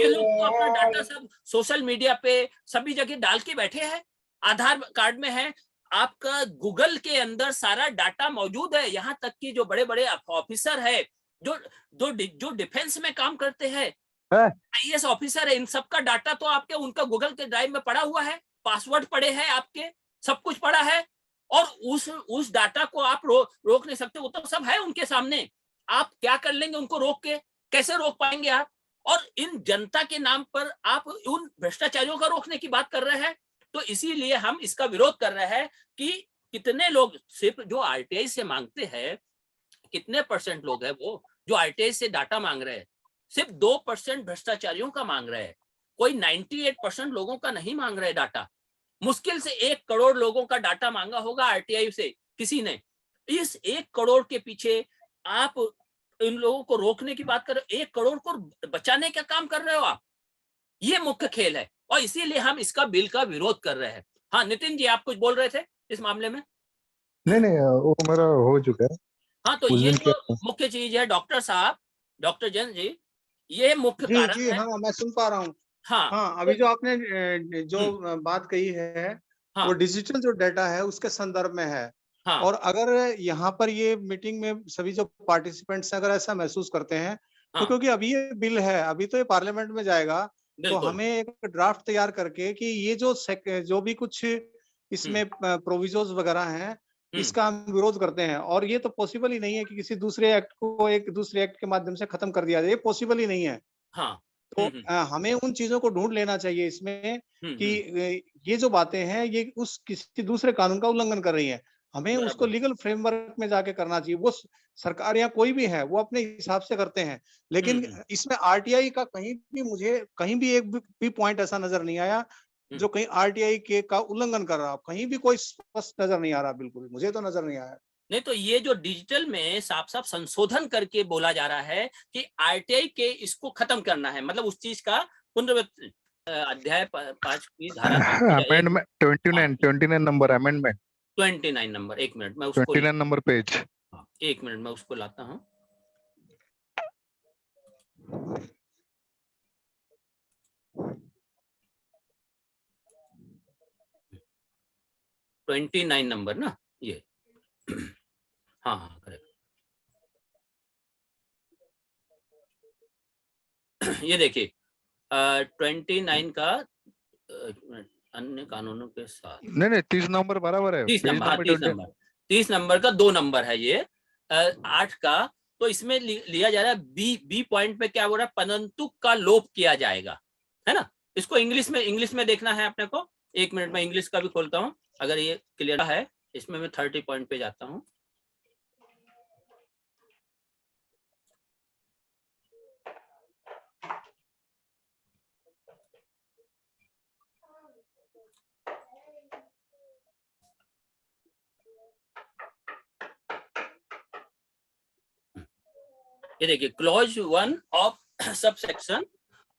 ये लोग तो अपना डाटा सब सोशल मीडिया पे सभी जगह डाल के बैठे हैं, आधार कार्ड में है, आपका गूगल के अंदर सारा डाटा मौजूद है, यहाँ तक कि जो बड़े बड़े ऑफिसर है, जो डिफेंस में काम करते हैं, आईएएस ऑफिसर है, इन सबका डाटा तो आपके उनका गूगल के ड्राइव में पड़ा हुआ है, पासवर्ड पड़े हैं आपके, सब कुछ पड़ा है, और उस डाटा को आप रोक नहीं सकते। वो तो सब है उनके सामने, आप क्या कर लेंगे उनको रोक के? कैसे रोक पाएंगे आप? और इन जनता के नाम पर आप उन भ्रष्टाचारियों का रोकने की बात कर रहे हैं। तो इसीलिए हम इसका विरोध कर रहे हैं कि कितने लोग सिर्फ जो आरटीआई से मांगते हैं, कितने परसेंट लोग हैं वो जो आरटीआई से डाटा मांग रहे हैं, सिर्फ 2% भ्रष्टाचारियों का मांग रहे हैं, कोई 98% लोगों का नहीं मांग रहे डाटा। मुश्किल से 1 करोड़ लोगों का डाटा मांगा होगा आरटीआई से किसी ने। इस 1 करोड़ के पीछे आप इन लोगों को रोकने की बात कर रहे हो, 1 करोड़ को बचाने का काम कर रहे हो आप। ये मुख्य खेल है, और इसीलिए हम इसका बिल का विरोध कर रहे हैं। हाँ नितिन जी, आप कुछ बोल रहे थे इस मामले में? नहीं वो मेरा हो चुका है। हाँ, तो ये जो मुख्य चीज है डॉक्टर साहब, डॉक्टर जैन जी, ये मुख्य कारण है। हाँ, मैं सुन पा रहा हूँ। हाँ, अभी जो आपने जो बात कही है, हाँ, वो डिजिटल जो डाटा है उसके संदर्भ में है। हाँ, और अगर यहाँ पर ये मीटिंग में सभी जो पार्टिसिपेंट्स अगर ऐसा महसूस करते हैं, तो क्योंकि अभी ये बिल है, अभी तो ये पार्लियामेंट में जाएगा, तो हमें एक ड्राफ्ट तैयार करके कि ये जो भी कुछ इसमें प्रोविजोज वगैरह हैं, इसका हम विरोध करते हैं। और ये तो पॉसिबल ही नहीं है कि किसी दूसरे एक्ट को एक दूसरे एक्ट के माध्यम से खत्म कर दिया जाए, ये पॉसिबल ही नहीं है। हाँ, तो हमें उन चीजों को ढूंढ लेना चाहिए इसमें कि ये जो बातें हैं ये उस किसी दूसरे कानून का उल्लंघन कर रही हैं। हमें उसको लीगल फ्रेमवर्क में जाके करना चाहिए। वो सरकार या कोई भी है वो अपने हिसाब से करते हैं, लेकिन इसमें आरटीआई का कहीं भी एक भी पॉइंट ऐसा नजर नहीं आया जो कहीं आरटीआई के का उल्लंघन कर रहा, कहीं भी कोई स्पष्ट नजर नहीं आ रहा। बिल्कुल मुझे तो नजर नहीं आया। नहीं, तो ये जो डिजिटल में साफ साफ संशोधन करके बोला जा रहा है कि आरटीआई के इसको खत्म करना है, मतलब उस चीज का पुनरावृत्ति अध्याय 5 की धारा amendment 29 number amendment 29 number. 1 minute मैं उसको 29 नंबर पेज। 1 मिनट मैं उसको लाता हूँ। ट्वेंटी 29 नंबर ना ये। हाँ करेक्ट। ये देखिए 29 का अन्य कानूनों के साथ नहीं 30 नंबर बराबर है। 30 नंबर का 2 नंबर है ये 8 का। तो इसमें लिया जा रहा है बी पॉइंट पे क्या हो रहा है, परंतु का लोप किया जाएगा, है ना। इसको इंग्लिश में देखना है अपने को। 1 मिनट में इंग्लिश का भी खोलता हूँ अगर ये क्लियर है। इसमें मैं 30 पॉइंट पे जाता हूँ। ये देखिए clause 1 of sub section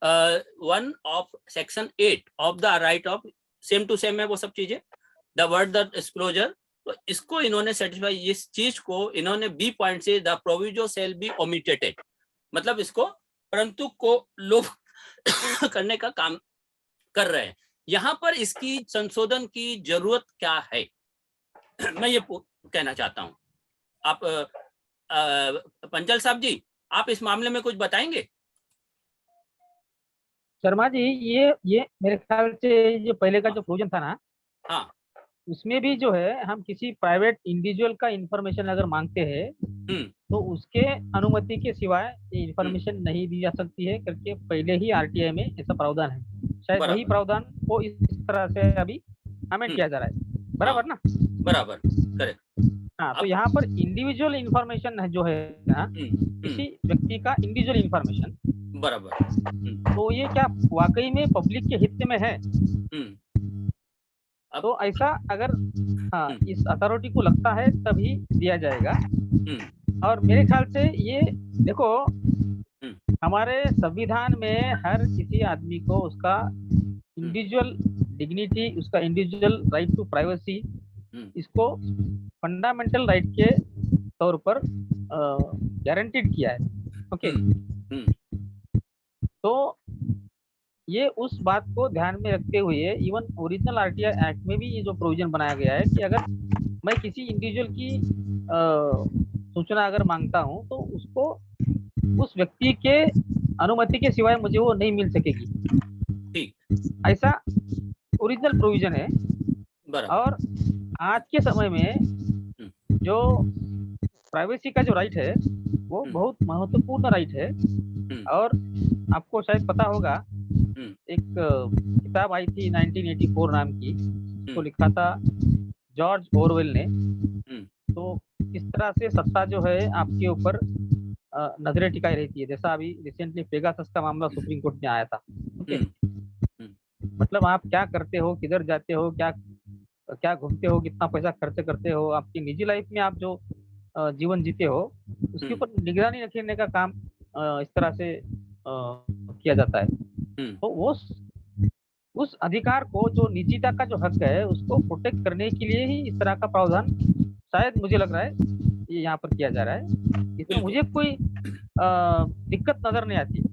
1 of section 8 of the right of same to same है वो सब चीजें, द वर्ड द डिस्क्लोजर। तो इसको इन्होंने सेटिस्फाई, इस चीज को इन्होंने बी पॉइंट से the proviso shall be omitted, मतलब इसको परंतु को लोग करने का काम कर रहे हैं। यहाँ पर इसकी संशोधन की जरूरत क्या है, मैं ये कहना चाहता हूँ। आप पंचल साहब जी, आप इस मामले में कुछ बताएंगे? शर्मा जी, ये मेरे ख्याल से जो पहले का जो प्रोविजन था ना, हाँ, उसमें भी जो है हम किसी प्राइवेट इंडिविजुअल का इंफॉर्मेशन अगर मांगते हैं तो उसके अनुमति के सिवाय ये इंफॉर्मेशन नहीं दी जा सकती है करके पहले ही आरटीआई में ऐसा प्रावधान है। शायद बराबर। वही प्रावधान को इस तरह से अभी अमेंड किया जा रहा है, बराबर ना? बराबर, करेक्ट। हाँ, तो यहाँ पर इंडिविजुअल इंफॉर्मेशन जो है ना, किसी व्यक्ति का इंडिविजुअल इंफॉर्मेशन, बराबर, तो ये क्या वाकई में पब्लिक के हित में है? तो ऐसा अगर हाँ इस अथॉरिटी को लगता है तभी दिया जाएगा। और मेरे ख्याल से ये देखो, हमारे संविधान में हर किसी आदमी को उसका इंडिविजुअल डिग्निटी, उसका इंडिविजुअल राइट टू प्राइवेसी, इसको फंडामेंटल राइट के तौर पर गारंटीड किया है। ओके, तो ये उस बात को ध्यान में रखते हुए इवन ओरिजिनल आरटीआई एक्ट में भी ये जो प्रोविजन बनाया गया है कि अगर मैं किसी इंडिविजुअल की सूचना अगर मांगता हूं तो उसको उस व्यक्ति के अनुमति के सिवाय मुझे वो नहीं मिल सकेगी। ठीक, ऐसा ओरिजिनल प्रोविजन है। और आज के समय में जो प्राइवेसी का जो राइट है वो बहुत महत्वपूर्ण राइट है। और आपको शायद पता होगा, एक किताब आई थी 1984 नाम की, उसको लिखा था जॉर्ज ओरवेल ने। तो इस तरह से सत्ता जो है आपके ऊपर नजरें टिकाई रहती है, जैसा अभी रिसेंटली पेगासस का मामला सुप्रीम कोर्ट में आया था। ओके, मतलब आप क्या करते हो, किधर जाते हो, क्या घूमते हो, कितना पैसा खर्च करते हो, आपकी निजी लाइफ में आप जो जीवन जीते हो उसके ऊपर निगरानी रखने का काम इस तरह से किया जाता है। तो वो उस अधिकार को, जो निजता का जो हक है, उसको प्रोटेक्ट करने के लिए ही इस तरह का प्रावधान शायद मुझे लग रहा है ये यहाँ पर किया जा रहा है। इसमें मुझे कोई दिक्कत नजर नहीं आती।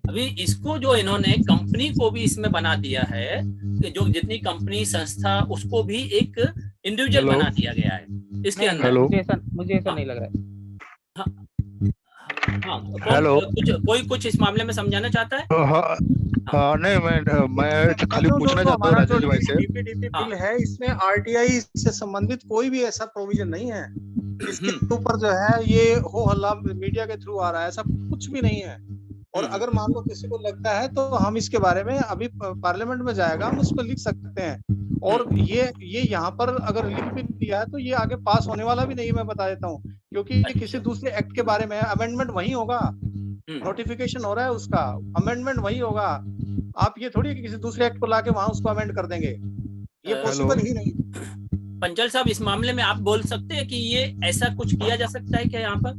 अभी इसको जो इन्होंने कंपनी को भी इसमें बना दिया है कि जो जितनी कंपनी संस्था उसको भी एक इंडिविजुअल बना दिया गया है इसके अंदर। मुझे ऐसा नहीं लग रहा है। हाँ, कोई इस मामले में समझाना चाहता है? हाँ, नहीं, मैं खाली पूछना चाहता हूँ राजेश भाई से। डीपीडीपी बिल है, इसमें आरटीआई से संबंधित कोई भी ऐसा प्रोविजन नहीं है। इसके ऊपर जो है ये हो हल्ला मीडिया के थ्रू आ रहा है, ऐसा कुछ भी नहीं है। और अगर मान लो किसी को लगता है तो हम इसके बारे में अभी पार्लियामेंट में जाएगा, हम उस पर लिख सकते हैं। और ये यहाँ पर अगर लिख भी दिया है तो ये आगे पास होने वाला भी नहीं, मैं बता देता हूँ, क्योंकि किसी दूसरे एक्ट के बारे में अमेंडमेंट वही होगा, नोटिफिकेशन हो रहा है उसका, अमेंडमेंट वही होगा। आप ये थोड़ी कि किसी दूसरे एक्ट को लाके वहां उसको अमेंड कर देंगे, ये पॉसिबल ही नहीं। पंचल साहब, इस मामले में आप बोल सकते हैं कि ये ऐसा कुछ किया जा सकता है क्या यहाँ पर?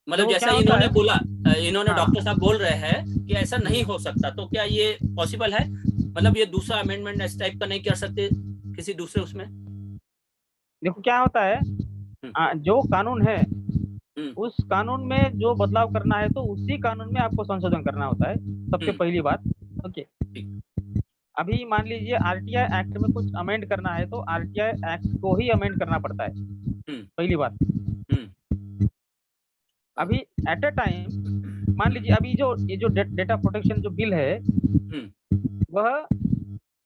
मतलब तो जैसा इन्होंने बोला, इन्होंने डॉक्टर साहब बोल रहे हैं कि ऐसा नहीं हो सकता, तो क्या ये पॉसिबल है? मतलब ये दूसरा अमेंडमेंट इस टाइप का नहीं कर सकते किसी दूसरे उसमें? देखो क्या होता है, जो कानून है उस कानून में जो बदलाव करना है तो उसी कानून में आपको संशोधन करना होता है, सबसे पहली बात। ओके, अभी मान लीजिए आरटीआई एक्ट में कुछ अमेंड करना है तो आरटीआई एक्ट को ही अमेंड करना पड़ता है, पहली बात। अभी एट अ टाइम मान लीजिए अभी ये जो डेटा प्रोटेक्शन जो बिल है वह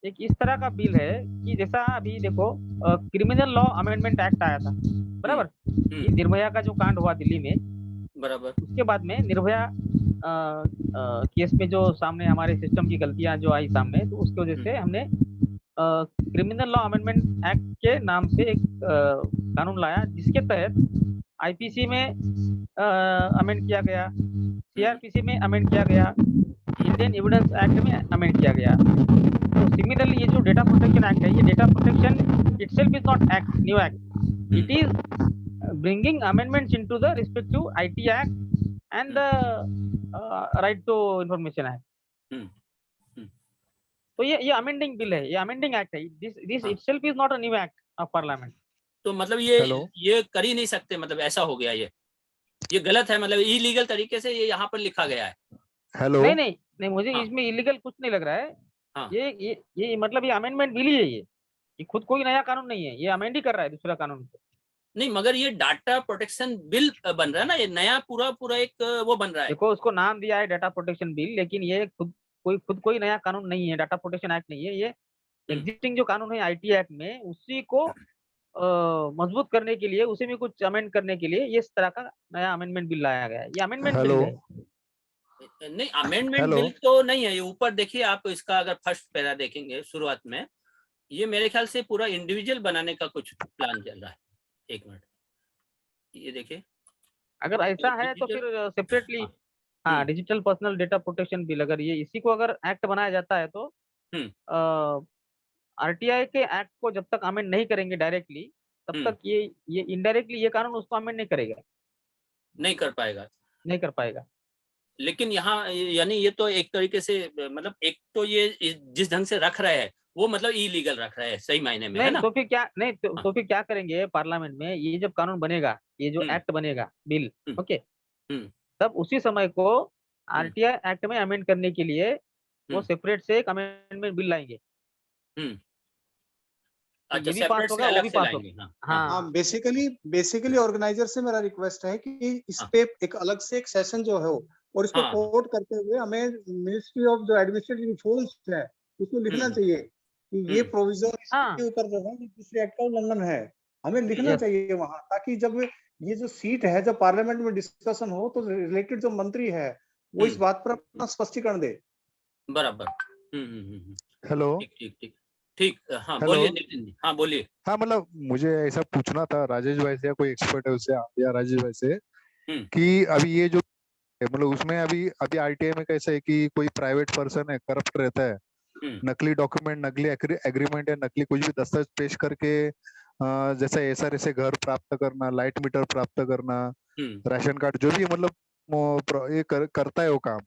एक इस तरह का बिल है कि जैसा अभी देखो क्रिमिनल लॉ अमेंडमेंट एक्ट आया था, बराबर? निर्भया का जो कांड हुआ दिल्ली में, बराबर, उसके बाद में निर्भया केस में जो सामने हमारे सिस्टम की गलतियां जो आई सामने, तो उसकी वजह से हमने क्रिमिनल लॉ अमेंडमेंट एक्ट के नाम से एक कानून लाया, जिसके तहत आईपीसी में अमेंड किया गया, सीआरपीसी में अमेंड किया गया, इंडियन एविडेंस एक्ट में अमेंड किया गया। तो सिमिलरली ये जो डेटा प्रोटेक्शन एक्ट है, ये data protection itself is not act, new act, it is bringing amendments into the respective IT Act and the Right to Information Act. तो ये अमेंडिंग बिल है, ये अमेंडिंग एक्ट है। This itself is not a new act of parliament. तो मतलब ये कर ही नहीं सकते, मतलब ऐसा हो गया, ये गलत है, मतलब इलीगल तरीके से ये यहाँ पर लिखा गया है। हेलो, नहीं मुझे इसमें इलीगल कुछ नहीं लग रहा है। ये मतलब ये अमेंडमेंट बिल ही है, ये खुद कोई नया कानून नहीं है, ये अमेंड ही कर रहा है दूसरा कानून को। नहीं, मगर ये डाटा प्रोटेक्शन बिल बन रहा है ना, ये नया पूरा एक वो बन रहा है। देखो उसको नाम दिया है डाटा प्रोटेक्शन बिल, लेकिन ये खुद कोई नया कानून नहीं है, डाटा प्रोटेक्शन एक्ट नहीं है। ये एग्जिस्टिंग जो कानून है आईटी एक्ट में, उसी को मजबूत करने के लिए, उसी में कुछ अमेंड करने के लिए ये इस तरह का नया अमेंडमेंट बिल लाया गया है। ये अमेंडमेंट बिल है। नहीं, अमेंडमेंट बिल तो नहीं है ये। ऊपर देखिए आप, इसका अगर फर्स्ट पैरा देखेंगे शुरुआत में, ये मेरे ख्याल से पूरा इंडिविजुअल बनाने का कुछ प्लान चल रहा है। एक मिनट, ये देखिए, अगर ऐसा है तो फिर separately digital personal data protection bill, अगर ये इसी को अगर एक्ट बनाया जाता है तो आरटीआई के एक्ट को जब तक अमेंड नहीं करेंगे डायरेक्टली, तब तक ये इनडायरेक्टली ये कानून उसको अमेंड नहीं करेगा, नहीं कर पाएगा। लेकिन यहाँ यानी ये तो एक तरीके से, मतलब एक तो ये जिस ढंग से रख रहे हैं वो मतलब इलीगल रख रहे हैं सही मायने में, है ना? तो फिर क्या तो फिर क्या करेंगे पार्लियामेंट में, ये जब कानून बनेगा, ये जो एक्ट बनेगा बिल, ओके, तब उसी समय को आरटीआई एक्ट में अमेंड करने के लिए वो सेपरेट से एक अमेंडमेंट बिल लाएंगे। अच्छा, ये भी पास होगा, वो भी पास होगा। हाँ, बेसिकली ऑर्गेनाइजर से मेरा रिक्वेस्ट है कि इस पे एक अलग से एक सेशन जो है और इसको कोट करते हुए हमें मिनिस्ट्री ऑफ जो एडमिनिस्ट्रेटिव रिफॉर्म्स है उसको लिखना चाहिए कि ये प्रोविजन के ऊपर जो है दूसरे एक्ट का उल्लंघन है, हमें लिखना चाहिए वहां, ताकि जब ये जो सीट है जब पार्लियामेंट में डिस्कशन हो तो रिलेटेड जो मंत्री है वो इस बात पर अपना स्पष्टीकरण दे। बराबर। हेलो, ठीक, हाँ बोलिए नितिन जी, हाँ बोलिए। हाँ, मतलब मुझे ऐसा पूछना था राजेश भाई से, या कोई एक्सपर्ट है उससे, या राजेश भाई से, कि अभी ये जो मतलब उसमें अभी आरटीआई में कैसा है कि कोई प्राइवेट पर्सन है, करप्ट रहता है, नकली डॉक्यूमेंट, नकली एग्रीमेंट या नकली कुछ भी दस्तावेज पेश करके, जैसे एसआर से घर प्राप्त करना, लाइट मीटर प्राप्त करना, राशन कार्ड, जो भी मतलब ये करता है वो काम,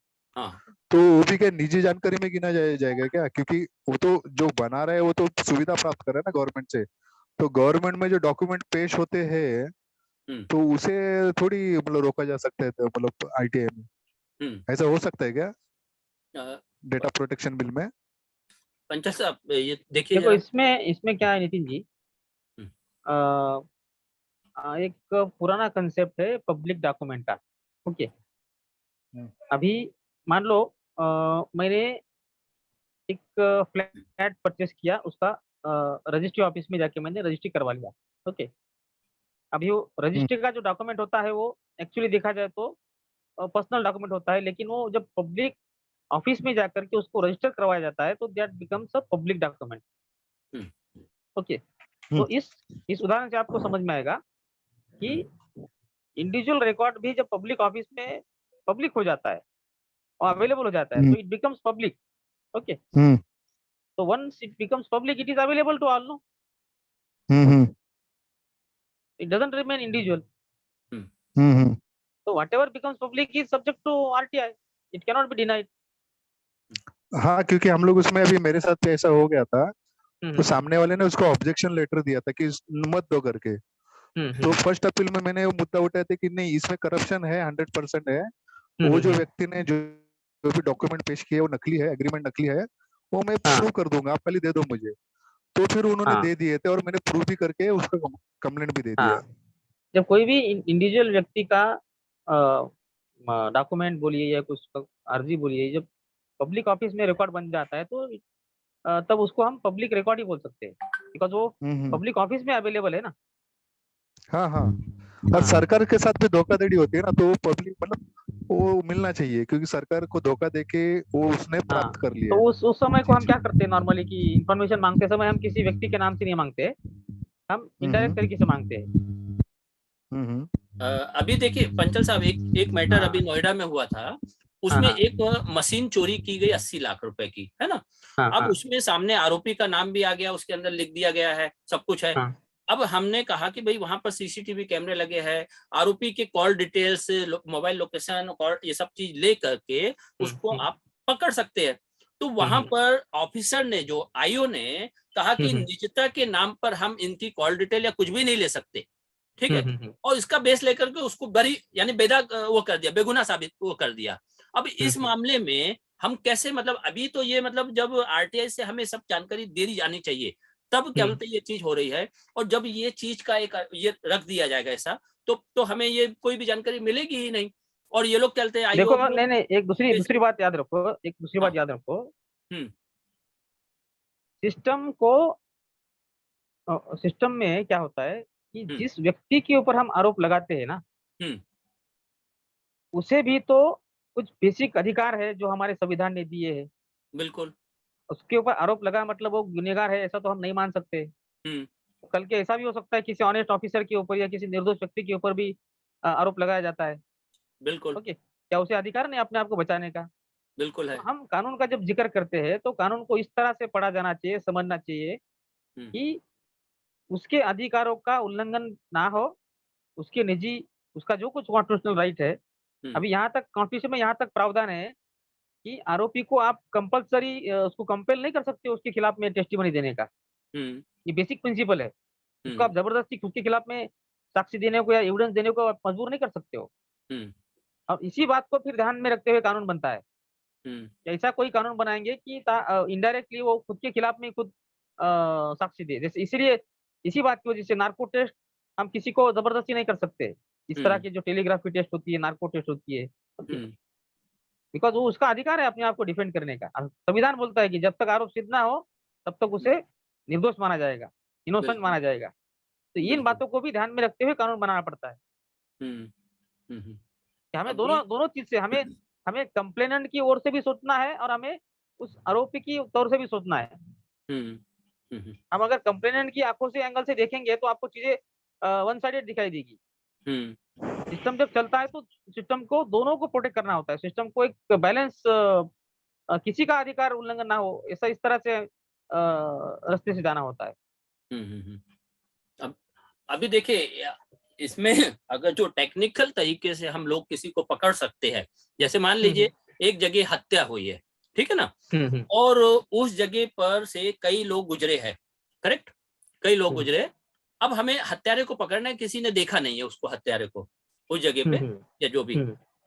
तो वो भी क्या निजी जानकारी में गिना जाएगा क्या? क्योंकि वो तो जो बना रहा है वो तो सुविधा प्राप्त कर रहा है ना गवर्नमेंट से, तो गवर्नमेंट में जो डॉक्यूमेंट पेश होते हैं तो उसे थोड़ी मतलब रोका जा सकता है, तो मतलब आईटीआई में ऐसा हो सकता है क्या डेटा प्रोटेक्शन बिल में? पंचाल साहब ये देखिए, देखो इसमें क्या है नितिन जी, एक पुराना कंसेप्ट है पब्लिक डॉक्यूमेंट का, ओके। अभी मान लो मैंने एक फ्लैट परचेस किया, उसका रजिस्ट्री ऑफिस में जाके मैंने रजिस्ट्री करवा लिया, ओके। अभी वो रजिस्ट्री का जो डॉक्यूमेंट होता है वो एक्चुअली देखा जाए तो पर्सनल डॉक्यूमेंट होता है, लेकिन वो जब पब्लिक ऑफिस में जाकर के उसको रजिस्टर करवाया जाता है तो that becomes a public document, okay. तो इस उदाहरण से आपको समझ में आएगा कि इंडिविजुअल रिकॉर्ड भी जब पब्लिक ऑफिस में पब्लिक हो जाता है और अवेलेबल हो जाता है तो इट बिकम्स पब्लिक, ओके। तो once it becomes public it is available to all, no, it doesn't remain individual. So whatever becomes public is subject to RTI. It cannot be denied. हाँ, क्योंकि हम लोग उसमें अभी मेरे साथ ऐसा हो गया था, तो सामने वाले ने उसको ऑब्जेक्शन लेटर दिया था कि मत दो करके, तो फर्स्ट अपील में मैंने वो मुद्दा उठाया था कि नहीं, इसमें करप्शन है, 100% है, वो जो व्यक्ति ने जो भी डॉक्यूमेंट पेश किए वो नकली है, एग्रीमेंट नकली है, वो मैं प्रूव कर दूंगा, आप खाली दे दो मुझे। तो फिर उन्होंने दे दिए थे और मैंने प्रूव भी करके उसका कंप्लेंट भी दे दिया। जब कोई भी इंडिविजुअल व्यक्ति का डॉक्यूमेंट बोलिए या कुछ अर्जी बोलिए, जब पब्लिक ऑफिस में रिकॉर्ड बन जाता है तो तब उसको हम पब्लिक रिकॉर्ड ही बोल सकते हैं, बिकॉज वो पब्लिक ऑफिस में अवेलेबल है ना। हाँ, और सरकार के साथ भी धोखाधड़ी होती है ना, तो पब्लिक मतलब वो मिलना चाहिए, क्योंकि सरकार को धोखा देके वो उसने प्राप्त कर लिया। तो उस समय को हम क्या करते हैं नॉर्मली कि इंफॉर्मेशन मांगते समय हम किसी व्यक्ति के नाम से नहीं मांगते, हम इनडायरेक्ट तरीके से मांगते हैं। अभी देखिए पंचल साहब, एक मैटर अभी नोएडा में हुआ था उसमें हाँ, एक मशीन चोरी की गई 80 लाख रुपए की, है ना। हाँ, अब हाँ, उसमें सामने आरोपी का नाम भी आ गया, उसके अंदर लिख दिया गया है, सब कुछ है। हाँ, अब हमने कहा कि भाई वहां पर सीसीटीवी कैमरे लगे हैं, आरोपी के call details, mobile location, call, ये सब चीज ले करके उसको आप पकड़ सकते हैं। तो वहां पर ऑफिसर ने, जो आईओ ने कहा कि निजता के नाम पर हम इनकी कॉल डिटेल या कुछ भी नहीं ले सकते, ठीक है। और इसका बेस लेकर के उसको बरी यानी बेदा वो कर दिया, बेगुनाह साबित वो कर दिया। अब इस मामले में हम कैसे, मतलब अभी तो ये, मतलब जब आरटीआई से हमें सब जानकारी दे दी जानी चाहिए, तब क्या बोलते ये चीज हो रही है। और जब ये चीज का एक ये रख दिया जाएगा ऐसा, तो हमें ये कोई भी जानकारी मिलेगी ही नहीं। और ये लोग कहते हैं आईओ देखो, नहीं नहीं, एक दूसरी दूसरी बात याद रखो, एक दूसरी हाँ। बात याद रखो। हम्म सिस्टम को, सिस्टम में क्या होता है कि हम्म जिस व्यक्ति के ऊपर हम आरोप लगाते हैं ना, हम्म उसे भी तो कुछ बेसिक अधिकार है जो हमारे संविधान ने दिए हैं। बिल्कुल। उसके ऊपर आरोप लगा मतलब वो गुनहगार है, ऐसा तो हम नहीं मान सकते। हम्म कल के ऐसा भी हो सकता है किसी ऑनेस्ट ऑफिसर के ऊपर या किसी निर्दोष व्यक्ति के ऊपर भी आरोप लगाया जाता है। बिल्कुल। ओके, क्या उसे अधिकार नहीं अपने आप को बचाने का? बिल्कुल तो है। हम कानून का जब जिक्र करते हैं तो कानून को इस तरह से पढ़ा जाना चाहिए, समझना चाहिए हम्म कि उसके अधिकारों का उल्लंघन ना हो, उसके निजी, उसका जो कुछ कॉन्स्टिट्यूशनल राइट है। हम्म अभी यहाँ तक कॉन्स्टिट्यूशन में यहाँ तक प्रावधान है कि आरोपी को आप कंपलसरी उसको कंपेल नहीं कर सकते उसके खिलाफ में टेस्टिमनी देने का। हम्म ये बेसिक प्रिंसिपल है। उसको हम्म आप जबरदस्ती उसके खिलाफ में साक्ष्य देने को या एविडेंस देने को आप मजबूर नहीं कर सकते हो। हम्म अब इसी बात को फिर ध्यान में रखते हुए कानून बनता है। हम्म ऐसा कोई कानून बनाएंगे कि इनडायरेक्टली वो खुद के खिलाफ में खुद साक्ष्य दे, जैसे इसलिए इसी बात की वजह से नार्को टेस्ट हम किसी को जबरदस्ती नहीं कर सकते। इस तरह हम्म की जो टेलीग्राफी टेस्ट होती है, नार्को टेस्ट होती है, हम्म बिकॉज वो उसका अधिकार है अपने आप को डिफेंड करने का। संविधान बोलता है कि जब तक आरोप सिद्ध ना हो तब तक उसे निर्दोष माना जाएगा, इनोसेंट बिल्कुल। माना जाएगा। तो इन बिल्कुल। बातों को भी ध्यान में रखते हुए कानून बनाना पड़ता है हम्म हम्म कि हमें अभी दोनों दोनों चीज से, हमें हमें कंप्लेनेंट की ओर से भी सोचना है और हमें उस आरोपी की तौर से भी सोचना है। हम्म हम्म हम अगर कंप्लेनेंट की आंखों से, एंगल से देखेंगे तो आपको चीजें वन साइडेड दिखाई देगी। हम्म सिस्टम जब चलता है तो सिस्टम को दोनों को प्रोटेक्ट करना होता है, सिस्टम को एक बैलेंस, किसी का अधिकार उल्लंघन ना हो, ऐसा इस तरह से रास्ते से जाना होता है। हम्म। अब अभी देखिए इसमें अगर जो टेक्निकल तरीके से हम लोग किसी को पकड़ सकते हैं, जैसे मान लीजिए एक जगह हत्या हुई है, ठीक है ना, और उस जगह पर से कई लोग गुजरे हैं, करेक्ट, कई लोग गुजरे। अब हमें हत्यारे को पकड़ना है, किसी ने देखा नहीं है उसको, हत्यारे को उस जगह पे या जो भी,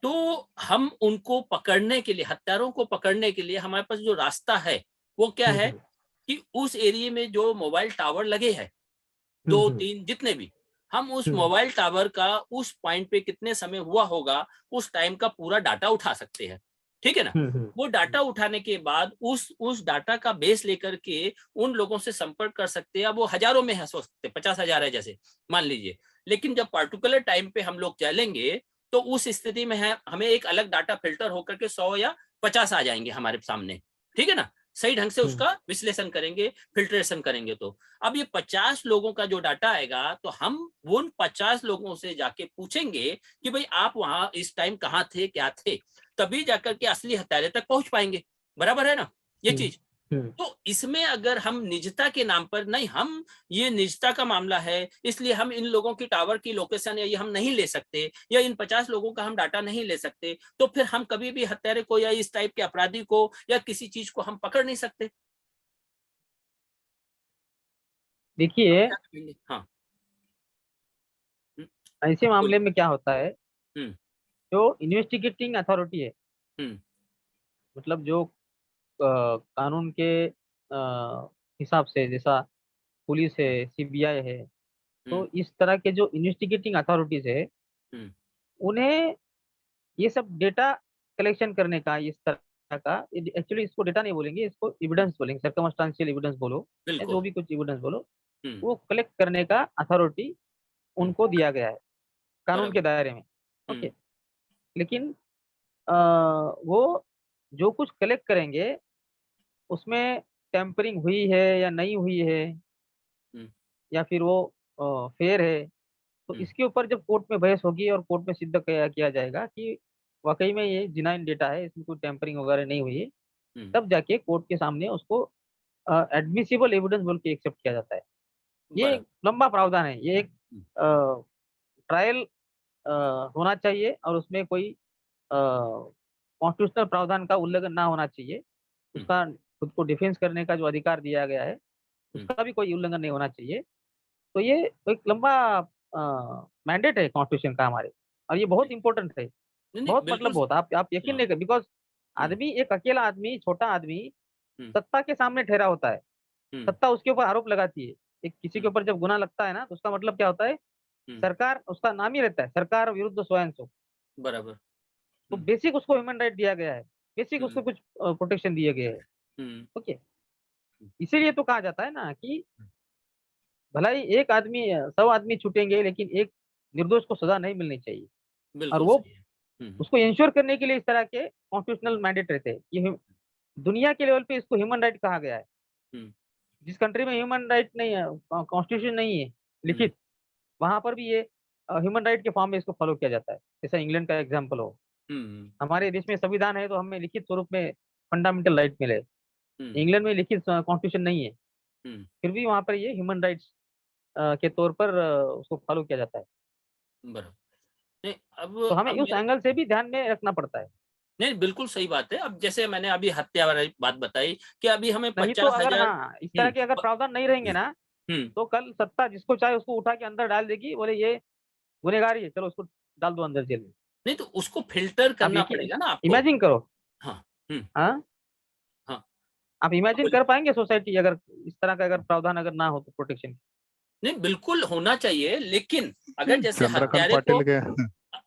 तो हम उनको पकड़ने के लिए, हत्यारों को पकड़ने के लिए हमारे पास जो रास्ता है वो क्या है कि उस एरिया में जो मोबाइल टावर लगे हैं, 2-3 जितने भी, हम उस मोबाइल टावर का उस पॉइंट पे कितने समय हुआ होगा उस टाइम का पूरा डाटा उठा सकते हैं, ठीक है ना। वो डाटा उठाने के बाद उस डाटा का बेस लेकर के उन लोगों से संपर्क कर सकते हैं। अब वो हजारों में है, सोच सकते 50,000 है जैसे मान लीजिए, लेकिन जब पार्टिकुलर टाइम पे हम लोग चलेंगे तो उस स्थिति में है हमें एक अलग डाटा फिल्टर होकर के 100 या 50 आ जाएंगे हमारे सामने, ठीक है ना। सही ढंग से उसका विश्लेषण करेंगे, फिल्ट्रेशन करेंगे। तो अब ये 50 लोगों का जो डाटा आएगा तो हम उन 50 लोगों से जाके पूछेंगे कि भाई आप वहां इस टाइम कहाँ थे, क्या थे, तभी जाकर के असली हत्यारे तक पहुंच पाएंगे। बराबर है ना ये चीज। तो इसमें अगर हम निजता के नाम पर नहीं, हम ये निजता का मामला है इसलिए हम इन लोगों की टावर की लोकेशन या ये हम नहीं ले सकते, या इन 50 लोगों का हम डाटा नहीं ले सकते, तो फिर हम कभी भी हत्यारे को या इस टाइप के अपराधी को या किसी चीज को हम पकड़ नहीं सकते। देखिए, हाँ। ऐसे बोलिए। मामले में क्या होता है, हम्म जो इन्वेस्टिगेटिंग अथॉरिटी है, हम्म मतलब जो कानून के हिसाब से, जैसा पुलिस है, सीबीआई है, तो हम्म इस तरह के जो इन्वेस्टिगेटिंग अथॉरिटीज है, हम्म उन्हें ये सब डेटा कलेक्शन करने का, इस तरह का, एक्चुअली इसको डेटा नहीं बोलेंगे, इसको एविडेंस बोलेंगे, सर्कमस्टांशियल एविडेंस बोलो या जो बिल्कुल। भी कुछ एविडेंस बोलो, हम्म वो कलेक्ट करने का अथॉरिटी हम्म उनको दिया गया है कानून के बराबर। दायरे में। हम्म ओके, लेकिन वो जो कुछ कलेक्ट करेंगे उसमें टेम्परिंग हुई है या नहीं हुई है, हम्म या फिर वो फेयर है, तो हम्म इसके ऊपर जब कोर्ट में बहस होगी और कोर्ट में सिद्ध किया जाएगा कि वाकई में ये जिनाइन डेटा है, इसमें कोई टेम्परिंग वगैरह नहीं हुई है, तब जाके कोर्ट के सामने उसको एडमिसिबल एविडेंस बोल के एक्सेप्ट किया जाता है। ये एक लंबा प्रावधान है, ये एक ट्रायल होना चाहिए और उसमें कोई कॉन्स्टिट्यूशनल प्रावधान का उल्लंघन ना होना चाहिए। उसका खुद को डिफेंस करने का जो अधिकार दिया गया है उसका भी कोई उल्लंघन नहीं होना चाहिए। तो ये एक लंबा मैंडेट है कॉन्स्टिट्यूशन का हमारे, और ये बहुत इंपॉर्टेंट है, बहुत मतलब बहुत आप यकीन नहीं कर, बिकॉज आदमी, एक अकेला आदमी, छोटा आदमी सत्ता के सामने ठहरा होता है, सत्ता उसके ऊपर आरोप लगाती है। एक किसी के ऊपर जब गुनाह लगता है ना, तो उसका मतलब क्या होता है, सरकार, उसका नाम ही रहता है सरकार विरुद्ध स्वयं सो। बराबर। तो बेसिक उसको ह्यूमन राइट दिया गया है, बेसिक उसको कुछ प्रोटेक्शन दिए गए हैं। ओके, इसीलिए तो कहा जाता है ना कि भला ही एक आदमी 100 आदमी छूटेंगे लेकिन एक निर्दोष को सजा नहीं मिलनी चाहिए। और वो उसको इंश्योर करने के लिए इस तरह के कॉन्स्टिट्यूशनल मैंडेट रहते हैं। ये दुनिया के लेवल पे इसको ह्यूमन राइट कहा गया है। जिस कंट्री में ह्यूमन राइट नहीं है, कॉन्स्टिट्यूशन नहीं है लिखित, वहां पर भी ये ह्यूमन राइट के फॉर्म में इसको फॉलो किया जाता है। जैसा इंग्लैंड का एग्जाम्पल हो, हमारे देश में संविधान है तो हमें लिखित स्वरूप में फंडामेंटल राइट मिले, इंग्लैंड में लिखित कॉन्स्टिट्यूशन नहीं है, फिर भी वहां पर ये ह्यूमन राइट्स के तौर पर उसको फॉलो किया जाता है। बराबर। नहीं, तो हमें उस एंगल से भी ध्यान में रखना पड़ता है। नहीं, बिल्कुल सही बात है। अब जैसे मैंने अभी हत्या वाली बात बताई कि अभी हमें नहीं तो अगर 50,000 हाँ इस तरह के अगर प्रावधान नहीं रहेंगे ना, तो कल सत्ता जिसको चाहे उसको उठा के अंदर डाल देगी, बोले ये गुनहगारी है, चलो उसको डाल दो अंदर जेल में। नहीं तो उसको फिल्टर करना पड़ेगा ना आपको। इमेजिन करो। हाँ हाँ, आप इमेजिन कर पाएंगे सोसाइटी अगर इस तरह का अगर प्रावधान अगर ना हो तो प्रोटेक्शन? नहीं, बिल्कुल होना चाहिए, लेकिन अगर जैसे हत्यारे को,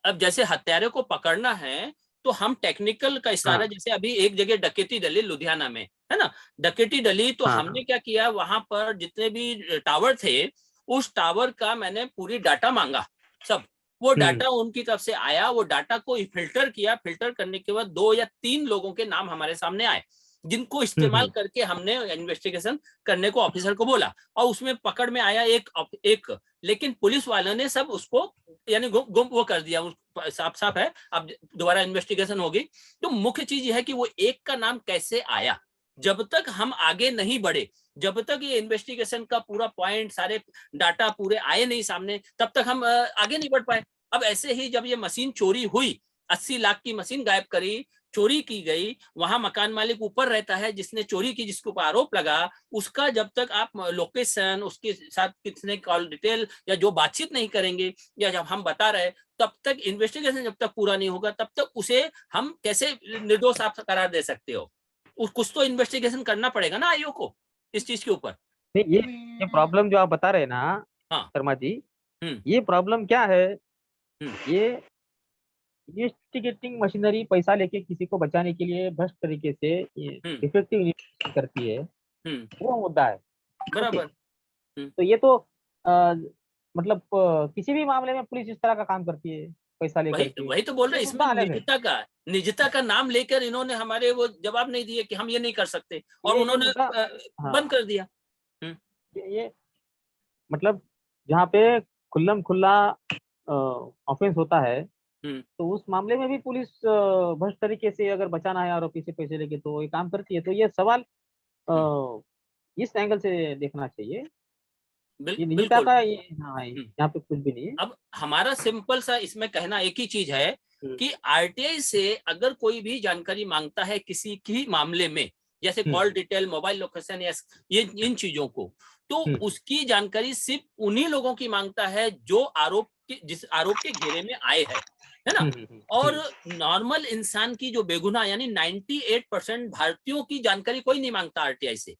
अब जैसे हत्यारे को पकड़ना है तो हम टेक्निकल का इशारा, जैसे अभी एक जगह डकैती डली लुधियाना में, है ना, डकैती डली तो हमने क्या किया, वहां पर जितने भी टावर थे उस टावर का मैंने पूरी डाटा मांगा, सब वो डाटा उनकी तरफ से आया, वो डाटा को फिल्टर किया, फिल्टर करने के बाद 2 या 3 लोगों के नाम हमारे सामने आए जिनको इस्तेमाल करके हमने इन्वेस्टिगेशन करने को ऑफिसर को बोला, और उसमें पकड़ में आया एक, लेकिन पुलिस वालों ने सब उसको यानी गुम वो कर दिया, साफ साफ है, अब दोबारा इन्वेस्टिगेशन होगी। तो मुख्य चीज यह है कि वो एक का नाम कैसे आया, जब तक हम आगे नहीं बढ़े, जब तक ये इन्वेस्टिगेशन का पूरा पॉइंट, सारे डाटा पूरे आए नहीं सामने, तब तक हम आगे नहीं बढ़ पाए। अब ऐसे ही जब ये मशीन चोरी हुई, 80 लाख की मशीन गायब करी, चोरी की गई, वहां मकान मालिक ऊपर रहता है जिसने चोरी की, जिसके ऊपर आरोप लगा, उसका जब तक आप लोकेशन, उसके साथ कितने कॉल डिटेल या जो बातचीत नहीं करेंगे, या जब हम बता रहे, तब तक इन्वेस्टिगेशन जब तक पूरा नहीं होगा, तब तक उसे हम कैसे निर्दोष आप करार दे सकते हो? कुछ तो इन्वेस्टिगेशन करना पड़ेगा ना आयोग को इस चीज के ऊपर। ये प्रॉब्लम जो आप बता रहे हैं ना शर्मा जी, ये प्रॉब्लम क्या है, ये इन्वेस्टिगेटिंग मशीनरी पैसा लेके किसी को बचाने के लिए भ्रष्ट तरीके से इफेक्टिव इन्वेस्टिगेशन करती है, वो मुद्दा है। बराबर। तो ये तो मतलब किसी भी मामले में पुलिस इस तरह का काम करती है, पैसा लेकर। वही तो बोल रहे हैं, इसमें निजता का नाम लेकर इन्होंने हमारे वो जवाब नहीं दिए कि हम ये नहीं कर सकते, और उन्होंने बंद कर दिया। ये मतलब जहाँ पे खुल्लम खुल्ला ऑफेंस होता है, तो उस मामले में भी पुलिस भ्रष्ट तरीके से अगर बचाना है आरोपी से पैसे लेके तो ये काम करती है। तो ये सवाल इस एंगल से देखना चाहिए। ये निजता का यहाँ पे कुछ भी नहीं है। अब हमारा सिंपल सा इसमें कहना एक ही चीज है कि आरटीआई से अगर कोई भी जानकारी मांगता है किसी की मामले में, जैसे कॉल डिटेल, मोबाइल लोकेशन, ये इन चीजों को, तो उसकी जानकारी सिर्फ उन्हीं लोगों की मांगता है जो जिस आरोप के घेरे में आए हैं, है ना। और नॉर्मल इंसान की जो बेगुनाह यानी 98% भारतीयों की जानकारी कोई नहीं मांगता आरटीआई से।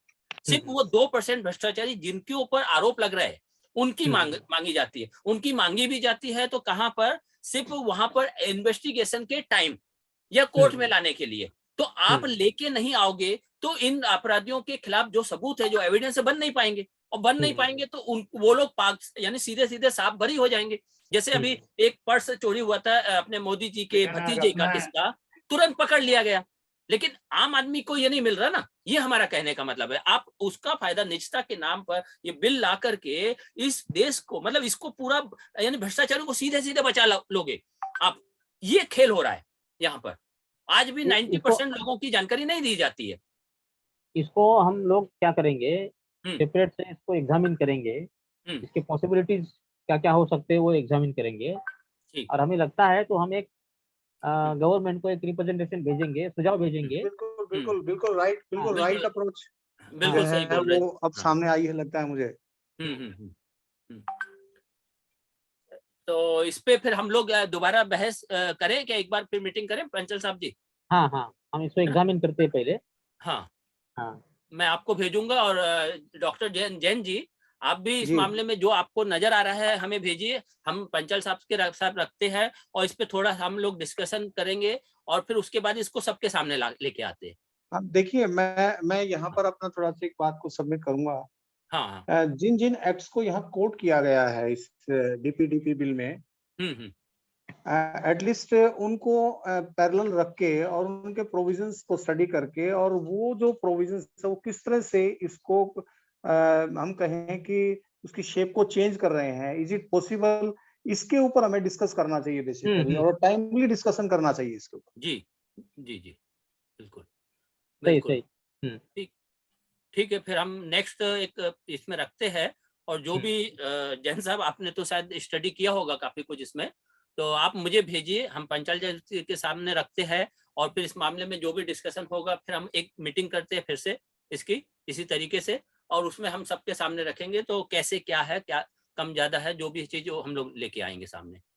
सिर्फ वो 2% भ्रष्टाचारी जिनके ऊपर आरोप लग रहे हैं उनकी मांगी जाती है। उनकी मांगी भी जाती है तो कहां पर, सिर्फ वहां पर इन्वेस्टिगेशन के टाइम या कोर्ट में लाने के लिए। तो आप लेके नहीं आओगे तो इन अपराधियों के खिलाफ जो सबूत है, जो एविडेंस है, बन नहीं पाएंगे, और बन नहीं पाएंगे तो वो लोग यानी सीधे सीधे साफ बरी हो जाएंगे। जैसे अभी एक पर्स चोरी हुआ था अपने मोदी जी के भतीजे का, किसका, तुरंत पकड़ लिया गया, लेकिन आम आदमी को ये नहीं मिल रहा ना। ये हमारा कहने का मतलब है, आप उसका फायदा निजता के नाम पर ये बिल ला करके इस देश को, मतलब इसको पूरा यानी भ्रष्टाचारियों को सीधे सीधे बचा लोगे आप। ये खेल हो रहा है, यहाँ पर आज भी 90% लोगों की जानकारी नहीं दी जाती है। इसको हम लोग क्या करेंगे, सेपरेट से इसको एग्जामिन करेंगे, इसके पॉसिबिलिटीज क्या क्या हो सकते हैं वो एग्जामिन करेंगे, और हमें लगता है तो हम एक गवर्नमेंट को एक रिप्रेजेंटेशन भेजेंगे, सुझाव भेजेंगे। बिल्कुल बिल्कुल बिल्कुल राइट, बिल्कुल राइट अप्रोच बिल्कुल सही बोल रहे वो अब सामने आई है लगता है मुझे। तो इस पे फिर हम लोग दोबारा बहस करें क्या, एक बार फिर मीटिंग करें पंचल साहब जी? हाँ हाँ, हम इसको एग्जामिन करते हैं पहले। हाँ हाँ, मैं आपको भेजूंगा, और डॉक्टर जैन जी आप भी इस जी। मामले में जो आपको नजर आ रहा है हमें भेजिए, हम पंचल साहब के साथ रखते हैं और इस पे थोड़ा हम लोग डिस्कशन करेंगे, और फिर उसके बाद इसको सबके सामने लेके आते हैं। अब देखिए मैं यहाँ पर अपना थोड़ा सा एक बात को सबमिट करूंगा। हाँ जिन जिन एक्ट्स को यहाँ कोट किया गया है इस डीपीडीपी बिल में, एटलीस्ट उनको पैरेलल रख के और उनके प्रोविजंस को स्टडी करके, और वो जो प्रोविजंस है वो किस तरह से इसको हम कहें कि उसकी शेप को चेंज कर रहे हैं, इज इट पॉसिबल, इसके ऊपर हमें डिस्कस करना चाहिए बेसिकली, और टाइमली डिस्कशन करना चाहिए इसके ऊपर। जी जी जी बिल्कुल सही बिल्कुल सही। ठीक है, फिर हम नेक्स्ट एक इसमें रखते हैं, और जो भी जैन साहब आपने तो शायद स्टडी किया होगा काफी कुछ इसमें, तो आप मुझे भेजिए, हम पंचायत जज के सामने रखते हैं, और फिर इस मामले में जो भी डिस्कशन होगा फिर हम एक मीटिंग करते हैं फिर से इसकी इसी तरीके से, और उसमें हम सबके सामने रखेंगे तो कैसे क्या है, क्या कम ज्यादा है, जो भी चीज हम लोग लेके आएंगे सामने।